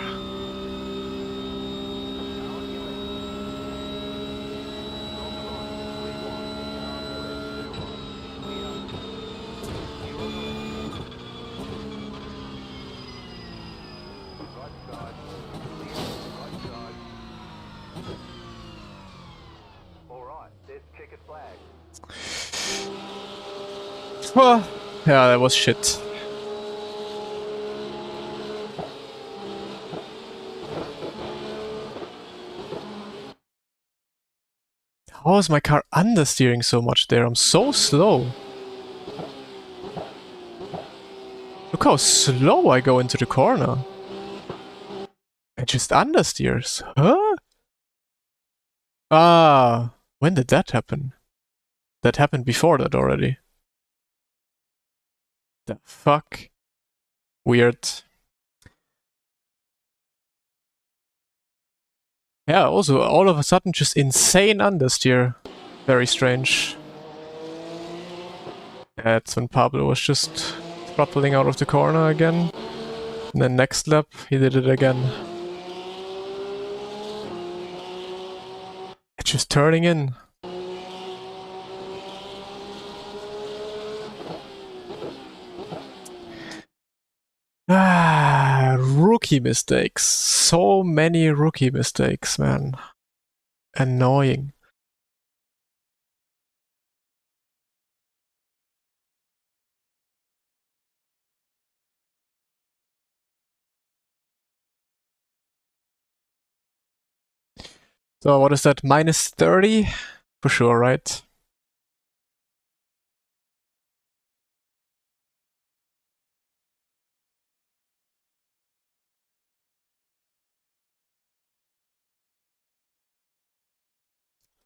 Well, yeah, that was shit. How is my car understeering so much there? I'm so slow. Look how slow I go into the corner. It just understeers. Huh? Ah, when did that happen? That happened before that already. The fuck? Weird. Yeah, also, all of a sudden, just insane understeer. Very strange. That's when Pablo was just throttling out of the corner again. And then next lap, he did it again. It's just turning in. rookie mistakes. So many rookie mistakes, man. Annoying. So what is that? Minus 30? For sure, right?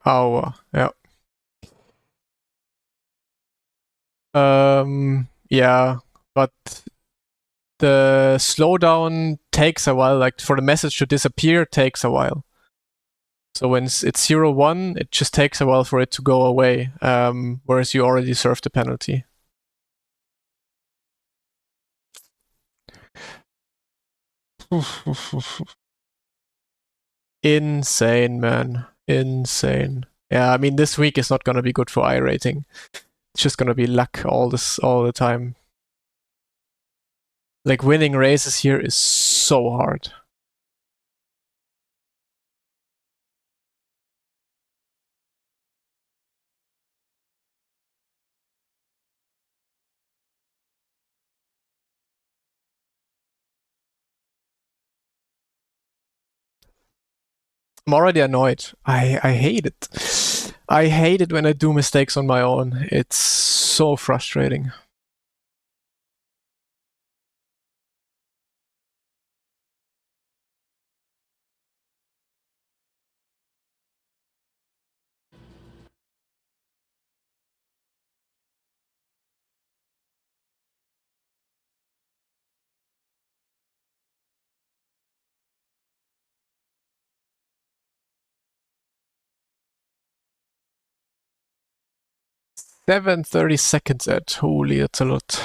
Oh, yeah. Yeah, but the slowdown takes a while. Like for the message to disappear takes a while. So when it's 0-1, it just takes a while for it to go away, whereas you already served the penalty. Insane, man. Insane. Yeah, I mean, this week is not going to be good for iRating. It's just going to be luck all the time. Like, winning races here is so hard. I'm already annoyed. I hate it. I hate it when I do mistakes on my own. It's so frustrating. Seven 30 seconds at. Holy, that's a lot.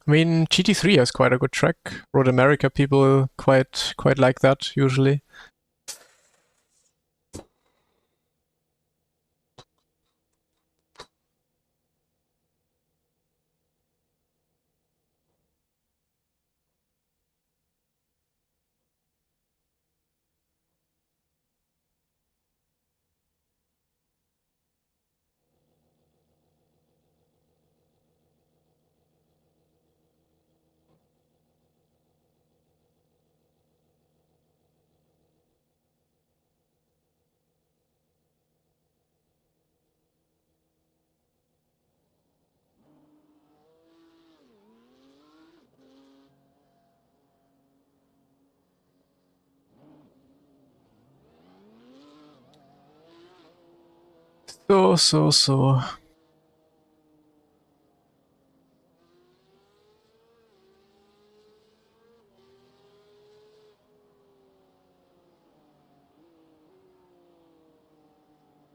I mean, GT3 has quite a good track. Road America people quite like that usually. So.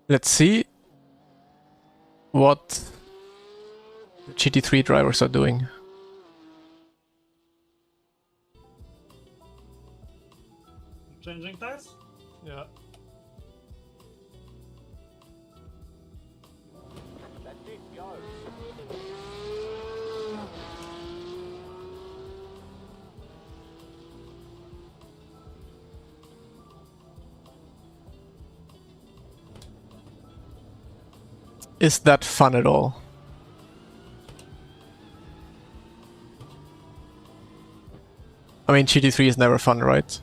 Let's see what the GT3 drivers are doing.
Changing tires? Yeah.
That's it, go.
Is that fun at all? I mean, GT3 is never fun, right?
Is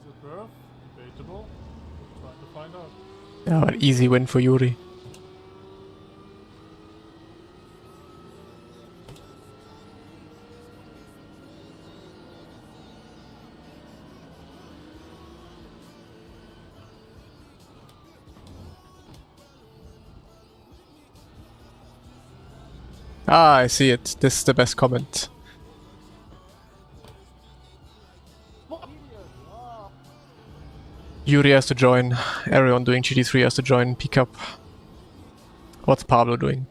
it worth? Debatable. We'll try to find out.
Yeah, an easy win for Yuri. Ah, I see it. This is the best comment. Yuri has to join. Everyone doing GT3 has to join. Pick up. What's Pablo doing?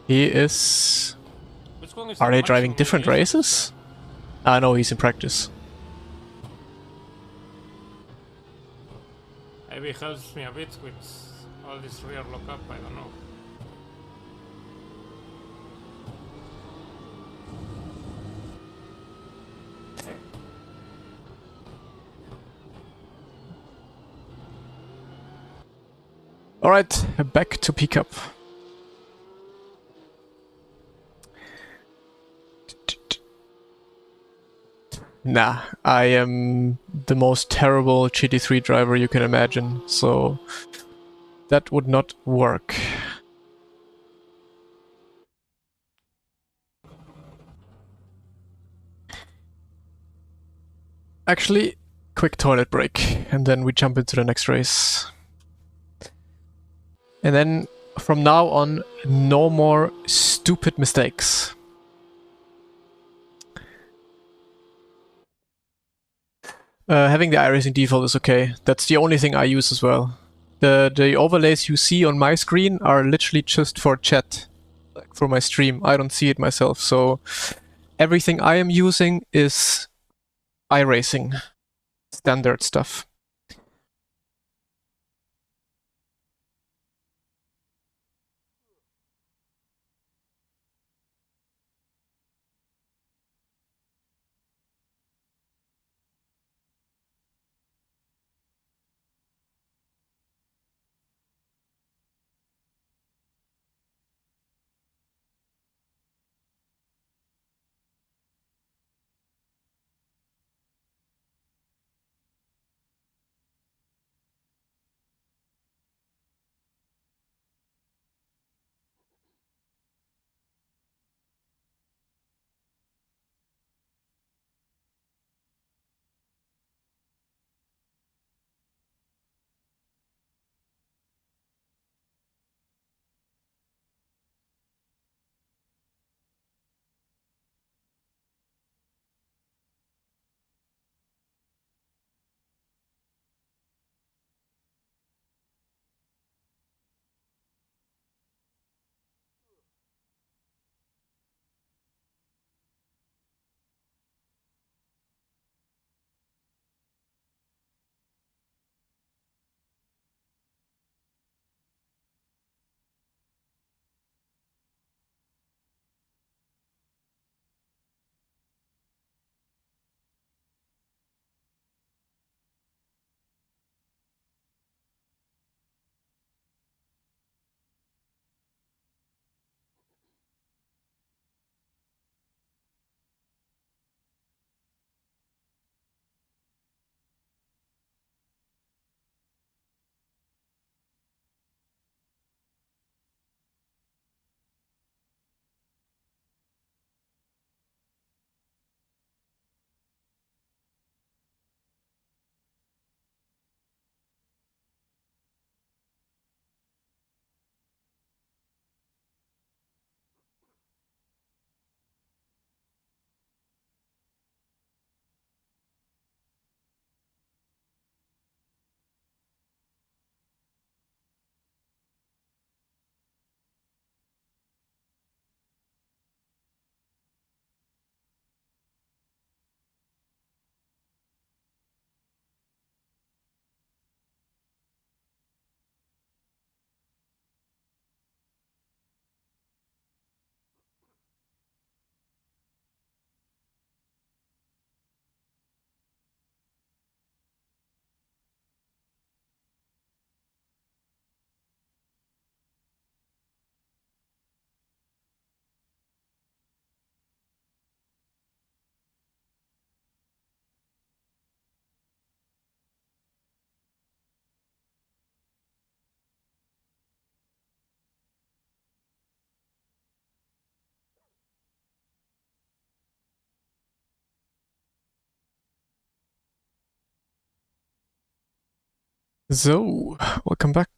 He is
long is
Are
the
they driving
maximum
different
elevation of this
races?
guy?
No, he's in practice.
Maybe it helps me a bit with all this rear lockup, I don't know.
Alright, back to pickup. Nah, I am the most terrible GT3 driver you can imagine, so that would not work. Actually, quick toilet break, and then we jump into the next race. And then, from now on, no more stupid mistakes. Having the iRacing default is okay. That's the only thing I use as well. The overlays you see on my screen are literally just for chat, like for my stream. I don't see it myself, so everything I am using is iRacing, standard stuff. So, welcome back.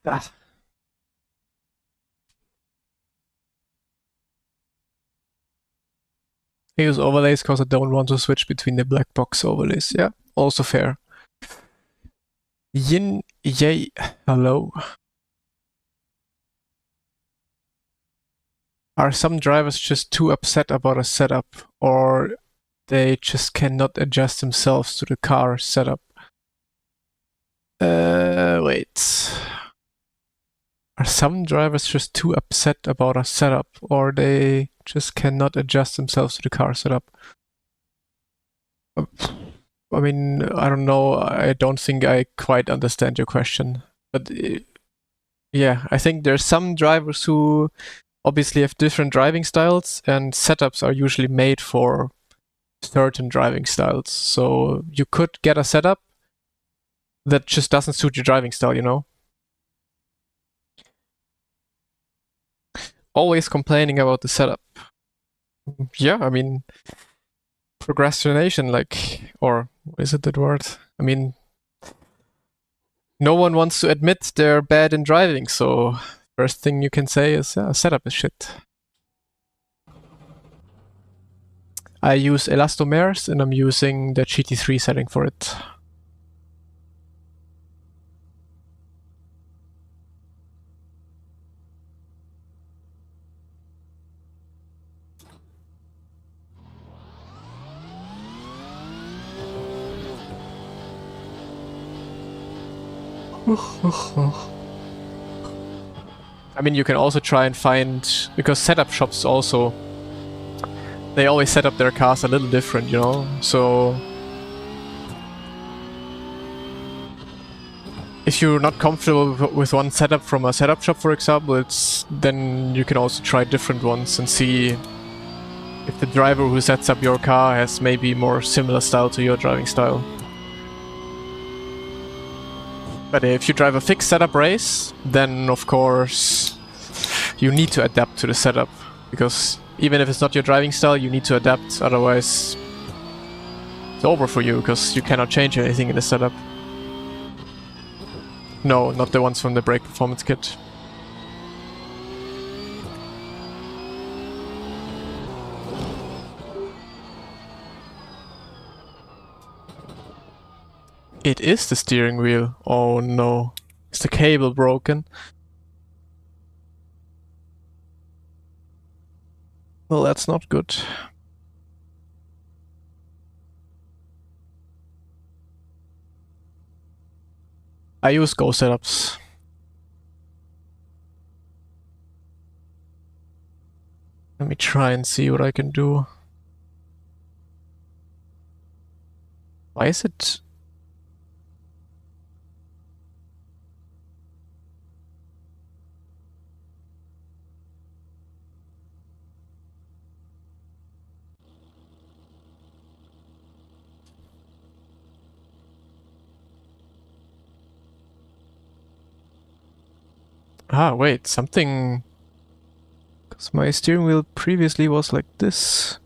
Ah. I use overlays because I don't want to switch between the black box overlays. Yeah, also fair. Yin Yay, hello. Are some drivers just too upset about a setup, or they just cannot adjust themselves to the car setup? Wait. Are some drivers just too upset about a setup, or they just cannot adjust themselves to the car setup? I mean, I don't know. I don't think I quite understand your question. But yeah, I think there's some drivers who obviously have different driving styles, and setups are usually made for certain driving styles. So you could get a setup that just doesn't suit your driving style, you know? Always complaining about the setup. Yeah, I mean, procrastination, like, or is it that word? I mean, no one wants to admit they're bad in driving, so first thing you can say is, yeah, setup is shit. I use elastomers and I'm using the GT3 setting for it. I mean, you can also try and find, because setup shops also, they always set up their cars a little different, you know? So if you're not comfortable with one setup from a setup shop, for example, then you can also try different ones and see if the driver who sets up your car has maybe more similar style to your driving style. But if you drive a fixed setup race, then of course you need to adapt to the setup, because even if it's not your driving style, you need to adapt, otherwise it's over for you, because you cannot change anything in the setup. No, not the ones from the brake performance kit. It is the steering wheel. Oh no. Is the cable broken? Well, that's not good. I use Go setups. Let me try and see what I can do. Why is it? Ah, wait, something... Because my steering wheel previously was like this.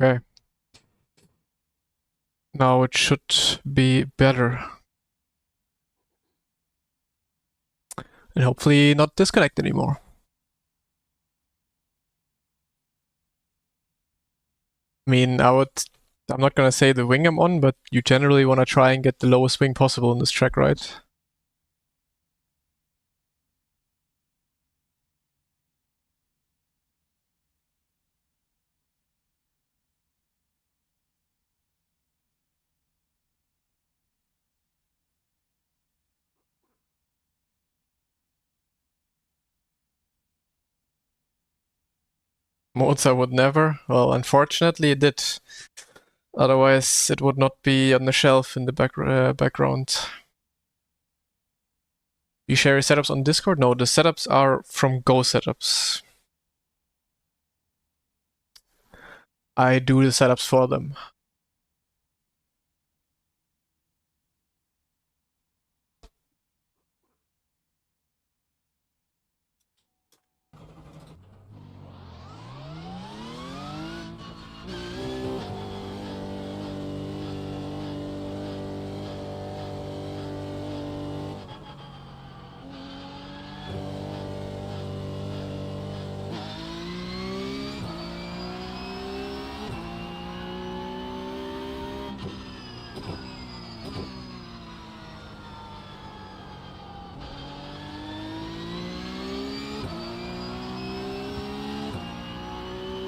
Okay. Now it should be better. And hopefully not disconnect anymore. I mean, I'm not gonna say the wing I'm on, but you generally want to try and get the lowest wing possible in this track, right? Moza would never. Well, unfortunately it did. Otherwise it would not be on the shelf in the background. You share your setups on Discord? No, the setups are from Go setups. I do the setups for them.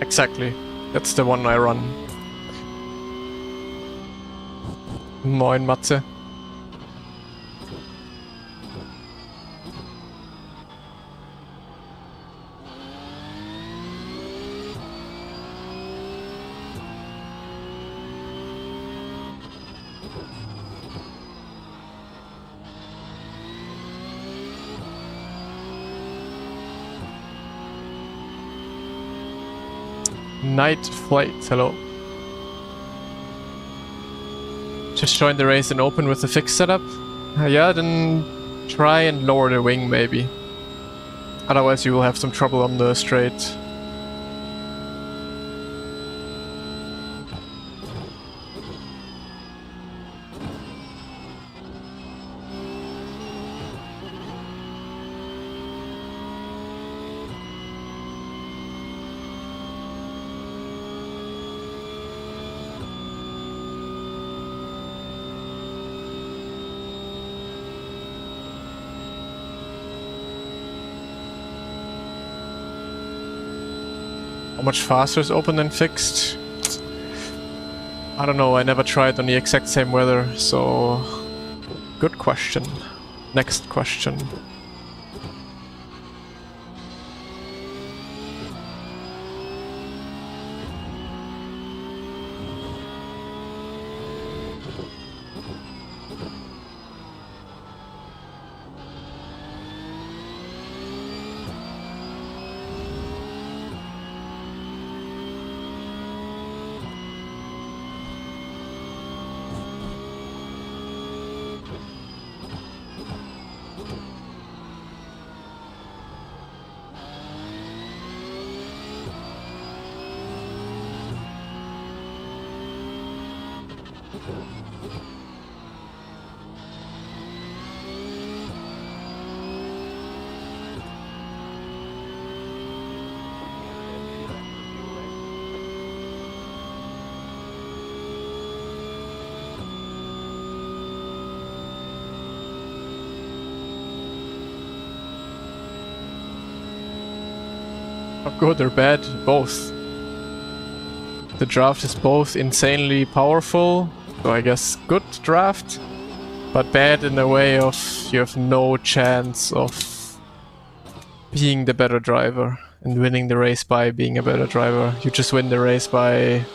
Exactly. That's the one I run. Moin, Matze. Night Flight, hello. Just join the race and open with the fixed setup? Yeah, then try and lower the wing maybe. Otherwise you will have some trouble on the straight. How much faster is open than fixed? I don't know, I never tried on the exact same weather, so... Good question. Next question. Not good or bad, both. The draft is both insanely powerful, so I guess good draft, but bad in the way of you have no chance of being the better driver and winning the race by being a better driver. You just win the race by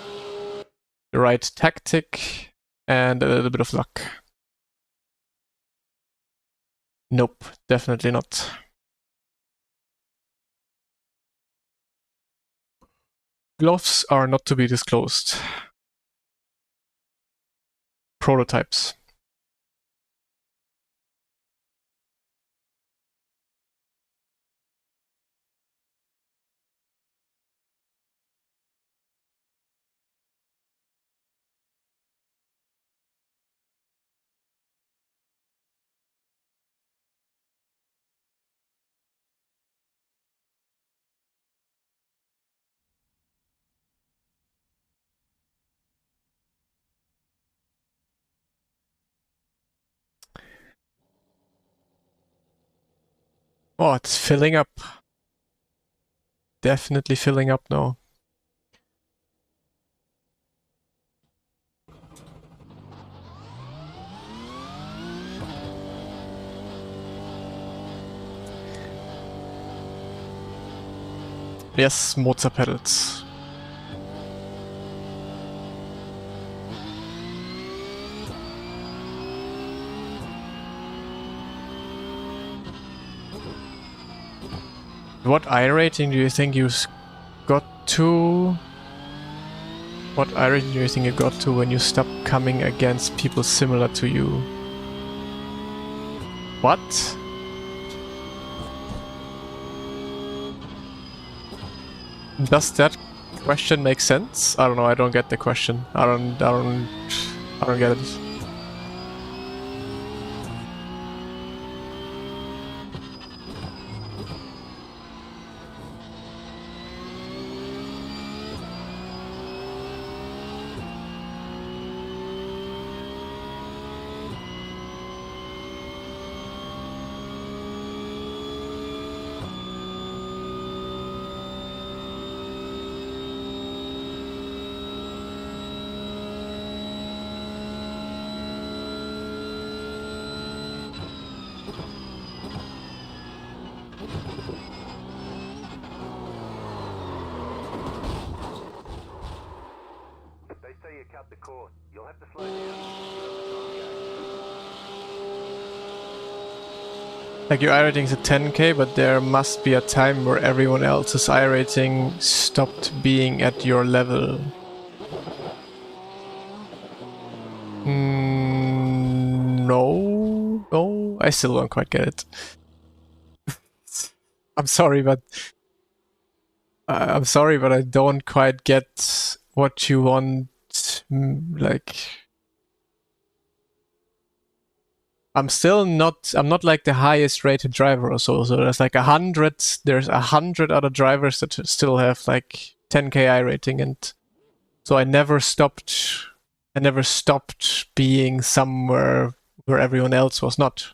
the right tactic and a little bit of luck. Nope, definitely not. Gloves are not to be disclosed. Prototypes. Oh, it's filling up. Definitely filling up now. Yes, Moza pedals. What I rating do you think you got to? What I rating do you think you got to when you stopped coming against people similar to you? What? Does that question make sense? I don't know, I don't get the question. I don't get it.
out the course. You'll have to slow down. You have the time gauge.
Like your iRating is at 10k, but there must be a time where everyone else's iRating stopped being at your level. No, I still don't quite get it. I'm sorry, but I don't quite get what you want. Like, I'm not like the highest rated driver or so. So there's like there's 100 other drivers that still have like 10k iRating, and so I never stopped being somewhere where everyone else was not.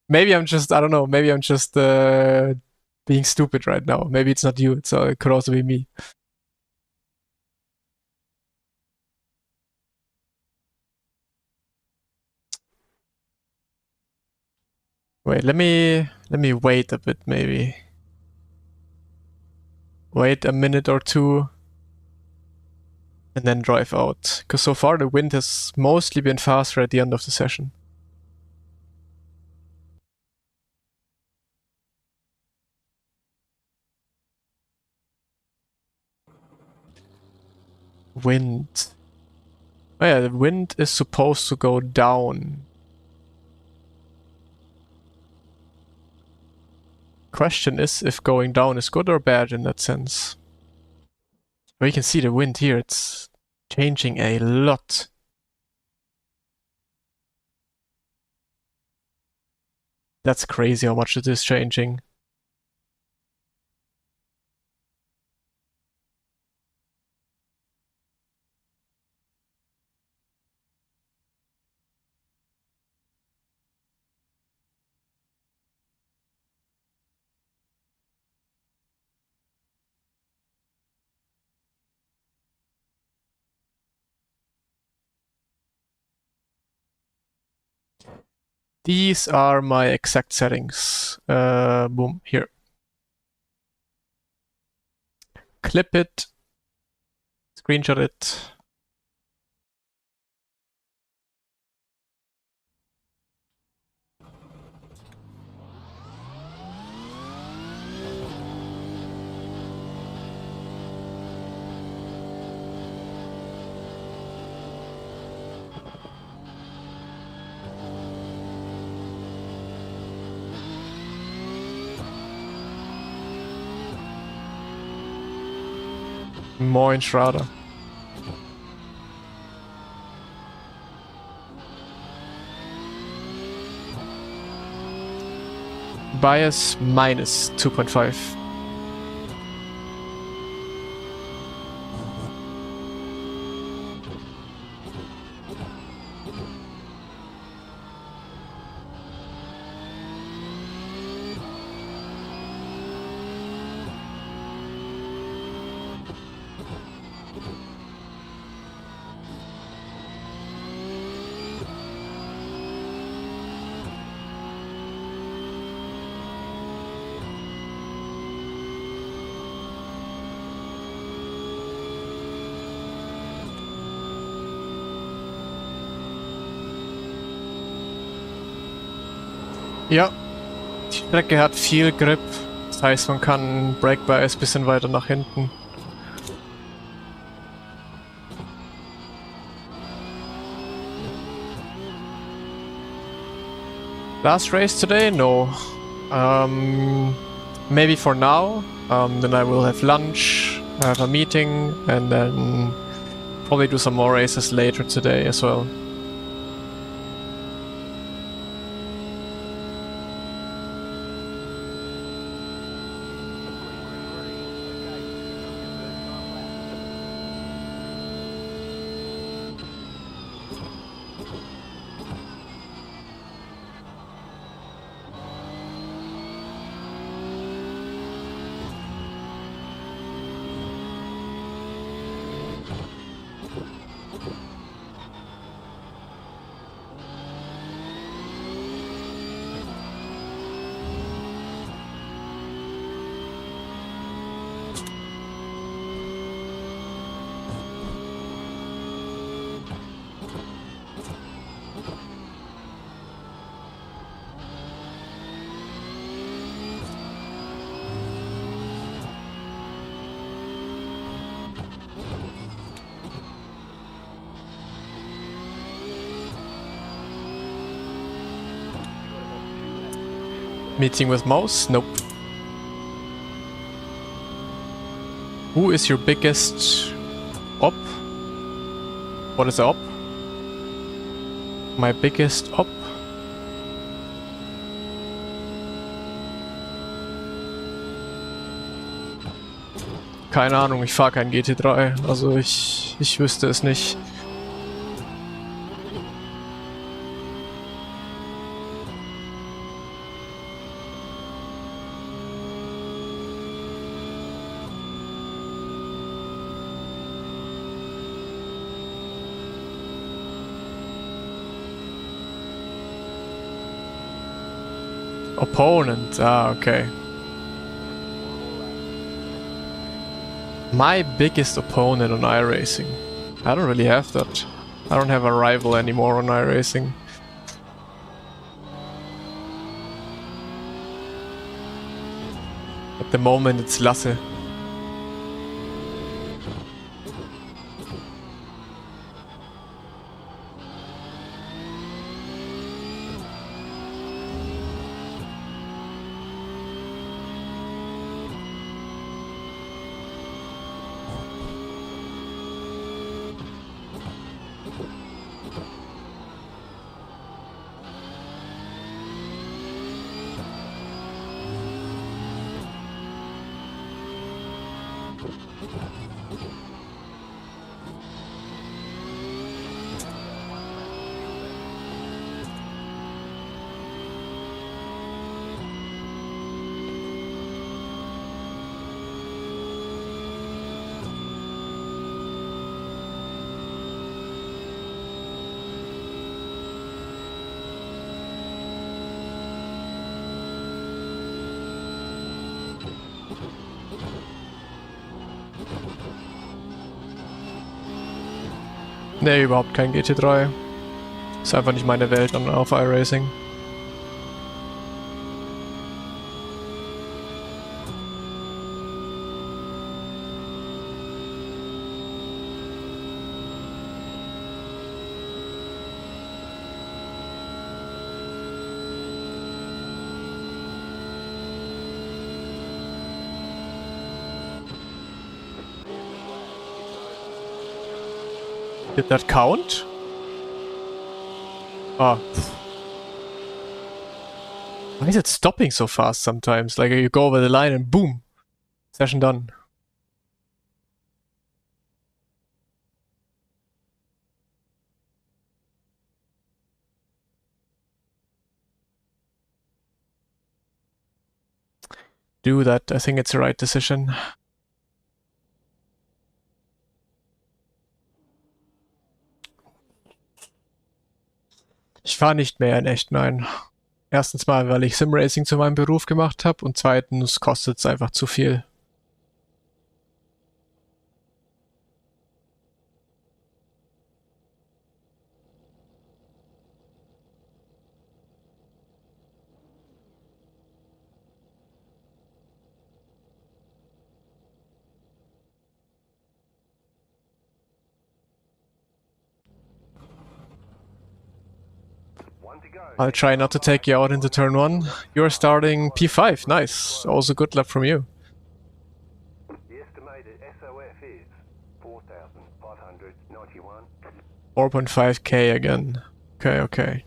Maybe I'm just, I don't know, maybe I'm just being stupid right now. Maybe it's not you, so it could also be me. Wait, let me wait a bit, maybe. Wait a minute or two and then drive out. Because so far the wind has mostly been faster at the end of the session. Wind. Oh yeah, the wind is supposed to go down. Question is if going down is good or bad in that sense. But you can see the wind here, it's changing a lot. That's crazy how much it is changing. These are my exact settings. Boom, here. Clip it, screenshot it. Moin Schrader. Bias minus 2.5. Ja, die Strecke hat viel Grip. Das heißt, man kann Brake Bias ein bisschen weiter nach hinten. Last race today? No. Maybe for now. Then I will have lunch, have a meeting, and then probably do some more races later today as well. Meeting with Mouse? Nope. Who is your biggest op? What is the op? My biggest op? Keine Ahnung, ich fahre kein GT3, also ich wüsste es nicht. Opponent, okay. My biggest opponent on iRacing. I don't really have that. I don't have a rival anymore on iRacing. At the moment it's Lasse. Nee, überhaupt kein GT3. Ist einfach nicht meine Welt auf iRacing. Did that count? Ah. Why is it stopping so fast sometimes? Like you go over the line and boom! Session done. Do that, I think it's the right decision. Ich fahre nicht mehr in echt, nein. Erstens mal, weil ich Simracing zu meinem Beruf gemacht habe und zweitens kostet es einfach zu viel. I'll try not to take you out into turn 1. You're starting P5, nice. Also good luck from you.
The estimated SOF is 4,591.
4.5k again. Okay, okay.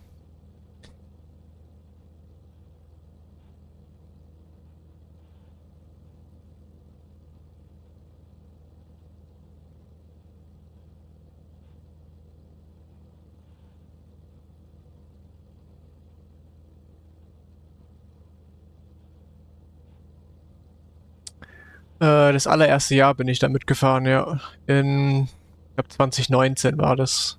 Das allererste Jahr bin ich da mitgefahren, ja. Ich glaube 2019 war das.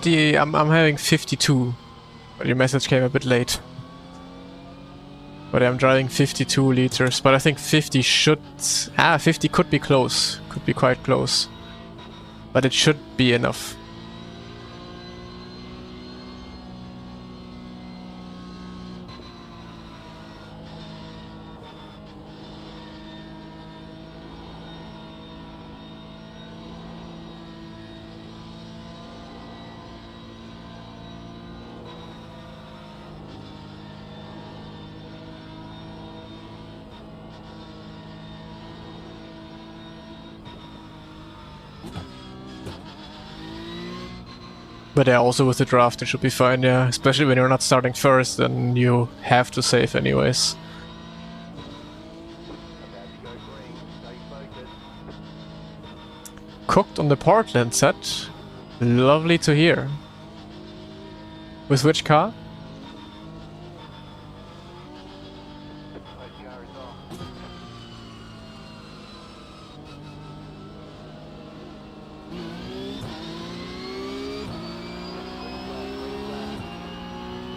I'm having 52. But your message came a bit late. But I'm driving 52 liters, but I think 50 should... 50 could be close. Could be quite close. But it should be enough. But yeah, also with the draft it should be fine, yeah. Especially when you're not starting first, then you have to save anyways.
About to go green. Stay focused.
Cooked on the Portland set. Lovely to hear. With which car?
Those car is off.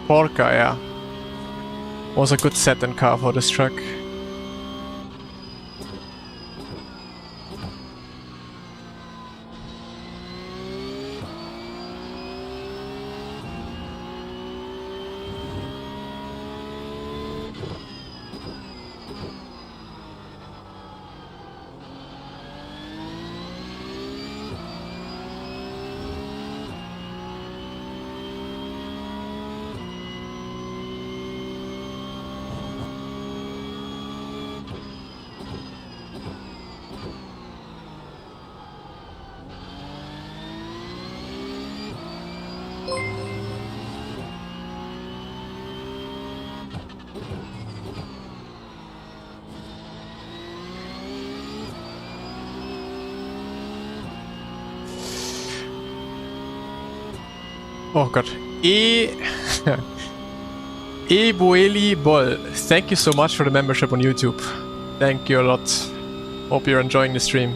Porca, yeah. Was a good set and car for this truck. Oh god. Ebueli Bol. Thank you so much for the membership on YouTube. Thank you a lot. Hope you're enjoying the stream.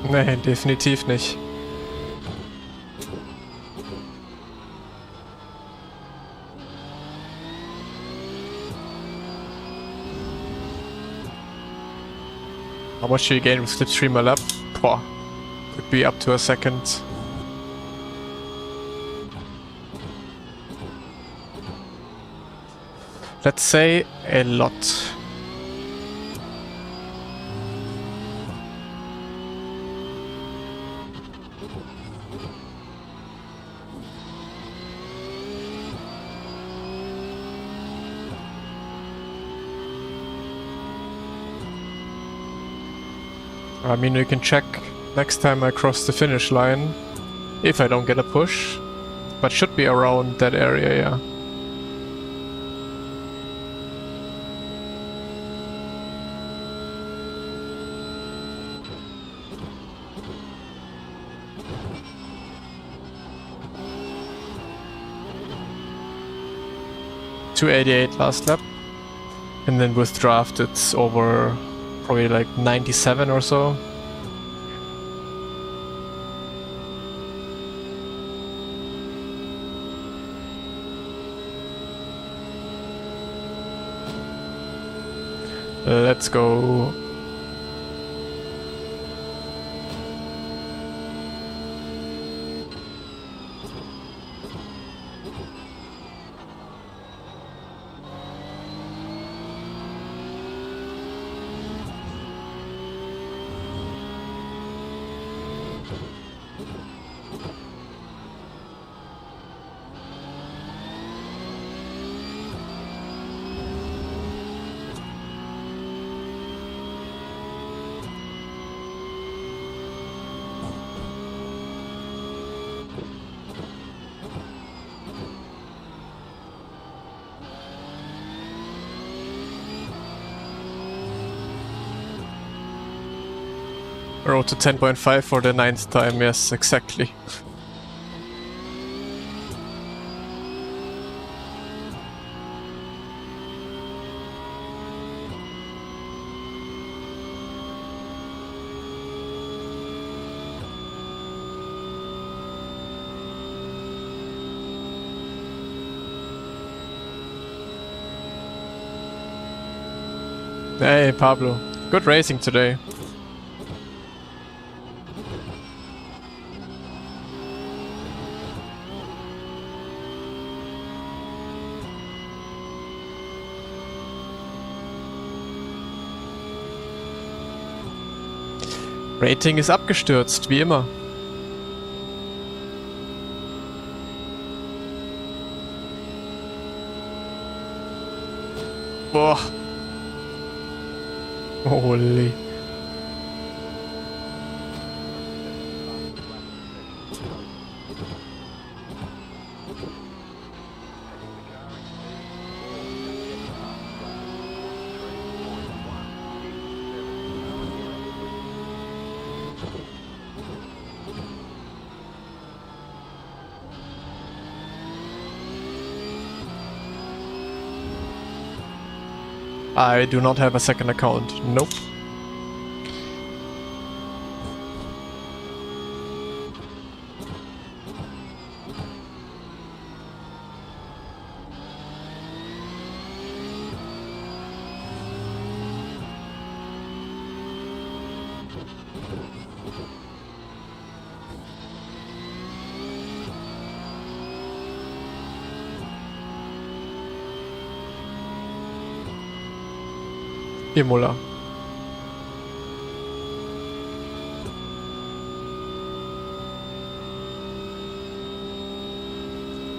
Nee, definitiv nicht. How much do you gain with slipstream a lap? Poh. Could be up to a second. Let's say a lot. I mean, we can check next time I cross the finish line, if I don't get a push, but should be around that area, yeah. .288 last lap, and then with draft it's over probably like 97 or so. Let's go. Rode to 10.5 for the 9th time, yes, exactly. Hey Pablo, good racing today. Rating ist abgestürzt, wie immer. Boah. Holy. I do not have a second account. Nope. Imola.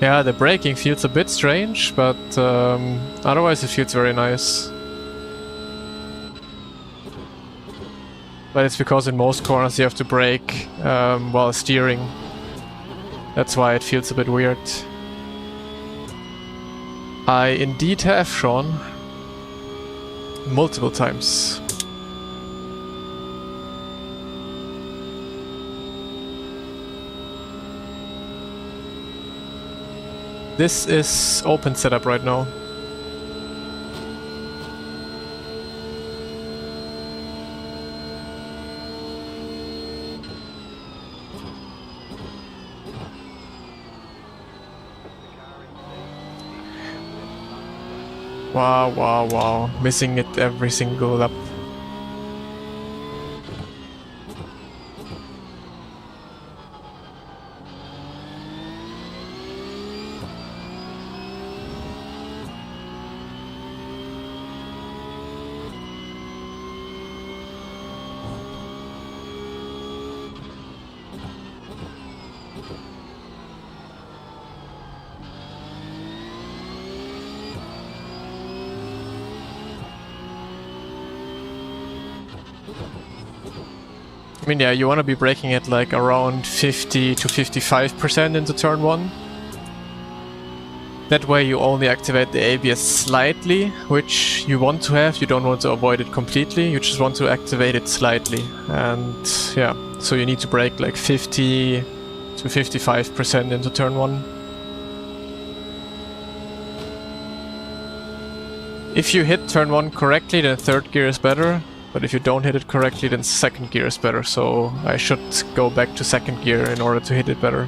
Yeah, the braking feels a bit strange, but otherwise it feels very nice. But it's because in most corners you have to brake while steering. That's why it feels a bit weird. I indeed have, Sean. Multiple times. This is open setup right now. Wow, wow, wow. Missing it every single lap. I mean, yeah, you want to be braking at like around 50 to 55% into turn 1. That way you only activate the ABS slightly, which you want to have. You don't want to avoid it completely, you just want to activate it slightly. And yeah, so you need to brake like 50 to 55% into turn 1. If you hit turn 1 correctly, then third gear is better. But if you don't hit it correctly, then second gear is better, so I should go back to second gear in order to hit it better.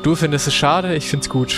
Du findest es schade, ich find's gut.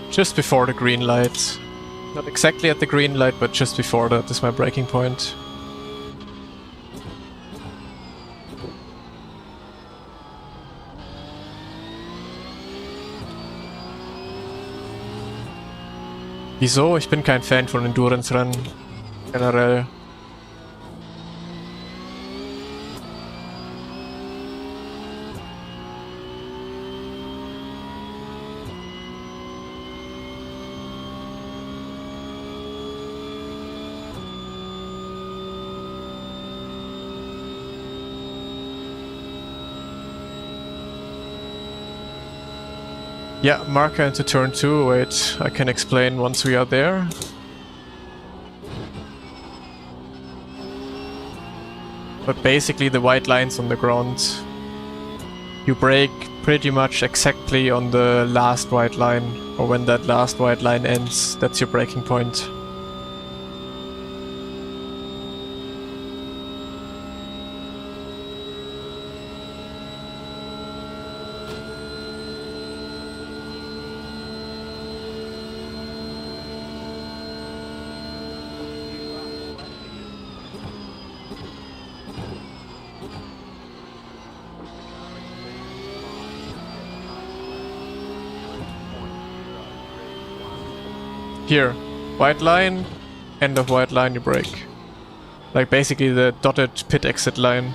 Just before the green light. Not exactly at the green light, but just before that is my braking point. Wieso? Ich bin kein Fan von Endurance-Rennen. Generell. Yeah, marker into turn 2. Wait, I can explain once we are there. But basically the white lines on the ground, you brake pretty much exactly on the last white line, or when that last white line ends, that's your braking point. Here, white line, end of white line, you brake. Like basically the dotted pit exit line.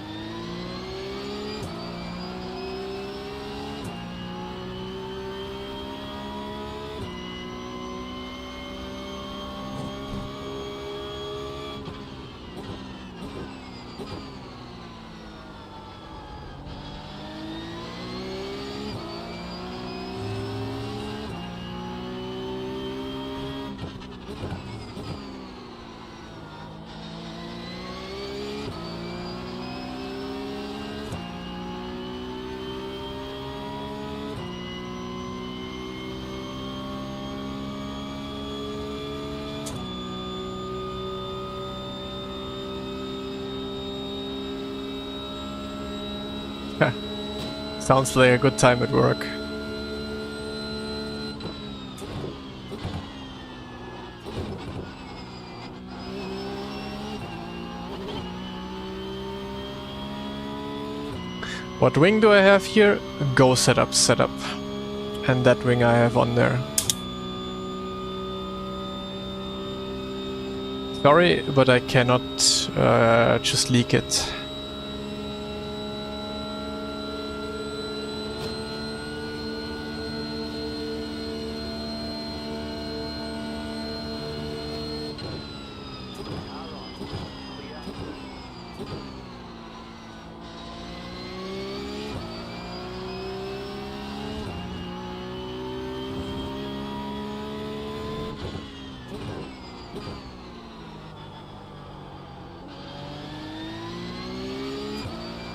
Sounds like a good time at work. What wing do I have here? Go setup. And that wing I have on there. Sorry, but I cannot just leak it.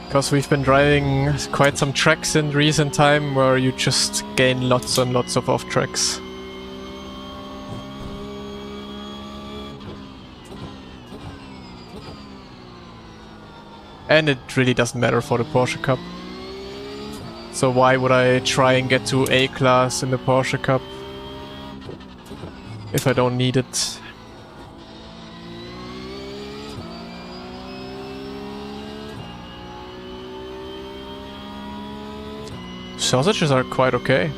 Because we've been driving quite some tracks in recent time where you just gain lots and lots of off tracks. And it really doesn't matter for the Porsche Cup. So why would I try and get to A class in the Porsche Cup if I don't need it? Sausages are quite okay.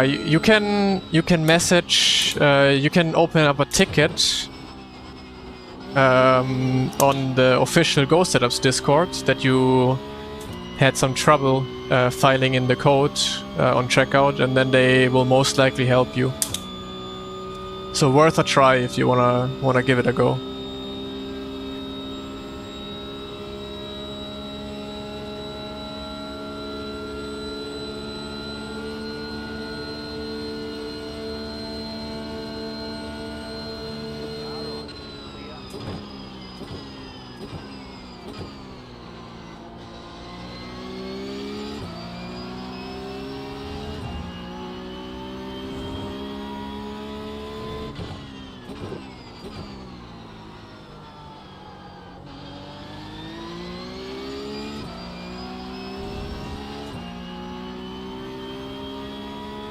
You can message, you can open up a ticket on the official Go Setups Discord that you had some trouble filing in the code on checkout, and then they will most likely help you. So worth a try if you wanna give it a go.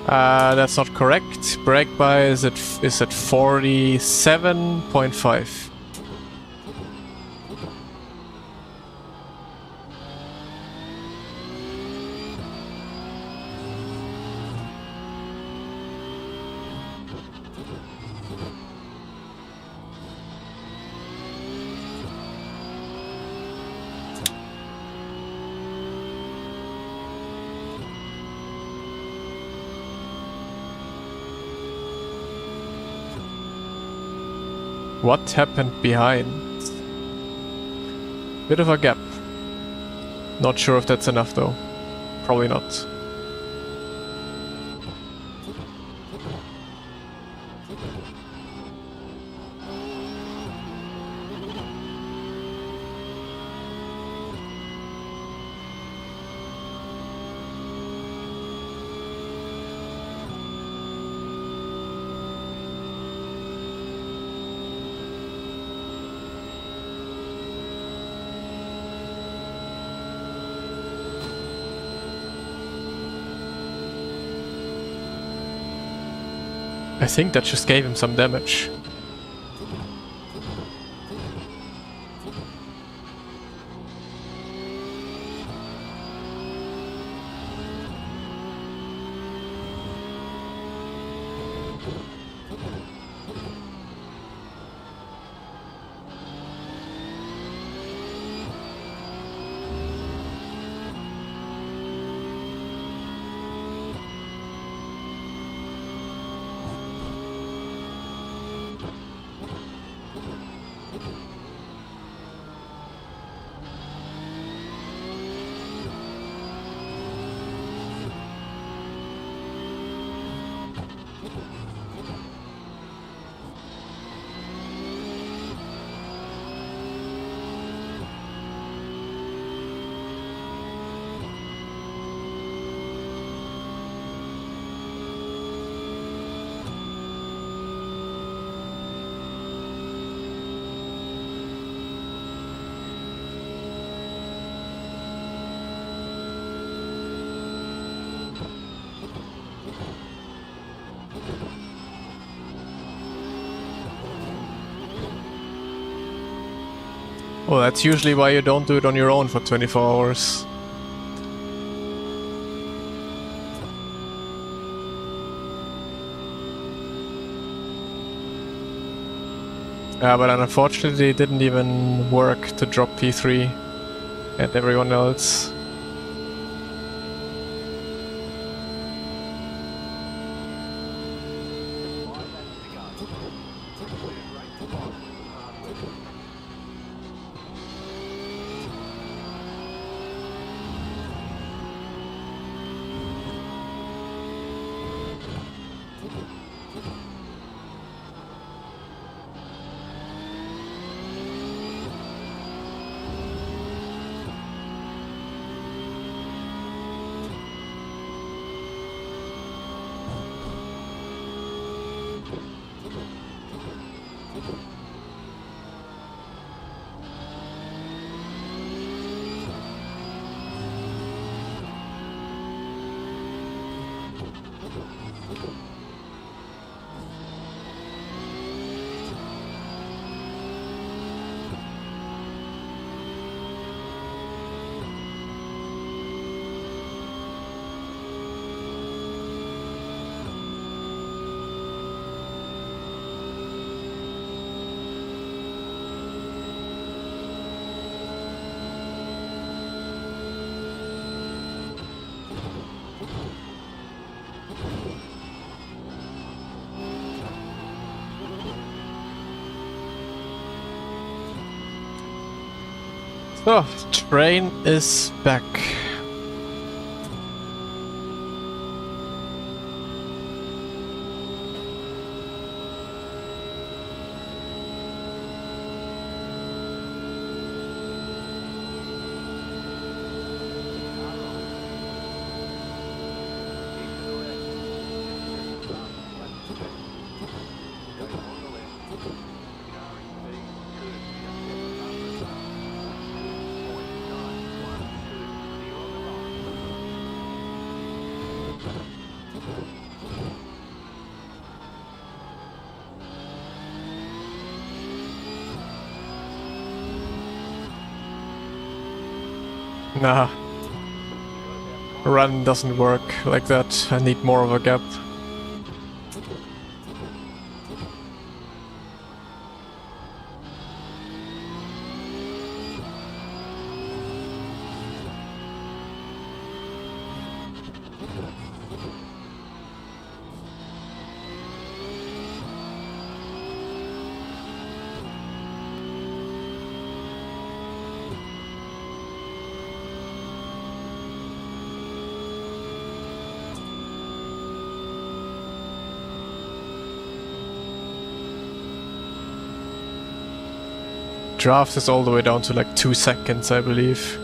That's not correct. Brake bias is at 47.5. What happened behind? Bit of a gap. Not sure if that's enough though. Probably not. I think that just gave him some damage. Well, that's usually why you don't do it on your own for 24 hours. But unfortunately it didn't even work to drop P3 and everyone else. So, train is back. Nah. Run doesn't work like that. I need more of a gap. Draft is all the way down to like 2 seconds, I believe.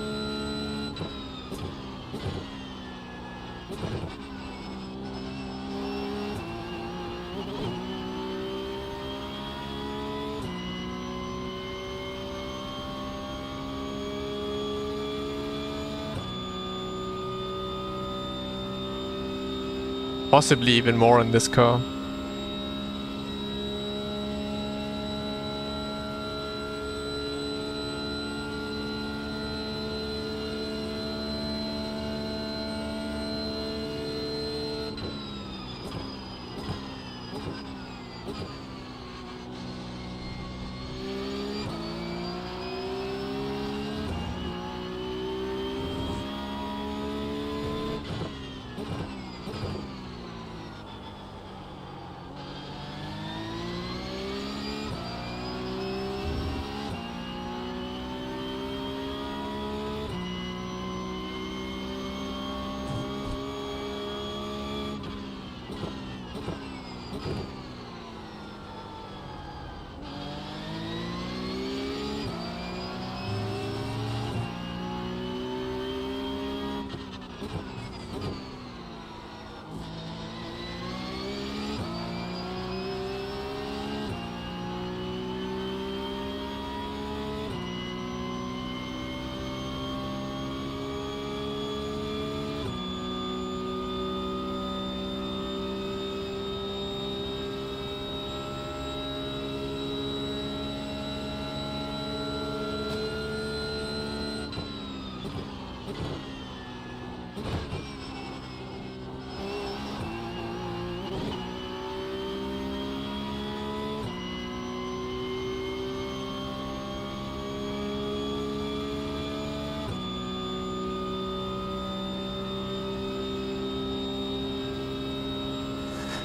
Possibly even more in this car.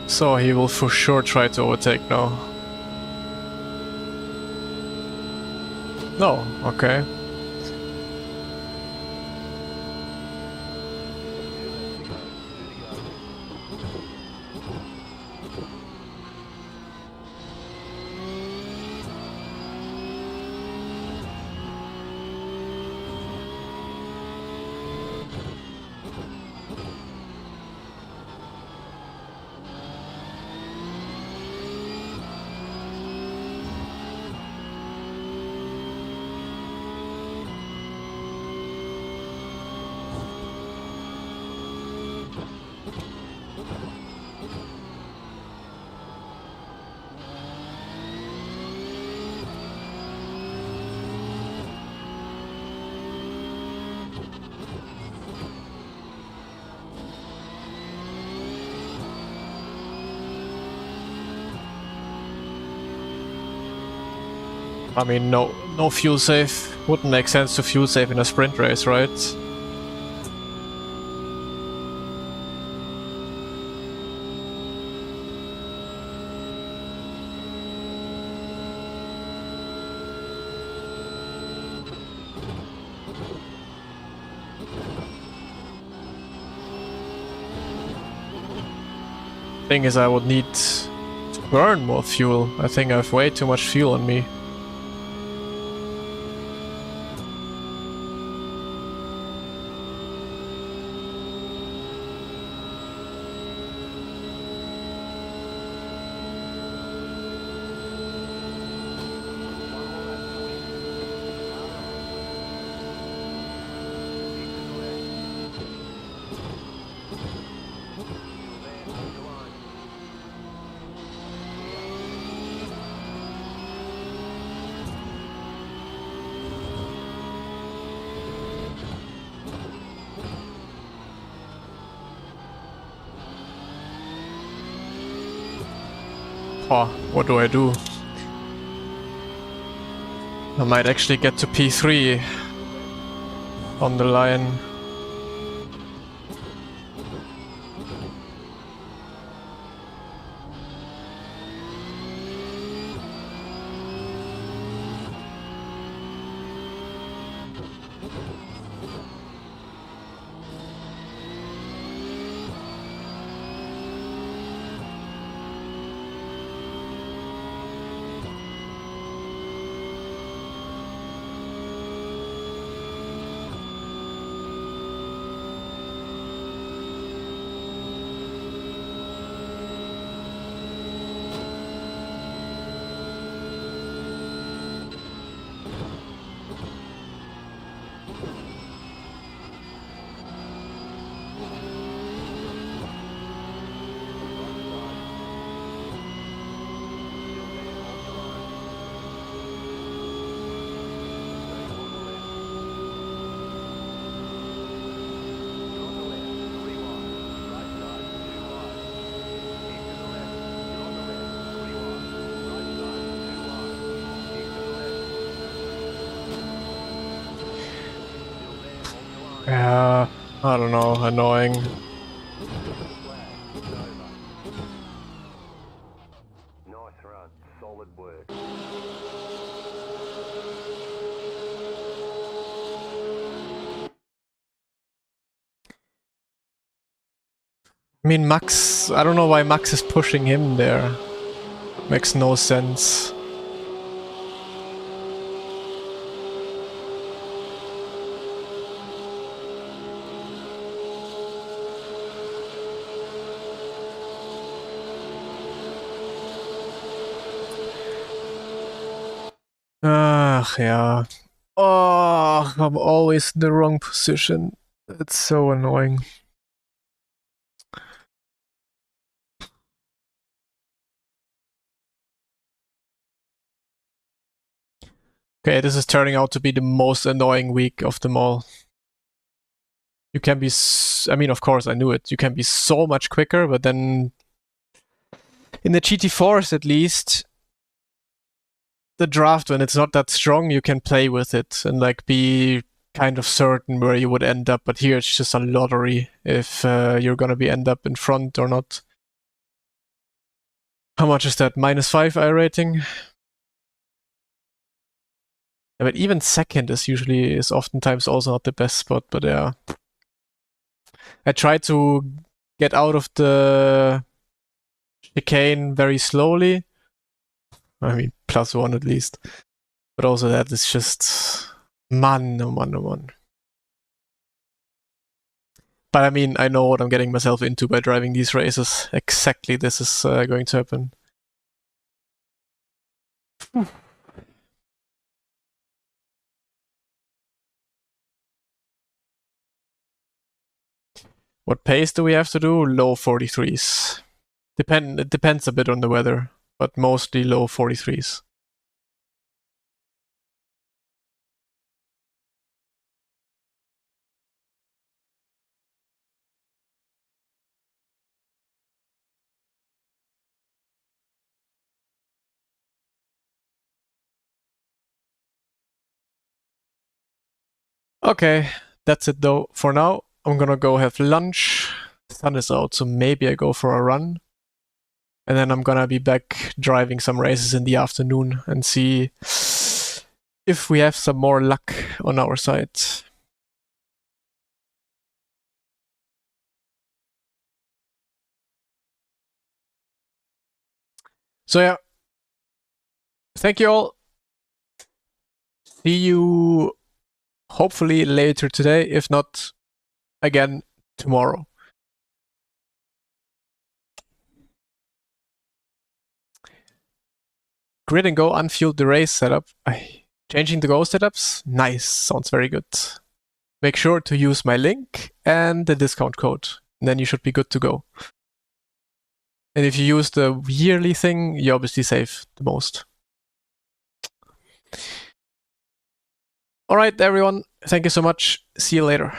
So he will for sure try to overtake now. No, okay. I mean, no fuel save. Wouldn't make sense to fuel save in a sprint race, right? Thing is, I would need to burn more fuel. I think I have way too much fuel on me. Oh, what do I do? I might actually get to P3 on the line. Yeah, I don't know, annoying.
Nice run, solid work.
I mean, Max, I don't know why Max is pushing him there. Makes no sense. Ach, yeah. Oh, I'm always in the wrong position. It's so annoying. Okay, this is turning out to be the most annoying week of them all. You can be, I mean, of course, I knew it. You can be so much quicker, but then in the GT4s at least, the draft, when it's not that strong, you can play with it and like be kind of certain where you would end up. But here it's just a lottery if you're gonna be end up in front or not. How much is that? -5 I rating? Yeah, but even second is oftentimes also not the best spot, but yeah. I try to get out of the chicane very slowly. I mean, +1 at least. But also that is just... Man, oh man, oh man. But I mean, I know what I'm getting myself into by driving these races. Exactly this is going to happen. What pace do we have to do? Low 43s. It depends a bit on the weather, but mostly low 43s. Okay, that's it though. For now, I'm gonna go have lunch. The sun is out, so maybe I go for a run. And then I'm gonna be back driving some races in the afternoon and see if we have some more luck on our side. So yeah, thank you all. See you hopefully later today, if not, again tomorrow. Grid and go unfueled the race setup. Changing the go setups? Nice, sounds very good. Make sure to use my link and the discount code. And then you should be good to go. And if you use the yearly thing, you obviously save the most. Alright, everyone. Thank you so much. See you later.